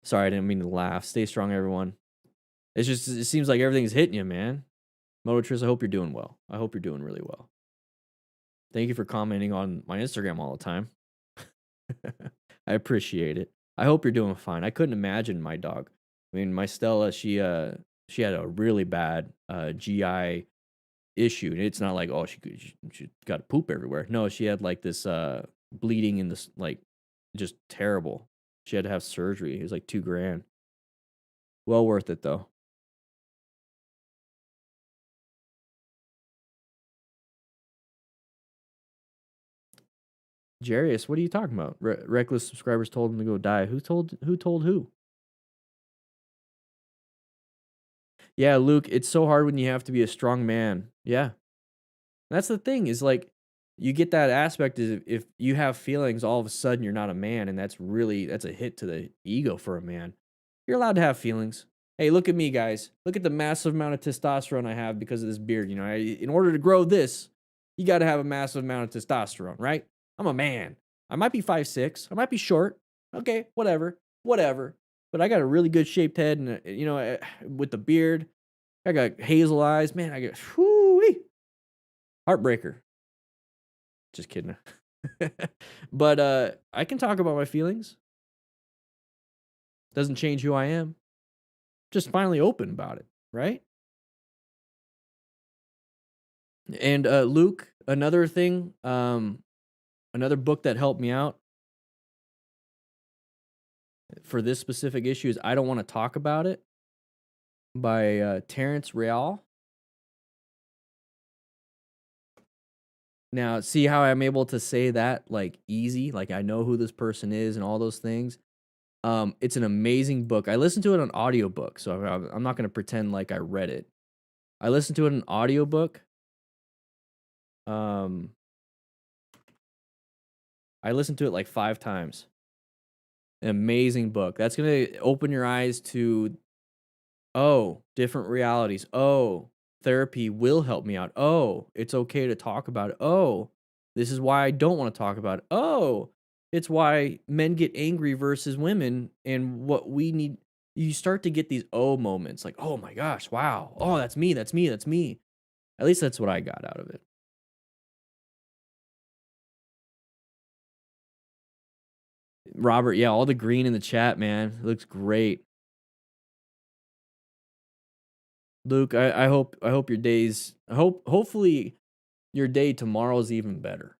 Sorry, I didn't mean to laugh. Stay strong, everyone. It seems like everything's hitting you, man. Motor I hope you're doing well. I hope you're doing really well. Thank you for commenting on my Instagram all the time. I appreciate it. I hope you're doing fine. I couldn't imagine my dog. I mean, my Stella, she had a really bad GI issue. And it's not like, oh, she got to poop everywhere. No, she had like this bleeding in this, like, just terrible. She had to have surgery. It was like $2,000. Well worth it though. Jarius, what are you talking about? Reckless subscribers told him to go die. Who told who? Yeah, Luke, it's so hard when you have to be a strong man. Yeah. That's the thing is like you get that aspect is if you have feelings, all of a sudden you're not a man, and that's a hit to the ego for a man. You're allowed to have feelings. Hey, look at me, guys. Look at the massive amount of testosterone I have because of this beard. In order to grow this, you got to have a massive amount of testosterone, right? I'm a man. I might be 5'6". I might be short. Okay, whatever. But I got a really good shaped head, and with the beard, I got hazel eyes. Man, I got whoo-wee. Heartbreaker. Just kidding. But I can talk about my feelings. Doesn't change who I am. Just finally open about it, right? And Luke, another thing, another book that helped me out for this specific issue is I Don't Want to Talk About It by Terrence Real. Now, see how I'm able to say that like easy, like I know who this person is and all those things. It's an amazing book. I listened to it on audiobook, so I'm not going to pretend like I read it. I listened to it in audiobook. Um, I listened to it like 5 times. An amazing book. That's going to open your eyes to, oh, different realities. Oh, therapy will help me out. Oh, it's okay to talk about it. Oh, this is why I don't want to talk about it. Oh, it's why men get angry versus women and what we need. You start to get these oh moments like, oh my gosh, wow. Oh, that's me. That's me. That's me. At least that's what I got out of it. Robert, yeah, all the green in the chat, man. It looks great. Luke, I hope your days hopefully your day tomorrow is even better.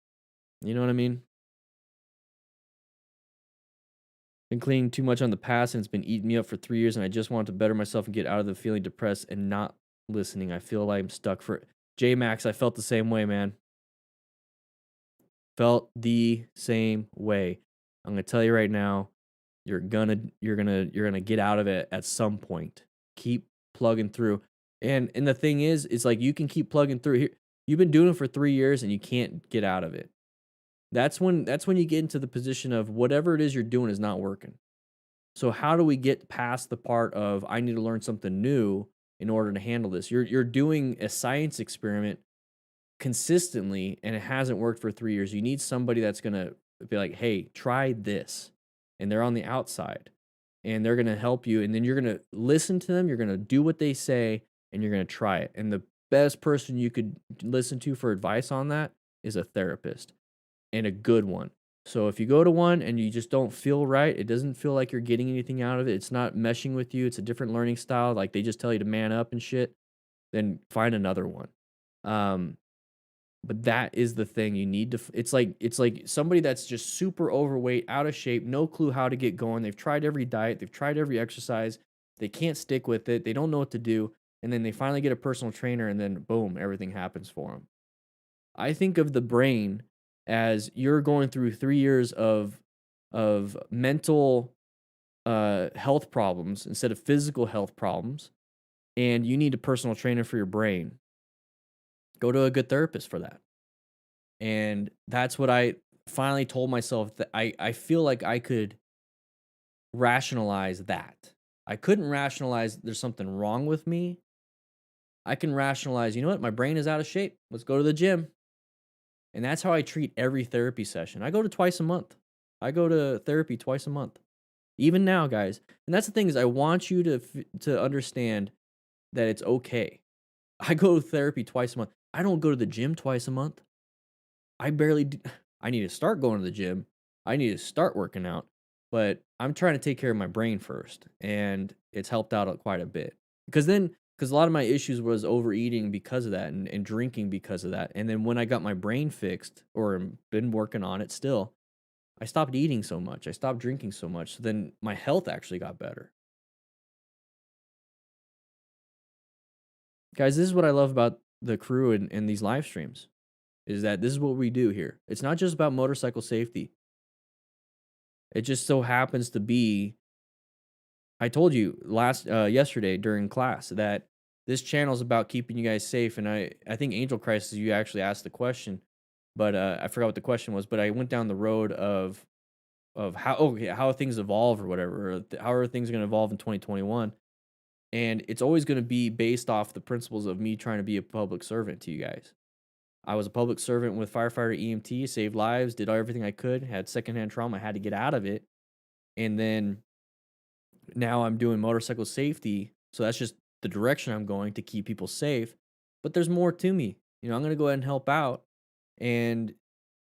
You know what I mean? Been cleaning too much on the past and it's been eating me up for 3 years and I just want to better myself and get out of the feeling depressed and not listening. I feel like I'm stuck for J Max, I felt the same way, man. Felt the same way. I'm gonna tell you right now, you're gonna get out of it at some point. Keep plugging through. And the thing is, it's like you can keep plugging through. Here, you've been doing it for 3 years and you can't get out of it. That's when you get into the position of whatever it is you're doing is not working. So how do we get past the part of I need to learn something new in order to handle this? You're doing a science experiment consistently and it hasn't worked for 3 years. You need somebody that's gonna be like, hey, try this. And they're on the outside and they're gonna help you. And then you're gonna listen to them, you're gonna do what they say, and you're gonna try it. And the best person you could listen to for advice on that is a therapist and a good one. So if you go to one and you just don't feel right, it doesn't feel like you're getting anything out of it, it's not meshing with you, it's a different learning style, like they just tell you to man up and shit, then find another one. But that is the thing you need to it's like somebody that's just super overweight, out of shape, no clue how to get going. They've tried every diet, they've tried every exercise, they can't stick with it, they don't know what to do, and then they finally get a personal trainer and then boom, everything happens for them. I think of the brain as you're going through 3 years of mental health problems instead of physical health problems, and you need a personal trainer for your brain. Go to a good therapist for that. And that's what I finally told myself that I feel like I could rationalize that. I couldn't rationalize there's something wrong with me. I can rationalize, you know what? My brain is out of shape. Let's go to the gym. And that's how I treat every therapy session. I go to twice a month. I go to therapy twice a month. Even now, guys. And that's the thing is I want you to understand that it's okay. I go to therapy twice a month. I don't go to the gym twice a month. I barely do. I need to start going to the gym. I need to start working out. But I'm trying to take care of my brain first. And it's helped out quite a bit. Because a lot of my issues was overeating because of that and drinking because of that. And then when I got my brain fixed or been working on it still, I stopped eating so much. I stopped drinking so much. So then my health actually got better. Guys, this is what I love about the crew and these live streams. Is that this is what we do here. It's not just about motorcycle safety. It just so happens to be, I told you yesterday during class that this channel is about keeping you guys safe. And I think Angel Crisis, you actually asked the question, but I forgot what the question was. But I went down the road of how things evolve or whatever. Or how are things going to evolve in 2021? And it's always going to be based off the principles of me trying to be a public servant to you guys. I was a public servant with firefighter EMT, saved lives, did everything I could, had secondhand trauma, I had to get out of it. And then now I'm doing motorcycle safety. So that's just the direction I'm going to keep people safe. But there's more to me. You know, I'm going to go ahead and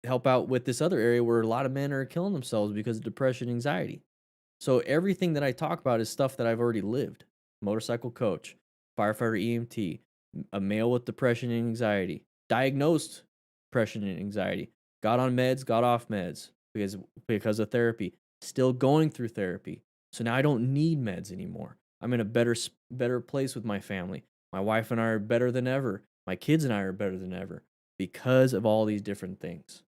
help out with this other area where a lot of men are killing themselves because of depression and anxiety. So everything that I talk about is stuff that I've already lived. Motorcycle coach, firefighter EMT, a male with depression and anxiety, diagnosed depression and anxiety, got on meds, got off meds because of therapy, still going through therapy. So now I don't need meds anymore. I'm in a better place with my family. My wife and I are better than ever. My kids and I are better than ever. because of all these different things.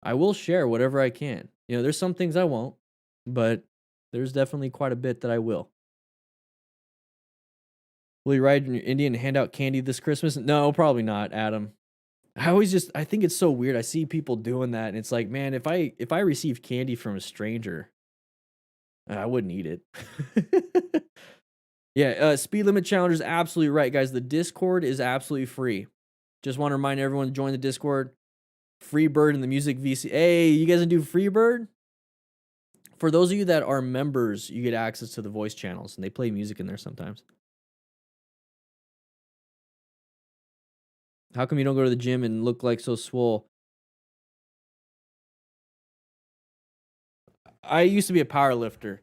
I will share whatever I can. You know, there's some things I won't, but there's definitely quite a bit that I will. Will you ride in your Indian and hand out candy this Christmas? No, probably not, Adam. I think it's so weird. I see people doing that, and it's like, man, if I receive candy from a stranger, I wouldn't eat it. Yeah, speed limit challenge is absolutely right, guys. The Discord is absolutely free. Just want to remind everyone to join the Discord. Freebird and the music VC. Hey, you guys gonna do Freebird? For those of you that are members, you get access to the voice channels, and they play music in there sometimes. How come you don't go to the gym and look like so swole? I used to be a power lifter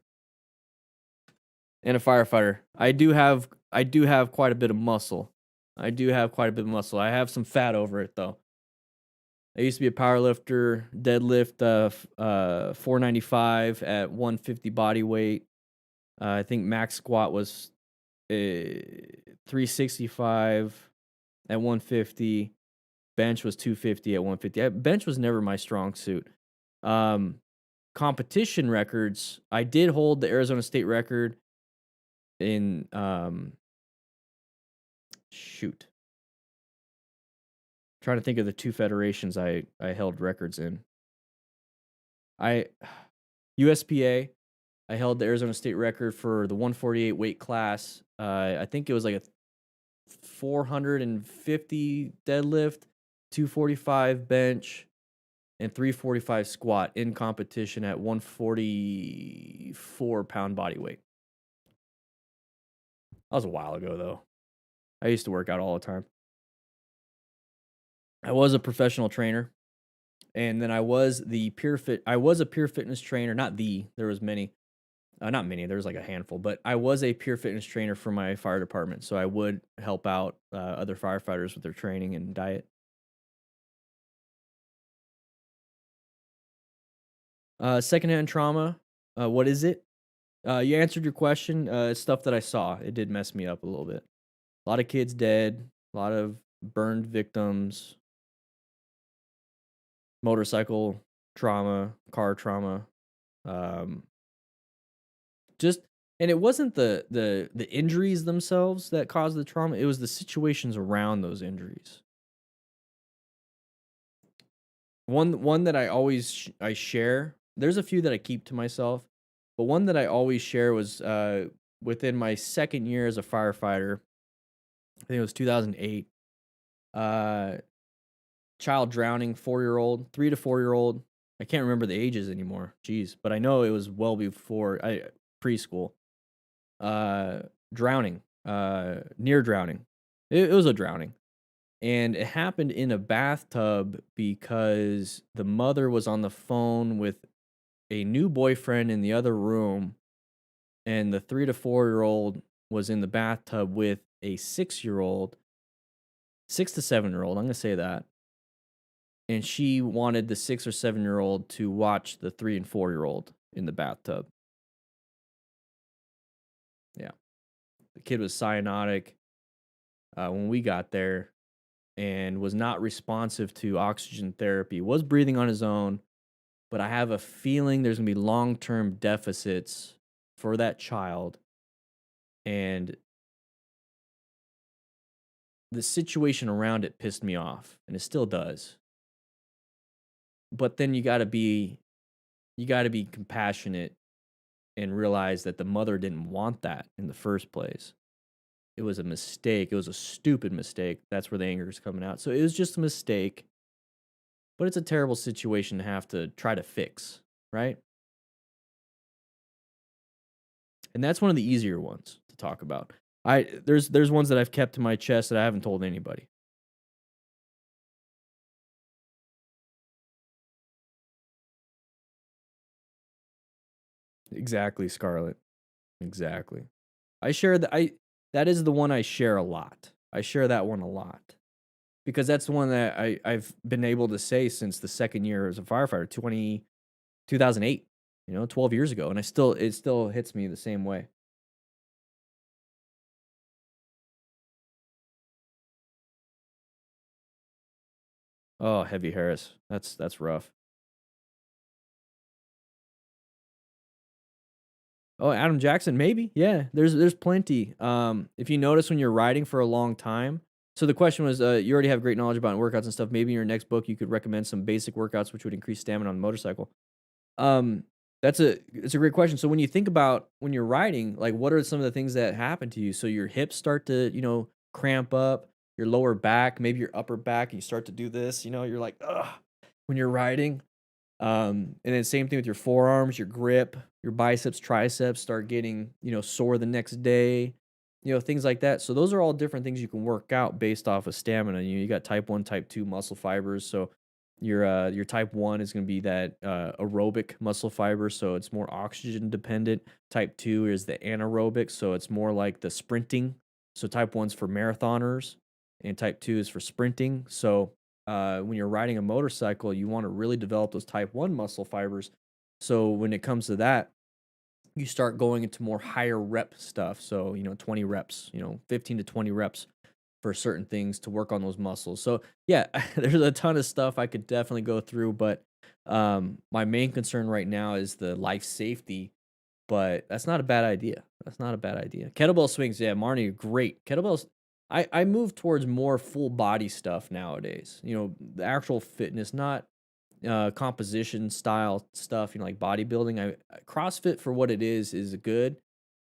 and a firefighter. I do have quite a bit of muscle. I have some fat over it though. I used to be a power lifter, deadlift 495 at 150 body weight. I think max squat was 365 at 150. Bench was 250 at 150. Bench was never my strong suit. Competition records, I did hold the Arizona State record in trying to think of the two federations I held records in. USPA, I held the Arizona State record for the 148 weight class. I think it was like a 450 deadlift, 245 bench, and 345 squat in competition at 144 pound body weight. That was a while ago, though. I used to work out all the time. I was a professional trainer, and then I was a pure fitness trainer. There was many. Not many, there was like a handful, but I was a pure fitness trainer for my fire department, so I would help out other firefighters with their training and diet. Secondhand trauma, what is it? You answered your question. It's stuff that I saw. It did mess me up a little bit. A lot of kids dead, a lot of burned victims, motorcycle trauma, car trauma. And it wasn't the injuries themselves that caused the trauma. It was the situations around those injuries. One that I share. There's a few that I keep to myself, but one that I always share was within my second year as a firefighter. I think it was 2008. Child drowning, 4-year-old, 3 to 4-year-old. I can't remember the ages anymore. Jeez, but I know it was well before preschool. Drowning, near drowning. It was a drowning. And it happened in a bathtub because the mother was on the phone with a new boyfriend in the other room, and the 3 to 4-year-old was in the bathtub with a 6-year-old, 6 to 7-year-old, I'm going to say that. And she wanted the 6 or 7-year-old to watch the 3 and 4-year-old in the bathtub. Yeah. The kid was cyanotic when we got there and was not responsive to oxygen therapy, was breathing on his own, but I have a feeling there's going to be long-term deficits for that child. And the situation around it pissed me off, and it still does. But then you got to be compassionate and realize that the mother didn't want that in the first place. It was a mistake. It was a stupid mistake. That's where the anger is coming out. So it was just a mistake, but it's a terrible situation to have to try to fix, right? And that's one of the easier ones to talk about. There's ones that I've kept to my chest that I haven't told anybody. Exactly, Scarlett. Exactly. That is the one I share a lot. I share that one a lot. Because that's the one that I've been able to say since the second year as a firefighter, 2008, 12 years ago. And it still hits me the same way. Oh, heavy Harris. That's rough. Oh, Adam Jackson, maybe. Yeah, there's plenty. If you notice when you're riding for a long time. So the question was, you already have great knowledge about workouts and stuff. Maybe in your next book you could recommend some basic workouts which would increase stamina on the motorcycle. Um, it's a great question. So when you think about when you're riding, like what are some of the things that happen to you? So your hips start to, cramp up, your lower back, maybe your upper back, and you start to do this, you're like, ugh, when you're riding. And then same thing with your forearms, your grip, your biceps, triceps start getting, sore the next day, things like that. So those are all different things you can work out based off of stamina. You got type 1, type 2 muscle fibers. So your type 1 is going to be that aerobic muscle fiber, so it's more oxygen dependent. Type 2 is the anaerobic, so it's more like the sprinting. So type 1's for marathoners and type 2 is for sprinting. So when you're riding a motorcycle, you want to really develop those type 1 muscle fibers. So when it comes to that, you start going into more higher rep stuff. So, 20 reps, 15 to 20 reps for certain things to work on those muscles. So, yeah, there's a ton of stuff I could definitely go through, but my main concern right now is the life safety, but that's not a bad idea. That's not a bad idea. Kettlebell swings, yeah, Marnie, great. Kettlebells, I move towards more full body stuff nowadays. The actual fitness, not composition style stuff, like bodybuilding. CrossFit for what it is good.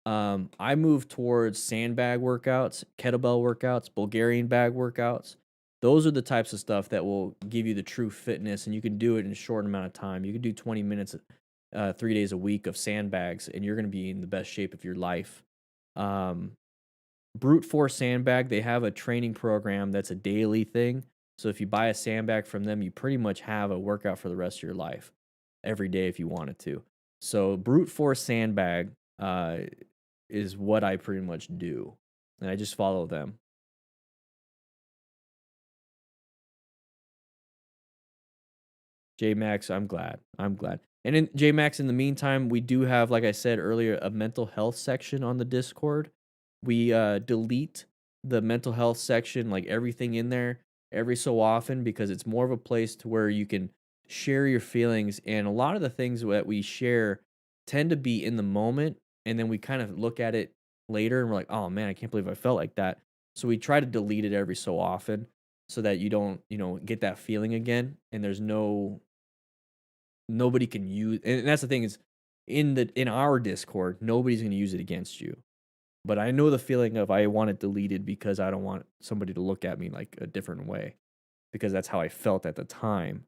I move towards sandbag workouts, kettlebell workouts, Bulgarian bag workouts. Those are the types of stuff that will give you the true fitness, and you can do it in a short amount of time. You can do 20 minutes, 3 days a week of sandbags, and you're going to be in the best shape of your life. Um, Brute Force Sandbag, they have a training program that's a daily thing. So if you buy a sandbag from them, you pretty much have a workout for the rest of your life every day if you wanted to. So Brute Force Sandbag is what I pretty much do, and I just follow them. J Max, I'm glad. I'm glad. And in J Max, in the meantime, we do have, like I said earlier, a mental health section on the Discord. We delete the mental health section, like everything in there, every so often, because it's more of a place to where you can share your feelings. And a lot of the things that we share tend to be in the moment, and then we kind of look at it later and we're like, oh man, I can't believe I felt like that. So we try to delete it every so often so that you don't, get that feeling again. And there's nobody can use, and that's the thing is in our Discord, nobody's going to use it against you. But I know the feeling of I want it deleted because I don't want somebody to look at me like a different way, because that's how I felt at the time.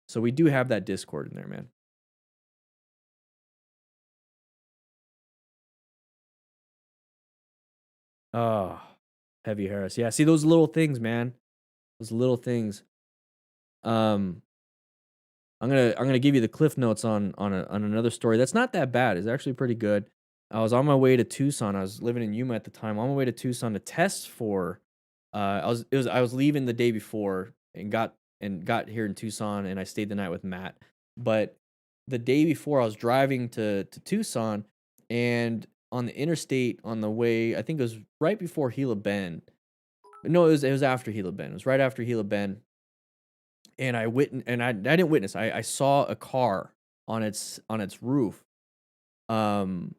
So we do have that Discord in there, man. Oh, heavy Harris. Yeah, see those little things, man. Those little things. Um, I'm gonna give you the cliff notes on another story that's not that bad. It's actually pretty good. I was on my way to Tucson. I was living in Yuma at the time. On my way to Tucson to test for. I was leaving the day before and got here in Tucson, and I stayed the night with Matt. But the day before, I was driving to Tucson, and on the interstate on the way, I think it was right before Gila Bend. No, it was after Gila Bend. It was right after Gila Bend, and I didn't witness. I saw a car on its roof. Um,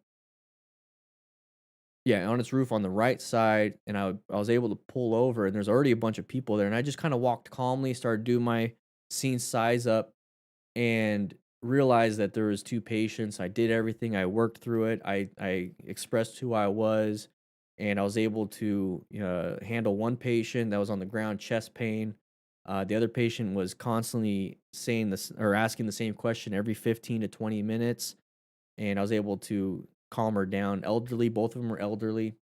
yeah, on its roof on the right side, and I was able to pull over, and there's already a bunch of people there, and I just kind of walked calmly, started doing my scene size up, and realized that there was two patients. I did everything. I worked through it. I expressed who I was, and I was able to handle one patient that was on the ground, chest pain. The other patient was constantly saying this or asking the same question every 15 to 20 minutes, and I was able to calm her down. Elderly, both of them were elderly.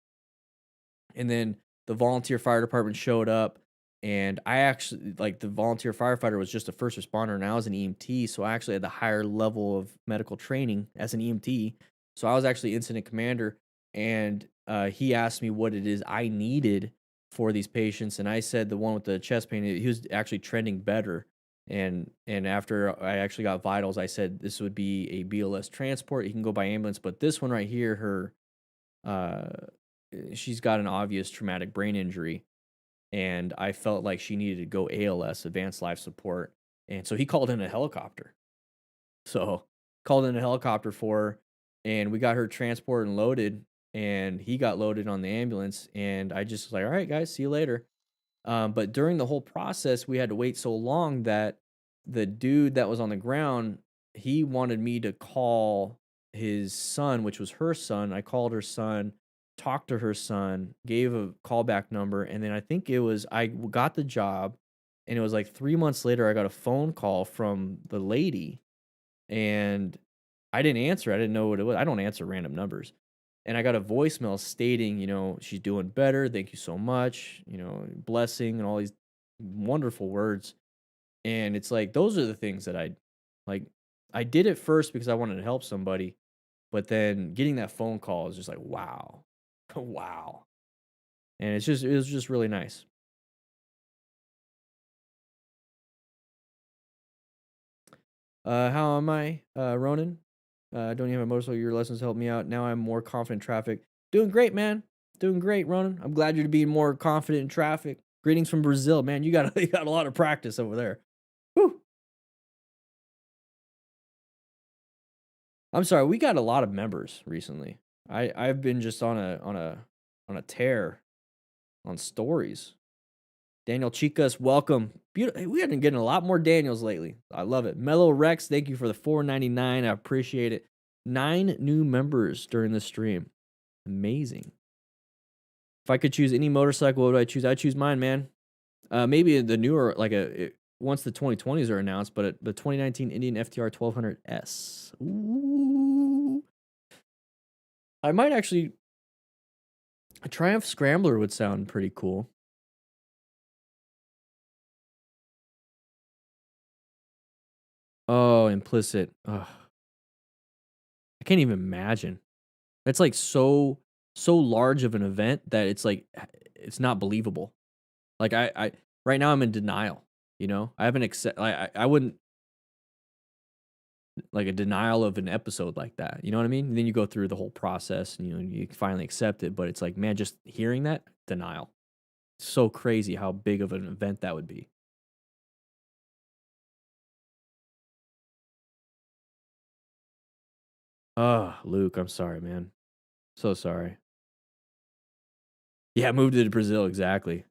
And then the volunteer fire department showed up, and I actually, like, the volunteer firefighter was just a first responder, and I was an EMT, so I actually had the higher level of medical training as an EMT. So I was actually incident commander, and he asked me what it is I needed for these patients, and I said the one with the chest pain, he was actually trending better. And after I actually got vitals, I said this would be a BLS transport. He can go by ambulance, but this one right here, her she's got an obvious traumatic brain injury. and I felt like she needed to go ALS, advanced life support, and so he called in a helicopter. So called in a helicopter for her, and we got her transported and loaded, and he got loaded on the ambulance, and I just was like, all right, guys, see you later. But during the whole process, we had to wait so long that the dude that was on the ground, he wanted me to call his son, which was her son. I called her son, talked to her son, gave a callback number, and then I think it was got the job, and it was like 3 months later, I got a phone call from the lady, and I didn't answer. I didn't know what it was. I don't answer random numbers. And I got a voicemail stating, she's doing better. Thank you so much. Blessing and all these wonderful words. And it's like, those are the things that like. I did it first because I wanted to help somebody. But then getting that phone call is just like, wow. Wow. And it was just really nice. How am I, Ronan? Don't even have a motorcycle. Your lessons helped me out. Now I'm more confident in traffic. Doing great, man. Doing great, Ronan. I'm glad you're being more confident in traffic. Greetings from Brazil, man. You got you got a lot of practice over there. Whew. I'm sorry. We got a lot of members recently. I've been just on a tear on stories. Daniel Chicas, welcome. Beautiful. We have been getting a lot more Daniels lately. I love it. Mellow Rex, thank you for the $4.99. I appreciate it. 9 new members during this stream. Amazing. If I could choose any motorcycle, what would I choose? I'd choose mine, man. Maybe the newer, once the 2020s are announced, but the 2019 Indian FTR 1200S. Ooh. I might actually. A Triumph Scrambler would sound pretty cool. Oh, implicit. Ugh. I can't even imagine. That's like so large of an event that it's like it's not believable. Like I right now I'm in denial, I haven't I wouldn't like a denial of an episode like that. You know what I mean? And then you go through the whole process and you finally accept it, but it's like, man, just hearing that denial. So crazy how big of an event that would be. Oh, Luke, I'm sorry, man. So sorry. Yeah, moved to Brazil, exactly.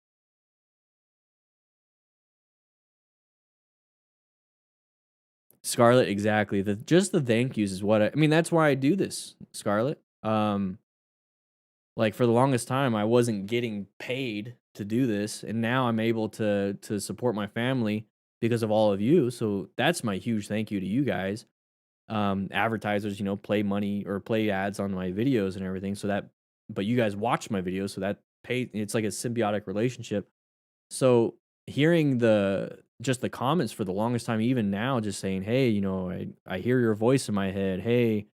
Scarlett, exactly. Just the thank yous is what I mean, that's why I do this, Scarlett. Like for the longest time I wasn't getting paid to do this, and now I'm able to support my family because of all of you. So that's my huge thank you to you guys. Advertisers, play money or play ads on my videos and everything. But you guys watch my videos, so that it's like a symbiotic relationship. So hearing just the comments for the longest time, even now, just saying, hey, I hear your voice in my head. Hey,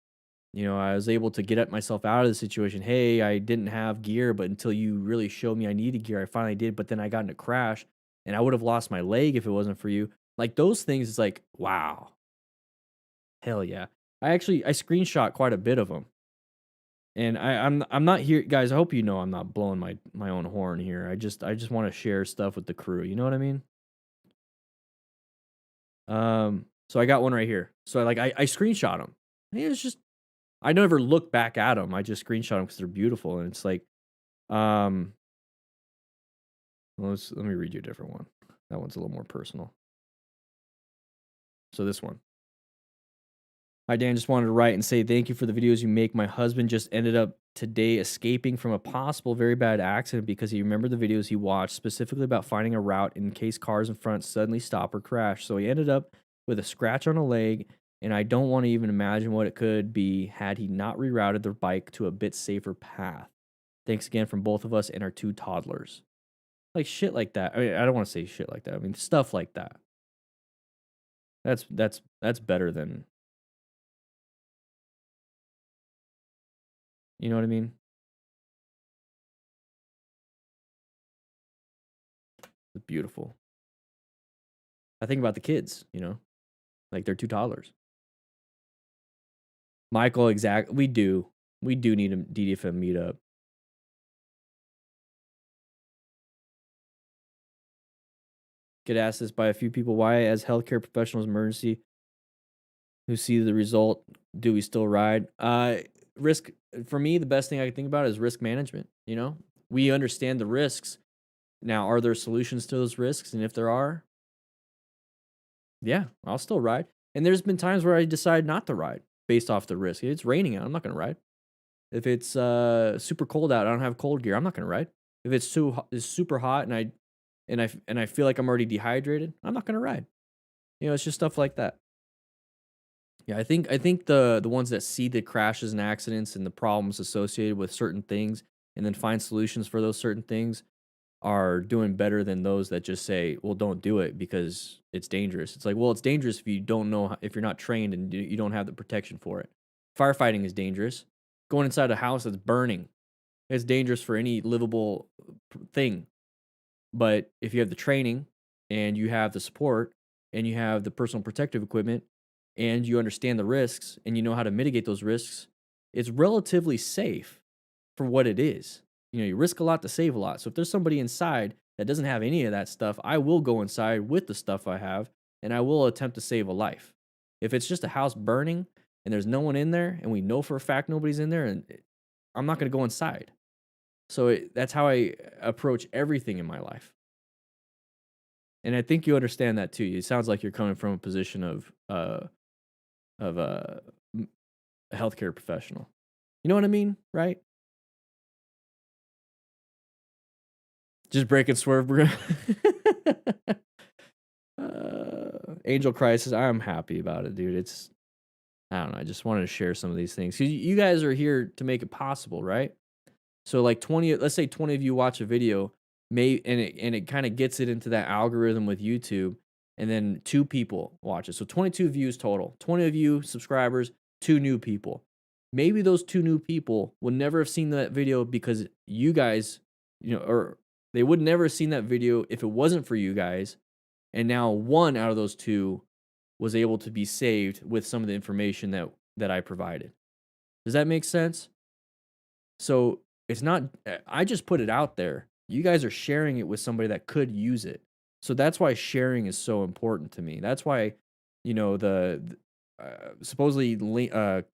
I was able to get myself out of the situation. Hey, I didn't have gear, but until you really showed me I needed gear, I finally did. But then I got in a crash and I would have lost my leg if it wasn't for you. Like those things, it's like, wow. Hell yeah. I screenshot quite a bit of them. And I'm not here, guys. I hope you know I'm not blowing my own horn here. I just want to share stuff with the crew. You know what I mean? So I got one right here. So I screenshot them. It's just I never look back at them. I just screenshot them because they're beautiful, and it's like, let me read you a different one. That one's a little more personal. So this one. Hi, Dan. Just wanted to write and say thank you for the videos you make. My husband just ended up today escaping from a possible very bad accident because he remembered the videos he watched, specifically about finding a route in case cars in front suddenly stop or crash. So he ended up with a scratch on a leg, and I don't want to even imagine what it could be had he not rerouted the bike to a bit safer path. Thanks again from both of us and our 2 toddlers. Like shit like that. I mean, I don't want to say shit like that. I mean, stuff like that. That's better than. You know what I mean? It's beautiful. I think about the kids, like they're 2 toddlers. Michael, we do need a DDFM meetup. get asked this by a few people. Why, as healthcare professionals, emergency who see the result, do we still ride? Risk for me, the best thing I can think about is risk management. You know, we understand the risks. Now, are there solutions to those risks? And if there are, yeah, I'll still ride. And there's been times where I decide not to ride based off the risk. It's raining out, I'm not going to ride. If it's super cold out, I don't have cold gear, I'm not going to ride. If it's super hot and I feel like I'm already dehydrated, I'm not going to ride. You know, it's just stuff like that. Yeah, I think the ones that see the crashes and accidents and the problems associated with certain things and then find solutions for those certain things are doing better than those that just say, "Well, don't do it because it's dangerous." It's like, well, it's dangerous if you don't know, if you're not trained and you don't have the protection for it. Firefighting is dangerous. Going inside a house that's burning, it's dangerous for any livable thing. But if you have the training and you have the support and you have the personal protective equipment and you understand the risks and you know how to mitigate those risks, it's relatively safe for what it is. You know, you risk a lot to save a lot. So if there's somebody inside that doesn't have any of that stuff, I will go inside with the stuff I have and I will attempt to save a life. If it's just a house burning and there's no one in there and we know for a fact nobody's in there, and I'm not going to go inside. So that's how I approach everything in my life. And I think you understand that too. It sounds like you're coming from a position of a healthcare professional. You know what I mean, right? Just breaking Swerve. Angel Crisis. I'm happy about it, dude. I don't know. I just wanted to share some of these things. You guys are here to make it possible, right? So like 20, let's say 20 of you watch a video, and it kind of gets it into that algorithm with YouTube, and then 2 people watch it. So 22 views total. 20 of you subscribers, 2 new people. Maybe those 2 new people would never have seen that video because you guys, or they would never have seen that video if it wasn't for you guys. And now 1 out of those 2 was able to be saved with some of the information that I provided. Does that make sense? So it's not, I just put it out there. You guys are sharing it with somebody that could use it. So that's why sharing is so important to me. That's why, the supposedly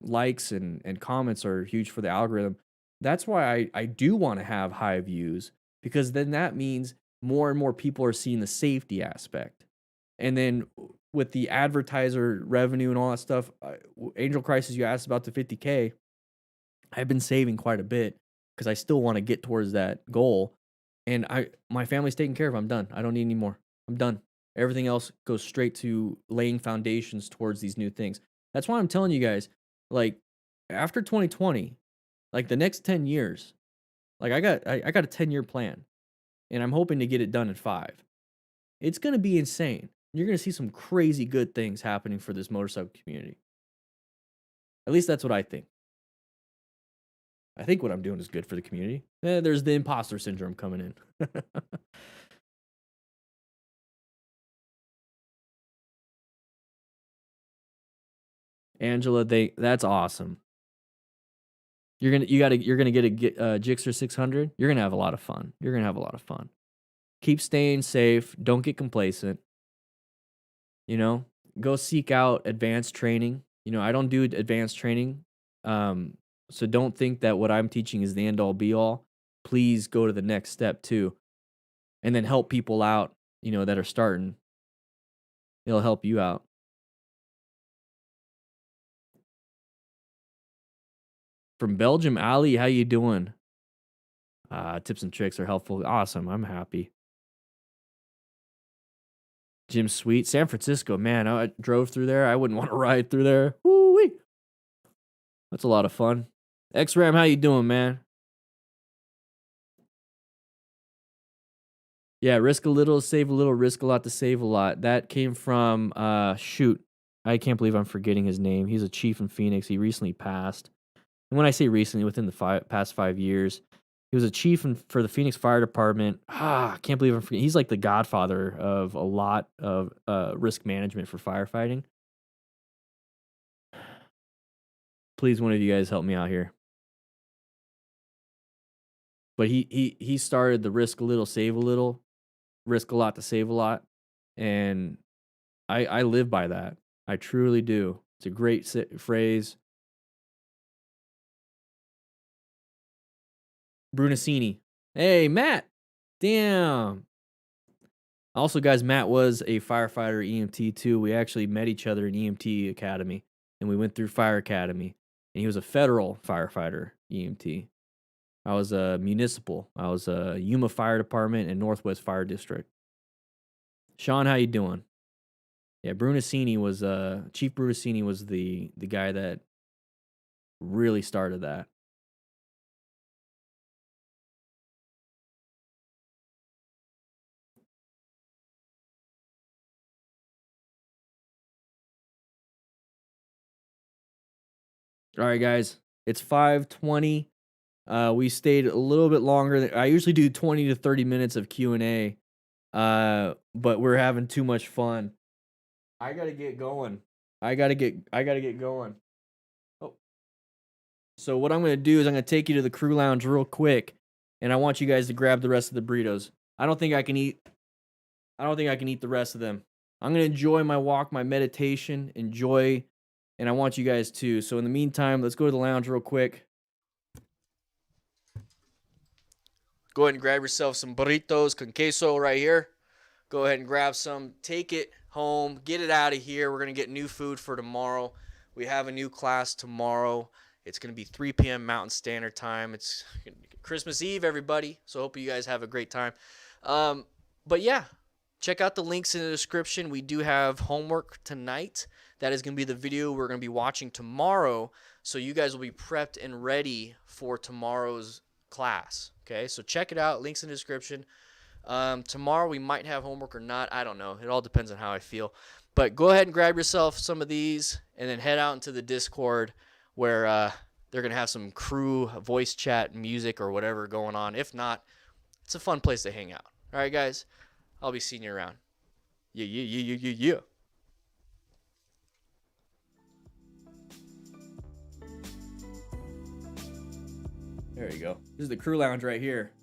likes and comments are huge for the algorithm. That's why I do want to have high views, because then that means more and more people are seeing the safety aspect. And then with the advertiser revenue and all that stuff, Angel Crisis, you asked about the 50K. I've been saving quite a bit because I still want to get towards that goal. And my family's taken care of. I'm done. I don't need any more. I'm done. Everything else goes straight to laying foundations towards these new things. That's why I'm telling you guys, like, after 2020, like the next 10 years, like I got a 10-year plan, and I'm hoping to get it done in 5. It's going to be insane. You're going to see some crazy good things happening for this motorcycle community. At least that's what I think. I think what I'm doing is good for the community. There's the imposter syndrome coming in. Angela, that's awesome. You're gonna get a Gixxer 600. You're gonna have a lot of fun. Keep staying safe. Don't get complacent. Go seek out advanced training. I don't do advanced training. So don't think that what I'm teaching is the end all be all. Please go to the next step too. And then help people out, that are starting. It'll help you out. From Belgium, Ali, how you doing? Tips and tricks are helpful. Awesome. I'm happy. Jim Sweet, San Francisco, man, I drove through there. I wouldn't want to ride through there. Woo-wee. That's a lot of fun. X-Ram, how you doing, man? Yeah, risk a little, save a little, risk a lot to save a lot. That came from, shoot, I can't believe I'm forgetting his name. He's a chief in Phoenix. He recently passed. And when I say recently, within the past 5 years, he was a chief for the Phoenix Fire Department. I can't believe I'm forgetting. He's like the godfather of a lot of risk management for firefighting. Please, one of you guys help me out here. But he started the risk a little, save a little, risk a lot to save a lot. And I live by that. I truly do. It's a great phrase. Brunacini. Hey, Matt. Damn. Also, guys, Matt was a firefighter EMT too. We actually met each other in EMT Academy, and we went through Fire Academy. And he was a federal firefighter EMT. I was a municipal. I was a Yuma Fire Department and Northwest Fire District. Sean, how you doing? Yeah, Brunacini was Chief Brunacini was the guy that really started that. All right, guys, it's 5:20. We stayed a little bit longer. I usually do 20 to 30 minutes of Q&A, but we're having too much fun. I gotta get going. I gotta get going. Oh, so what I'm gonna do is I'm gonna take you to the crew lounge real quick, and I want you guys to grab the rest of the burritos. I don't think I can eat the rest of them. I'm gonna enjoy my walk, my meditation, and I want you guys to. So in the meantime, let's go to the lounge real quick. Go ahead and grab yourself some burritos con queso right here. Go ahead and grab some. Take it home. Get it out of here. We're going to get new food for tomorrow. We have a new class tomorrow. It's going to be 3 p.m. Mountain Standard Time. It's Christmas Eve, everybody. So hope you guys have a great time. But yeah, check out the links in the description. We do have homework tonight. That is going to be the video we're going to be watching tomorrow. So you guys will be prepped and ready for tomorrow's class. Okay, so check it out. Links in the description. Tomorrow we might have homework or not. I don't know. It all depends on how I feel. But go ahead and grab yourself some of these and then head out into the Discord where they're going to have some crew voice chat, music, or whatever going on. If not, it's a fun place to hang out. All right, guys. I'll be seeing you around. Yeah. There you go. This is the crew lounge right here.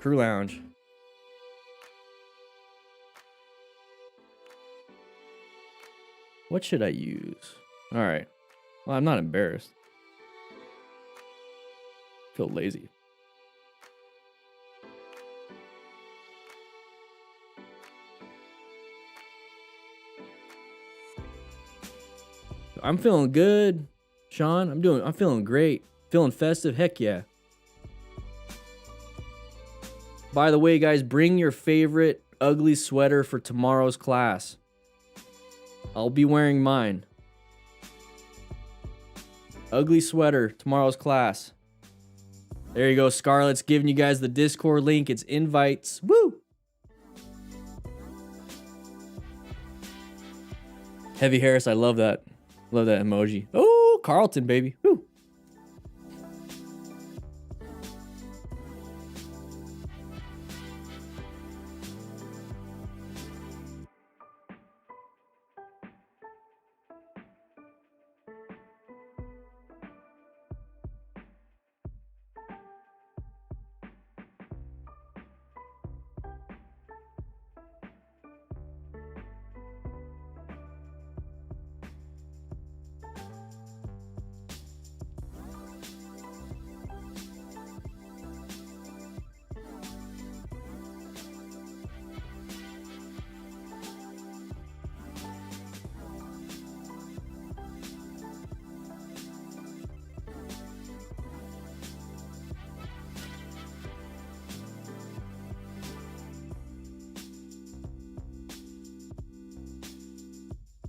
Crew lounge. What should I use? All right. Well, I'm not embarrassed. I feel lazy. I'm feeling good, Sean. I'm feeling great. Feeling festive? Heck yeah. By the way, guys, bring your favorite ugly sweater for tomorrow's class. I'll be wearing mine. Ugly sweater, tomorrow's class. There you go, Scarlett's giving you guys the Discord link. It's invites. Woo! Heavy Harris, I love that. Love that emoji. Oh, Carlton, baby. Woo!